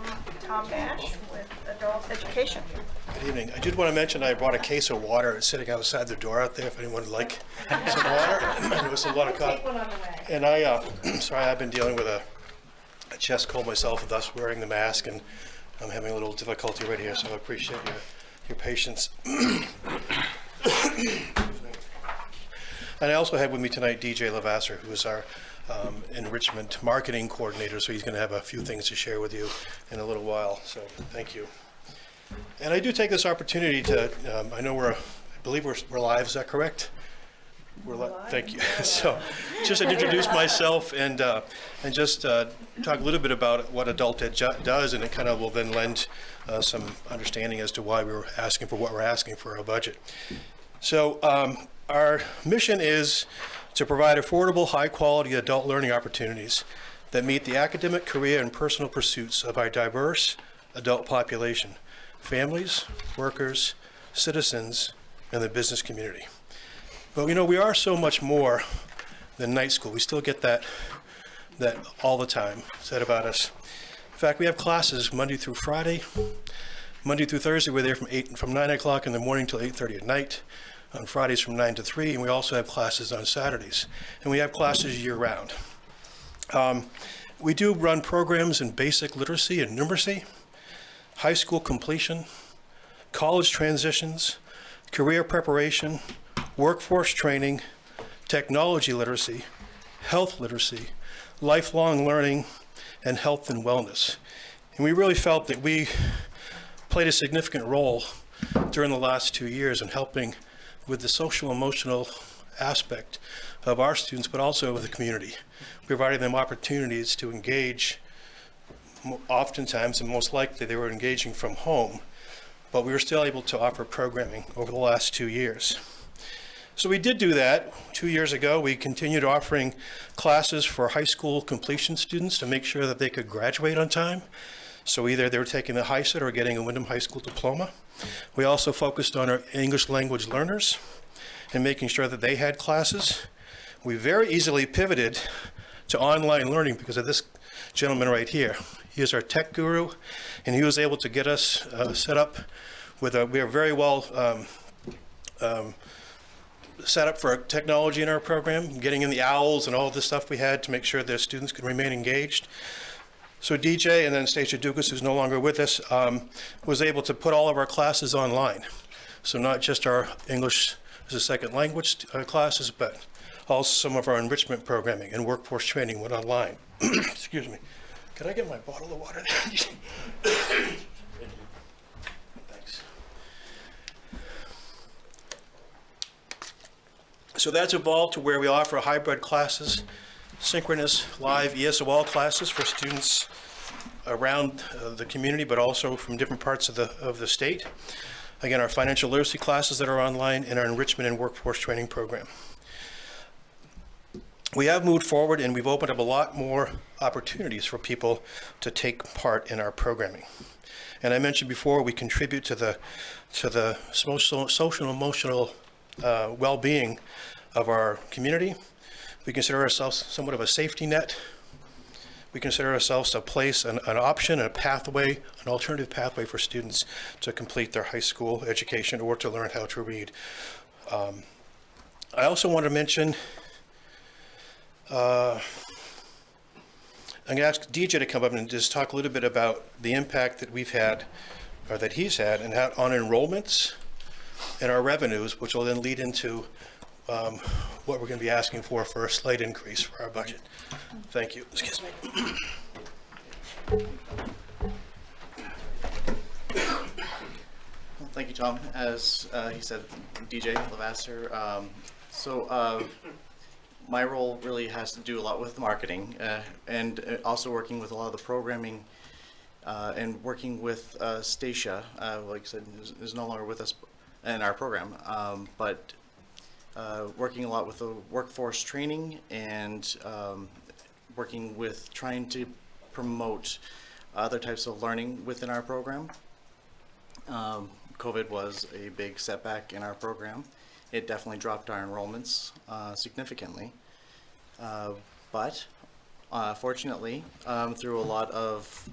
Tom Bash with Adult Education. Good evening. I did want to mention I brought a case of water. It's sitting outside the door out there if anyone would like some water. I know it's a lot of coffee. And sorry, I've been dealing with a chest cold myself, thus wearing the mask, and I'm having a little difficulty right here, so I appreciate your patience. And I also had with me tonight DJ Lavasser, who is our enrichment marketing coordinator, so he's going to have a few things to share with you in a little while, so thank you. And I do take this opportunity to, I know I believe we're live, is that correct? We're live. Thank you. So just to introduce myself and just talk a little bit about what Adult Ed does, and it kind of will then lend some understanding as to why we were asking for what we're asking for our budget. So our mission is to provide affordable, high-quality adult learning opportunities that meet the academic, career, and personal pursuits of our diverse adult population, families, workers, citizens, and the business community. But we are so much more than night school. We still get that all the time said about us. In fact, we have classes Monday through Friday. Monday through Thursday, we're there from 9 o'clock in the morning till 8:30 at night. On Fridays from 9 to 3, and we also have classes on Saturdays. And we have classes year-round. We do run programs in basic literacy and numeracy, high school completion, college transitions, career preparation, workforce training, technology literacy, health literacy, lifelong learning, and health and wellness. And we really felt that we played a significant role during the last 2 years in helping with the social emotional aspect of our students, but also with the community, providing them opportunities to engage. Oftentimes, and most likely, they were engaging from home, but we were still able to offer programming over the last 2 years. So we did do that 2 years ago. We continued offering classes for high school completion students to make sure that they could graduate on time. So either they were taking the HiSET or getting a Wyndham High School diploma. We also focused on our English language learners and making sure that they had classes. We very easily pivoted to online learning because of this gentleman right here. He is our tech guru, and he was able to get us set up with we are very well set up for technology in our program, getting in the OWLs and all the stuff we had to make sure that students could remain engaged. So DJ and then Stacia Dukas, who's no longer with us, was able to put all of our classes online. So not just our English as a second language classes, but also some of our enrichment programming and workforce training went online. Excuse me. Could I get my bottle of water there? Thanks. So that's evolved to where we offer hybrid classes, synchronous live ESOL classes for students around the community, but also from different parts of the state. Again, our financial literacy classes that are online and our enrichment and workforce training program. We have moved forward and we've opened up a lot more opportunities for people to take part in our programming. And I mentioned before, we contribute to the social and emotional well-being of our community. We consider ourselves somewhat of a safety net. We consider ourselves a place, an option, a pathway, an alternative pathway for students to complete their high school education or to learn how to read. I also want to mention, I'm going to ask DJ to come up and just talk a little bit about the impact that we've had, or that he's had, and how on enrollments and our revenues, which will then lead into what we're going to be asking for a slight increase for our budget. Thank you. Excuse me. Well, thank you, Tom. As he said, DJ Lavasser. My role really has to do a lot with marketing and also working with a lot of the programming and working with Stacia, like I said, is no longer with us in our program, but working a lot with the workforce training and working with trying to promote other types of learning within our program. COVID was a big setback in our program. It definitely dropped our enrollments significantly. But fortunately, through a lot of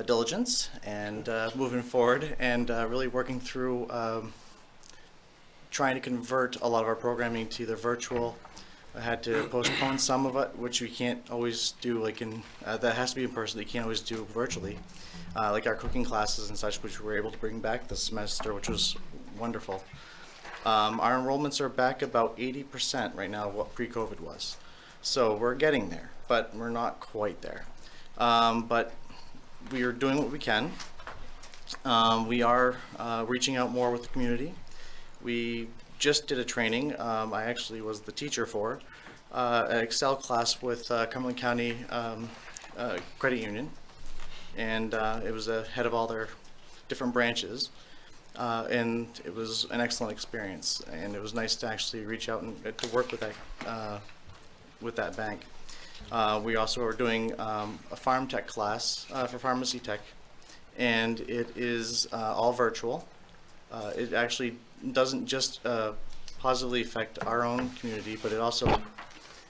diligence and moving forward and really working through trying to convert a lot of our programming to either virtual. I had to postpone some of it, which we can't always do, like that has to be in person, that you can't always do virtually. Like our cooking classes and such, which we were able to bring back this semester, which was wonderful. Our enrollments are back about 80% right now of what pre-COVID was. So we're getting there, but we're not quite there. But we are doing what we can. We are reaching out more with the community. We just did a training, I actually was the teacher for, an Excel class with Cumberland County Credit Union. And it was the head of all their different branches. And it was an excellent experience. And it was nice to actually reach out and to work with that bank. We also are doing a farm tech class for pharmacy tech. And it is all virtual. It actually doesn't just positively affect our own community, but it also,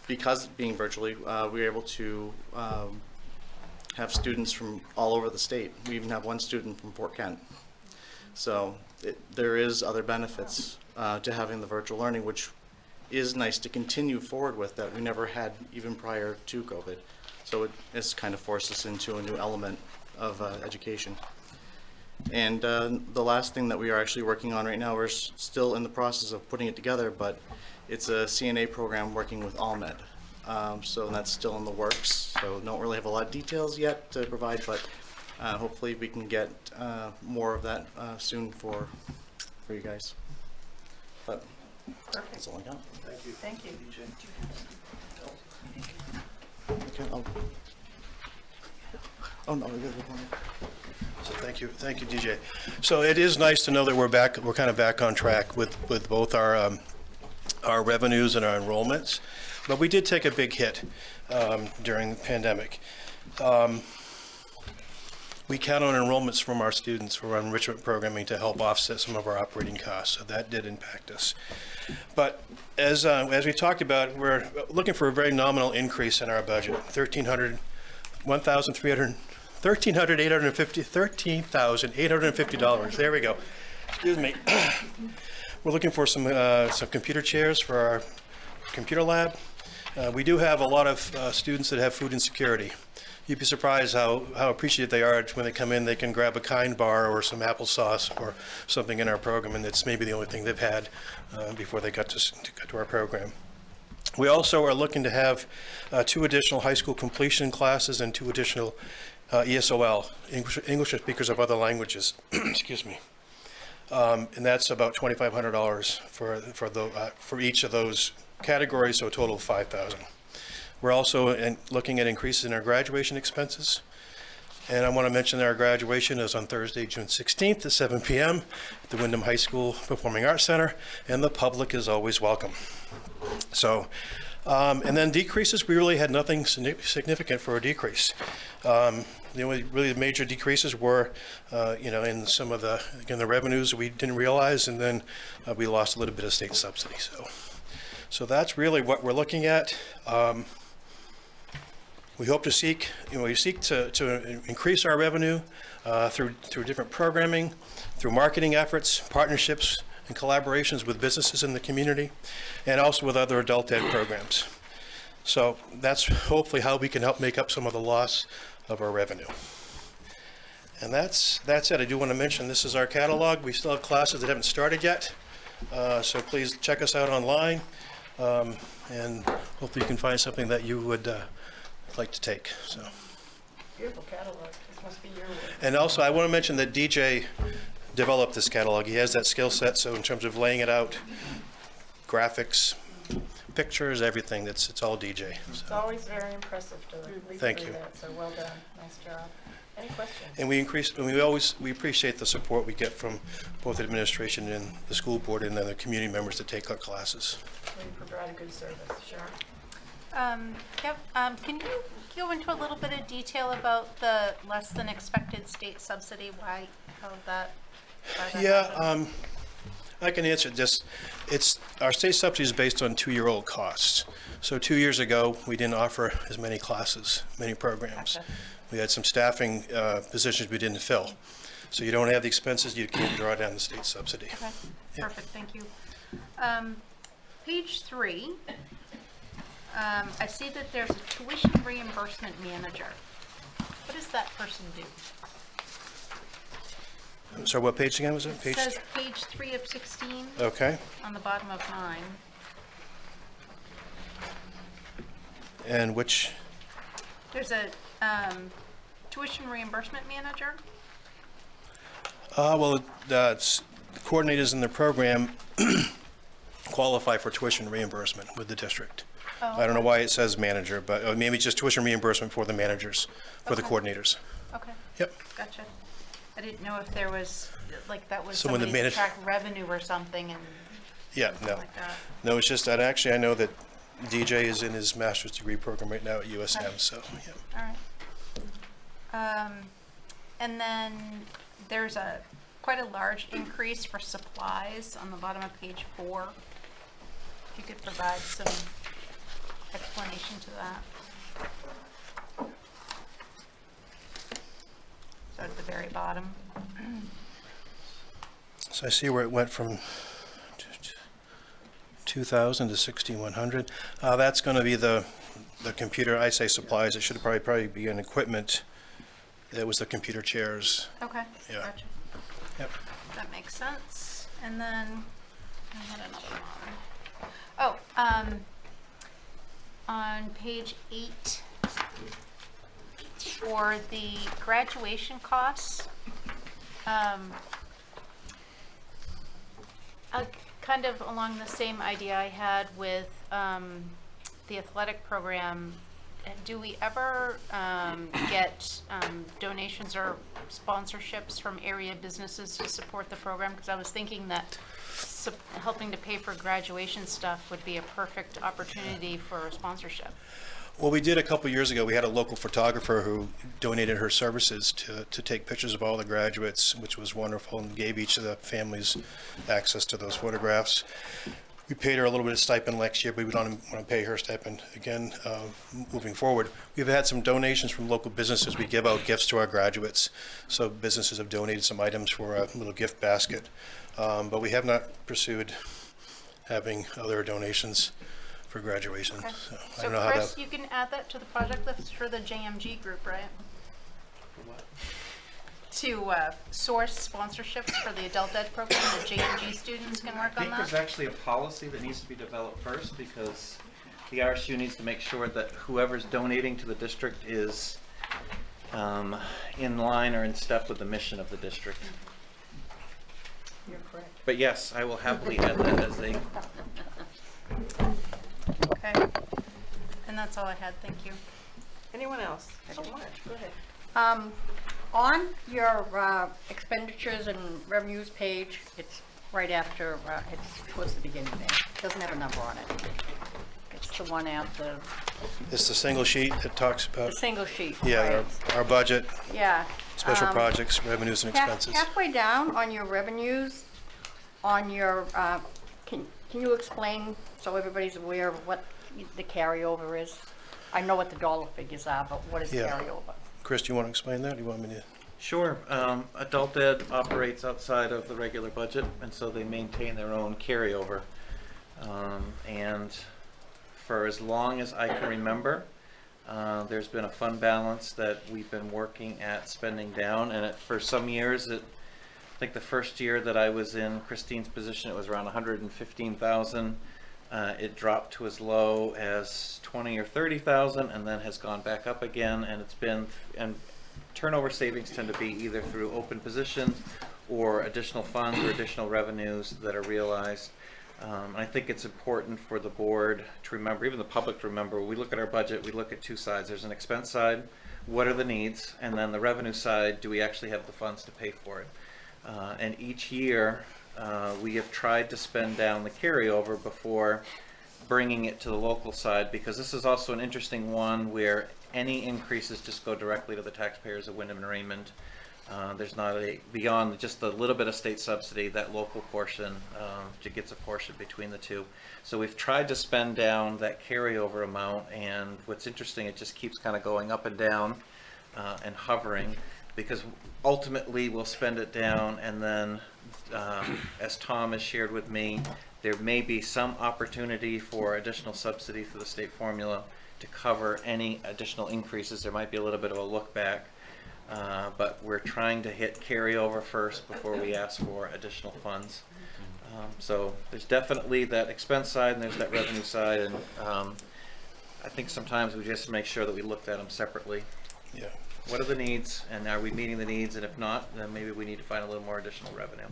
because being virtually, we're able to have students from all over the state. We even have one student from Fort Kent. So there is other benefits to having the virtual learning, which is nice to continue forward with that we never had even prior to COVID. So it's kind of forced us into a new element of education. And the last thing that we are actually working on right now, we're still in the process of putting it together, but it's a Cna program working with AllMed. So that's still in the works. So don't really have a lot of details yet to provide, but hopefully we can get more of that soon for you guys. But that's all I got. Thank you. Thank you. Okay, oh no, we got one more. So thank you, DJ. So it is nice to know that we're kind of back on track with both our revenues and our enrollments, but we did take a big hit during the pandemic. We count on enrollments from our students for our enrichment programming to help offset some of our operating costs, so that did impact us. But as we talked about, we're looking for a very nominal increase in our budget, $13,850. There we go. Excuse me. We're looking for some computer chairs for our computer lab. We do have a lot of students that have food insecurity. You'd be surprised how appreciative they are when they come in. They can grab a Kind bar or some applesauce or something in our program, and it's maybe the only thing they've had before they got to our program. We also are looking to have 2 additional high school completion classes and 2 additional ESOL, English speakers of other languages. Excuse me. And that's about $2,500 for each of those categories, so a total of $5,000. We're also looking at increases in our graduation expenses. And I want to mention that our graduation is on Thursday, June 16th at 7 p.m. at the Wyndham High School Performing Arts Center, and the public is always welcome. So, and then decreases, we really had nothing significant for a decrease. The only really major decreases were, in some of the revenues we didn't realize, and then we lost a little bit of state subsidy. So that's really what we're looking at. We hope to seek to increase our revenue through different programming, through marketing efforts, partnerships, and collaborations with businesses in the community, and also with other adult ed programs. So that's hopefully how we can help make up some of the loss of our revenue. And that's it. I do want to mention this is our catalog. We still have classes that haven't started yet, so please check us out online, and hopefully you can find something that you would like to take. So. Beautiful catalog. This must be your work. And also, I want to mention that DJ developed this catalog. He has that skill set, so in terms of laying it out, graphics, pictures, everything, it's all DJ. So. It's always very impressive to read Thank through you. that, so well done. Nice job. Any questions? And we appreciate the support we get from both the administration and the school board and then the community members that take our classes. We provide a good service, sure. Can you go into a little bit of detail about the less than expected state subsidy? Why that happened? I can answer this. Our state subsidy is based on 2-year-old costs. So 2 years ago, we didn't offer as many classes, many programs. Gotcha. We had some staffing positions we didn't fill. So you don't have the expenses, you can't draw down the state subsidy. Okay, perfect, thank you. Page 3, I see that there's a tuition reimbursement manager. What does that person do? So what page again was it? It says page 3 of 16. Okay. On the bottom of 9. And which? There's a tuition reimbursement manager. Well, the coordinators in the program qualify for tuition reimbursement with the district. Oh, I don't know why it says manager, but maybe just tuition reimbursement for the managers, for the coordinators. Okay. Yep. Gotcha. I didn't know if there was, like, that was Someone that somebody to managed- track revenue or something and Yeah, no. like that. No, it's just that actually I know that DJ is in his master's degree program right now at USM, Okay. so, yeah. All right. And then there's quite a large increase for supplies on the bottom of page 4. If you could provide some explanation to that. So at the very bottom. So I see where it went from 2,000 to 6,100. That's going to be the computer, I say supplies, it should probably be an equipment. It was the computer chairs. Okay. Yeah. Gotcha. Yep. That makes sense. And then I had another one. Oh, on page 8 for the graduation costs, kind of along the same idea I had with the athletic program. Do we ever get donations or sponsorships from area businesses to support the program? Because I was thinking that helping to pay for graduation stuff would be a perfect opportunity for a sponsorship. Well, we did a couple years ago. We had a local photographer who donated her services to take pictures of all the graduates, which was wonderful, and gave each of the families access to those photographs. We paid her a little bit of stipend next year, but we don't want to pay her stipend again moving forward. We've had some donations from local businesses. We give out gifts to our graduates. So businesses have donated some items for a little gift basket. But we have not pursued having other donations for graduation. Okay. So I So don't know how Chris, that. you can add that to the project list for the JMG group, right? To source sponsorships for the adult ed program, the JMG students can work I on think there's that? actually a policy that needs to be developed first because the RSU needs to make sure that whoever's donating to the district is in line or in step with the mission of the district. You're correct. But yes, I will happily add that as a. Okay. And that's all I had, thank you. Anyone else? So much, go ahead. On your expenditures and revenues page, it's right after, it's towards the beginning there. It doesn't have a number on it. It's the one after, It's the single sheet that talks the about. single sheet. Yeah, right. our budget, Yeah. special projects, revenues and expenses. Halfway down on your revenues, on your, can you explain so everybody's aware of what the carryover is? I know what the dollar figures are, but what is Yeah. carryover? Chris, do you want to explain that? Or do you want me to? Sure. Adult ed operates outside of the regular budget, and so they maintain their own carryover. And for as long as I can remember, there's been a fund balance that we've been working at spending down, and for some years, I think the first year that I was in Christine's position, it was around 115,000. It dropped to as low as 20 or 30,000, and then has gone back up again. And it's been, and turnover savings tend to be either through open positions or additional funds or additional revenues that are realized. I think it's important for the board to remember, even the public to remember, when we look at our budget, we look at two sides. There's an expense side, what are the needs? And then the revenue side, do we actually have the funds to pay for it? And each year, we have tried to spend down the carryover before bringing it to the local side, because this is also an interesting one where any increases just go directly to the taxpayers of Wyndham and Raymond. There's not beyond just a little bit of state subsidy, that local portion gets a portion between the two. So we've tried to spend down that carryover amount, and what's interesting, it just keeps kind of going up and down and hovering, because ultimately we'll spend it down, and then as Tom has shared with me, there may be some opportunity for additional subsidy through the state formula to cover any additional increases. There might be a little bit of a look back. But we're trying to hit carryover first before we ask for additional funds. So there's definitely that expense side and there's that revenue side, and I think sometimes we just make sure that we looked at them separately. Yeah. What are the needs, and are we meeting the needs? And if not, then maybe we need to find a little more additional revenue.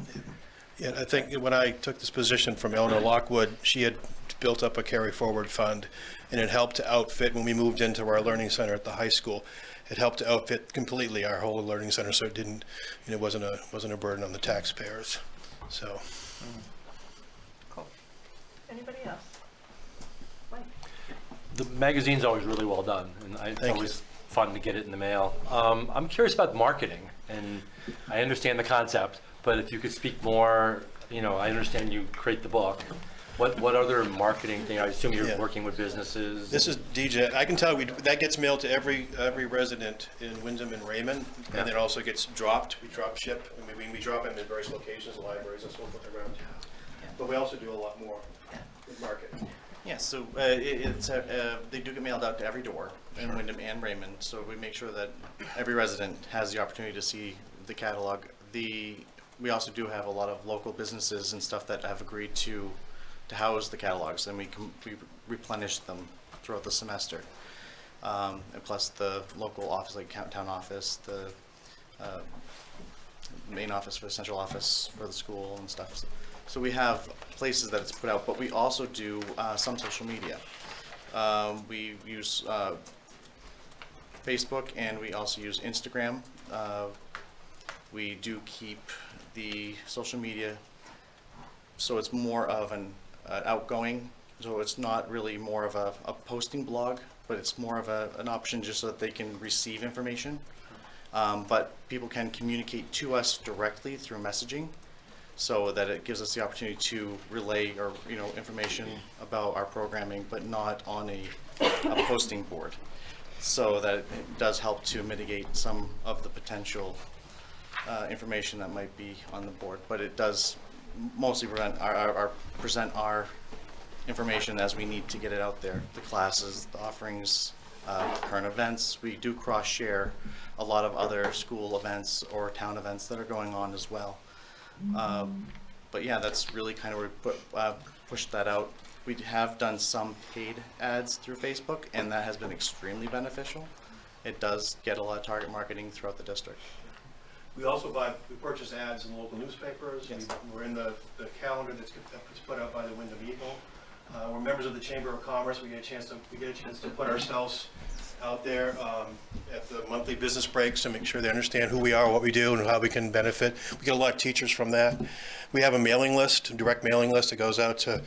Yeah, I think when I took this position from Eleanor Lockwood, she had built up a carry forward fund, and it helped to outfit when we moved into our learning center at the high school. It helped to outfit completely our whole learning center, so it didn't, wasn't a burden on the taxpayers. So. Cool. Anybody else? Mike? The magazine's always really well done, and it's always fun to get it in the mail. I'm curious about marketing, and I understand the concept, but if you could speak more, I understand you create the book. What other marketing thing? I assume you're working with businesses. This is DJ. I can tell that gets mailed to every resident in Wyndham and Raymond, and then also gets dropped. We drop ship. We drop them in various locations, libraries, and so forth around town. But we also do a lot more with marketing. Yeah, so they do get mailed out to every door in Wyndham and Raymond, so we make sure that every resident has the opportunity to see the catalog. We also do have a lot of local businesses and stuff that have agreed to house the catalogs, and we replenish them throughout the semester. And plus the local office, like town office, the main office for the central office for the school and stuff. So we have places that it's put out, but we also do some social media. We use Facebook, and we also use Instagram. We do keep the social media, so it's more of an outgoing, so it's not really more of a posting blog, but it's more of an option just so that they can receive information. But people can communicate to us directly through messaging, so that it gives us the opportunity to relay or information about our programming, but not on a posting board. So that it does help to mitigate some of the potential information that might be on the board, but it does mostly present our information as we need to get it out there. The classes, the offerings, current events. We do cross-share a lot of other school events or town events that are going on as well. But yeah, that's really kind of where we pushed that out. We have done some paid ads through Facebook, and that has been extremely beneficial. It does get a lot of target marketing throughout the district. We also purchase ads in local newspapers. Yes. We're in the calendar that's put out by the Wyndham Eagle. We're members of the Chamber of Commerce. We get a chance to put ourselves out there at the monthly business breaks to make sure they understand who we are, what we do, and how we can benefit. We get a lot of teachers from that. We have a mailing list, a direct mailing list that goes out to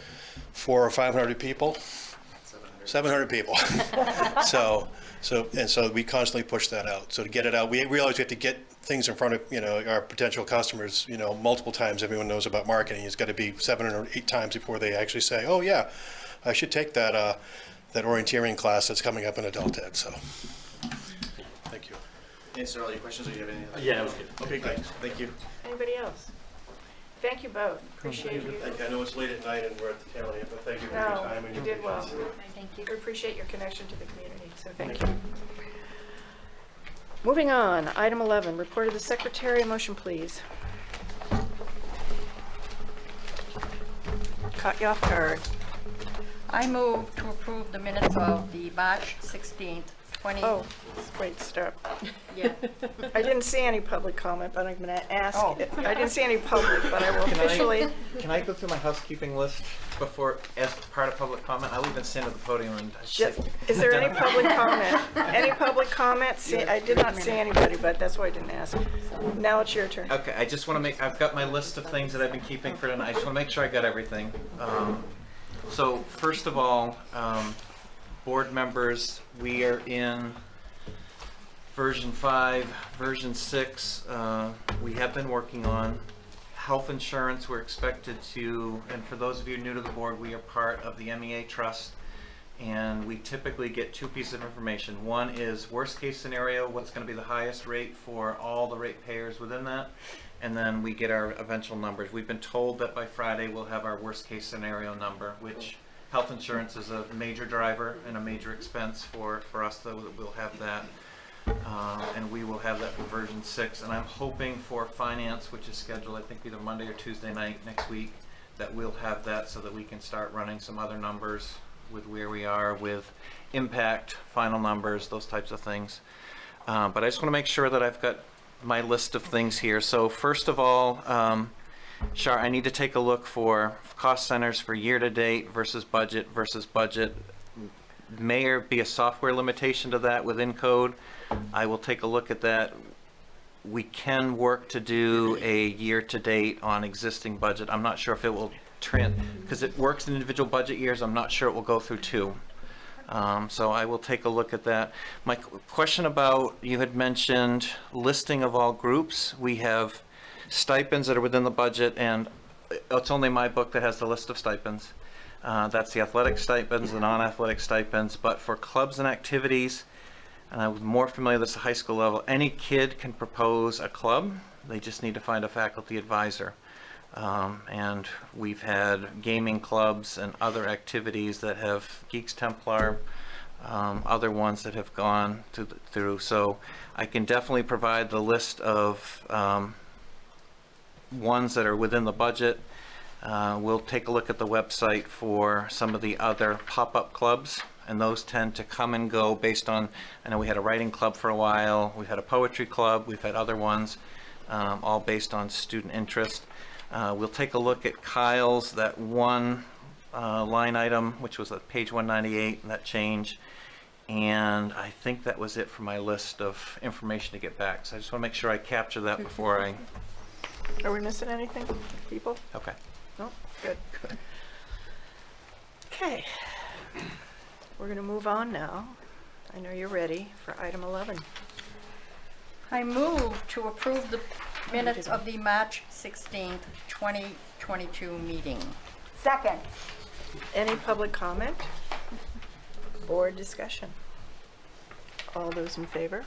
400 or 500 people. 700 people. So we constantly push that out. So to get it out, we realize we have to get things in front of our potential customers multiple times. Everyone knows about marketing. It's got to be 7 or 8 times before they actually say, oh yeah, I should take that orienteering class that's coming up in adult ed. So thank you. Answer all your questions, or do you have any other? Yeah, that was good. Okay, great. Thank you. Anybody else? Thank you both. Appreciate you. I know it's late at night and we're at the tail end, but thank you for your time and you your did well. patience. Thank you. We appreciate your connection to the community, so thank you. Moving on, item 11, report of the secretary. A motion, please. Caught you off guard. I move to approve the minutes of the March 16th 20. Oh, wait, stop. Yeah. I didn't see any public comment, but I'm going to ask. Oh. I didn't see any public, but I will officially. Can I go through my housekeeping list before, as part of public comment? I'll even stand at the podium and say. Is there any public comment? Any public comment? I did not see anybody, but that's why I didn't ask. Now it's your turn. Okay, I just want to make, I've got my list of things that I've been keeping for tonight. I just want to make sure I got everything. So first of all, board members, we are in version 5, version 6, we have been working on. Health insurance, we're expected to, and for those of you new to the board, we are part of the MEA Trust, and we typically get 2 pieces of information. One is worst case scenario, what's going to be the highest rate for all the ratepayers within that, and then we get our eventual numbers. We've been told that by Friday we'll have our worst case scenario number, which health insurance is a major driver and a major expense for us, so that we'll have that. And we will have that for version 6. And I'm hoping for finance, which is scheduled I think either Monday or Tuesday night next week, that we'll have that so that we can start running some other numbers with where we are with impact, final numbers, those types of things. But I just want to make sure that I've got my list of things here. So first of all, Shar, I need to take a look for cost centers for year-to-date versus budget versus budget. May there be a software limitation to that within code? I will take a look at that. We can work to do a year-to-date on existing budget. I'm not sure if it will because it works in individual budget years. I'm not sure it will go through 2. So I will take a look at that. My question about, you had mentioned listing of all groups. We have stipends that are within the budget, and it's only my book that has the list of stipends. That's the athletic stipends, the non-athletic stipends, but for clubs and activities, and I'm more familiar with this at high school level, any kid can propose a club. They just need to find a faculty advisor. And we've had gaming clubs and other activities that have Geeks Templar, other ones that have gone through. So I can definitely provide the list of ones that are within the budget. We'll take a look at the website for some of the other pop-up clubs, and those tend to come and go based on, I know we had a writing club for a while, we've had a poetry club, we've had other ones, all based on student interest. We'll take a look at Kyle's, that one line item, which was at page 198, and that change. And I think that was it for my list of information to get back. So I just want to make sure I capture that before I... Are we missing anything, people? Okay. No? Good. Okay. We're going to move on now. I know you're ready for item 11. I move to approve the minutes of the March 16th, 2022 meeting. Second. Any public comment? Board discussion? All those in favor?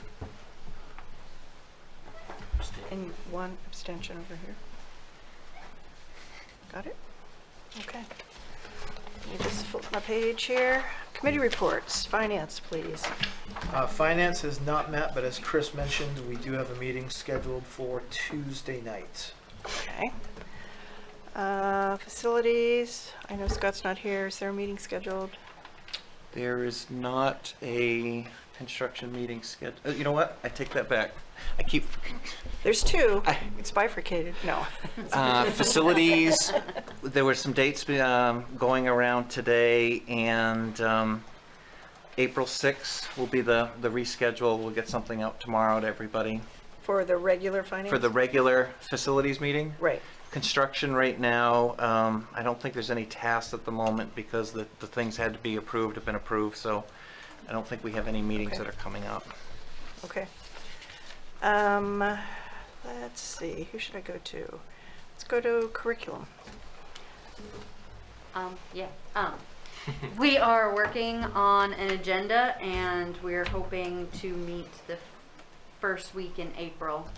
And 1 abstention over here. Got it? Okay. Let me just flip my page here. Committee reports. Finance, please. Finance has not met, but as Chris mentioned, we do have a meeting scheduled for Tuesday night. Okay. Facilities. I know Scott's not here. Is there a meeting scheduled? There is not a construction meeting scheduled. You know what? I take that back. I keep... There's 2. It's bifurcated. No. Facilities, there were some dates going around today, and April 6th will be the reschedule. We'll get something out tomorrow to everybody. For the regular finance? For the regular facilities meeting? Right. Construction right now, I don't think there's any tasks at the moment because the things had to be approved, have been approved, so I don't think we have any meetings that are coming up. Okay. Let's see, who should I go to? Let's go to curriculum. We are working on an agenda, and we're hoping to meet the first week in April,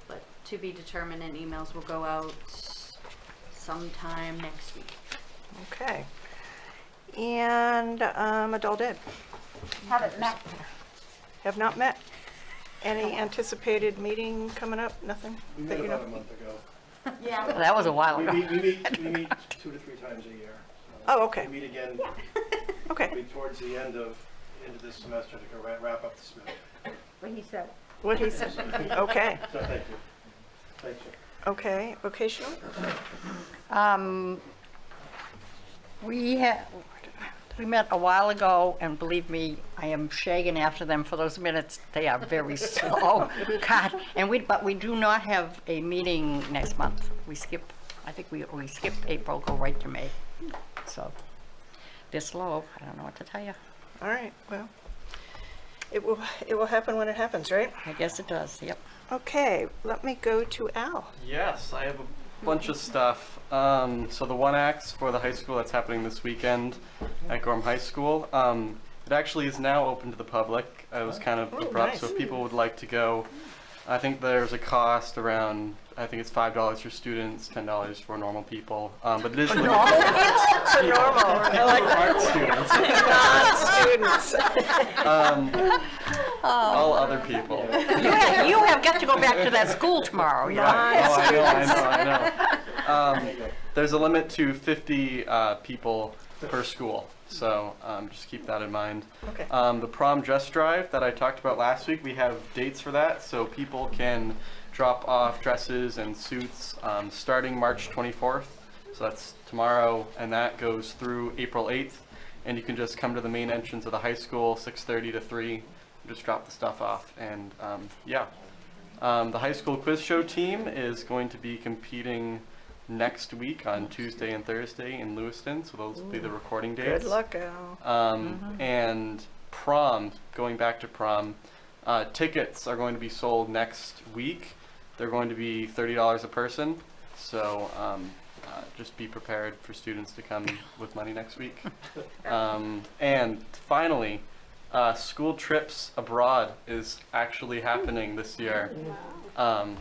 but to be determined, and emails will go out sometime next week. Okay. And adult ed. Haven't met. Have not met. Any anticipated meeting coming up? Nothing? We that met you know? about a month ago. Yeah. Well, that was a while ago. We meet 2 to 3 times a year. Oh, okay. We meet again Okay. towards the end of into this semester to go wrap up the semester. What he said. What he said. Okay. So thank you. Thank you. Okay, vocational? We met a while ago, and believe me, I am shagging after them for those minutes. They are very slow. God, but we do not have a meeting next month. I think we skipped April, go right to May. So, they're slow. I don't know what to tell you. All right, well, it will happen when it happens, right? I guess it does, yep. Okay, let me go to Al. Yes, I have a bunch of stuff. So the one acts for the high school that's happening this weekend at Gorham High School. It actually is now open to the public. It was kind of abrupt, so if people would like to go, I think there's a cost around, I think it's $5 for students, $10 for normal people. But additionally, For normal. I like art students. Non-students. All other people. You have got to go back to that school tomorrow. You know? I know. There's a limit to 50 people per school, so just keep that in mind. Okay. The prom dress drive that I talked about last week, we have dates for that, so people can drop off dresses and suits starting March 24th, so that's tomorrow, and that goes through April 8th, and you can just come to the main entrance of the high school, 6:30 to 3, just drop the stuff off, and the high school quiz show team is going to be competing next week on Tuesday and Thursday in Lewiston, so those will be the recording dates. Good luck, Al. And prom, going back to prom, tickets are going to be sold next week. They're going to be $30 a person, so just be prepared for students to come with money next week. And finally, school trips abroad is actually happening this year,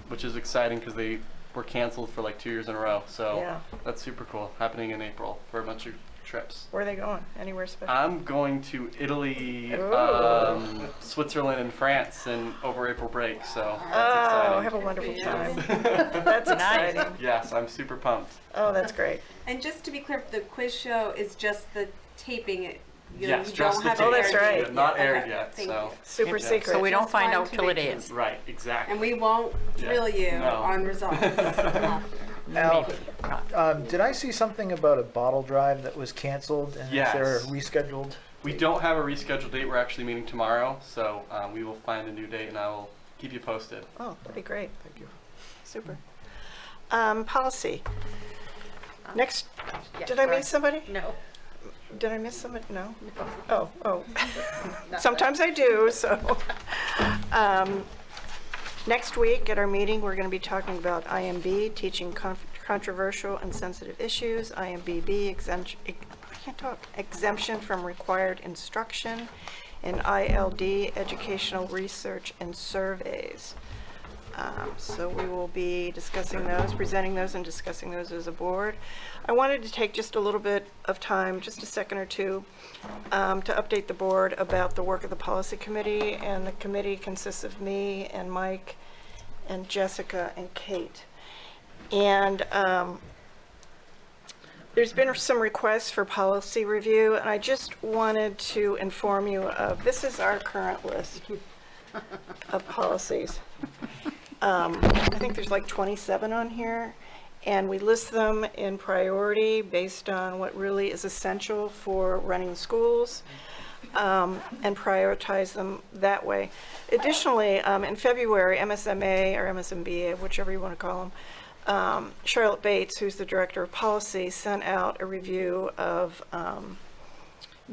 which is exciting because they were canceled for like 2 years in a row. So Yeah. that's super cool. Happening in April for a bunch of trips. Where are they going? Anywhere special? I'm going to Italy, Ooh. Switzerland, and France over April break. So that's Oh, exciting. have a wonderful time. That's exciting. Yes, I'm super pumped. Oh, that's great. And just to be clear, the quiz show is just the taping. You Yes, you just don't the have tape. it Oh, that's aired right. yet. Not Yeah, aired okay, yet, thank so. you. Super Yeah. secret. So we don't Just find wanted out to till it make is. Right, exactly. And we won't drill you No. on results. Al, did I see something about a bottle drive that was canceled? And Yes. is there a rescheduled? We don't have a rescheduled date. We're actually meeting tomorrow, so we will find a new date and I will keep you posted. Oh, that'd be great. Thank you. Super. Policy. Next, Yeah, did I sorry. miss somebody? No. Did I miss somebody? No? Oh. Sometimes I do, so. Next week at our meeting, we're going to be talking about IMB, teaching controversial and sensitive issues, IMBB, exemption from required instruction, and ILD, educational research and surveys. So we will be discussing those, presenting those, and discussing those as a board. I wanted to take just a little bit of time, just a second or two, to update the board about the work of the policy committee. And the committee consists of me and Mike and Jessica and Kate. And there's been some requests for policy review, and I just wanted to inform you of, this is our current list of policies. I think there's like 27 on here, and we list them in priority based on what really is essential for running schools, and prioritize them that way. Additionally, in February, MSMA or MSMBA, whichever you want to call them, Charlotte Bates, who's the director of policy, sent out a review of,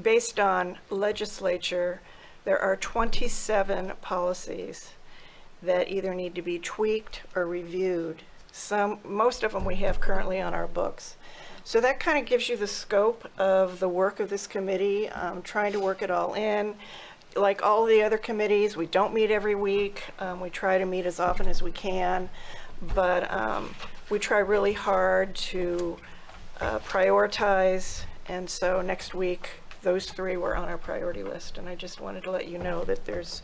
based on legislature, there are 27 policies that either need to be tweaked or reviewed. Most of them we have currently on our books. So that kind of gives you the scope of the work of this committee, trying to work it all in. Like all the other committees, we don't meet every week. We try to meet as often as we can, but we try really hard to prioritize. And so next week, those three were on our priority list. And I just wanted to let you know that there's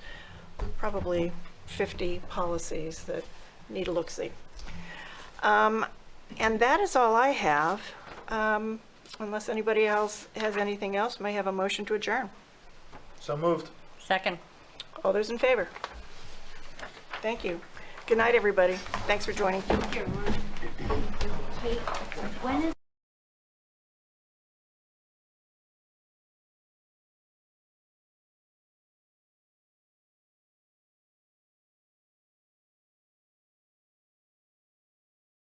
probably 50 policies that need a look-see. And that is all I have. Unless anybody else has anything else, may I have a motion to adjourn? So moved. Second. All those in favor? Thank you. Good night, everybody. Thanks for joining. Kate, when is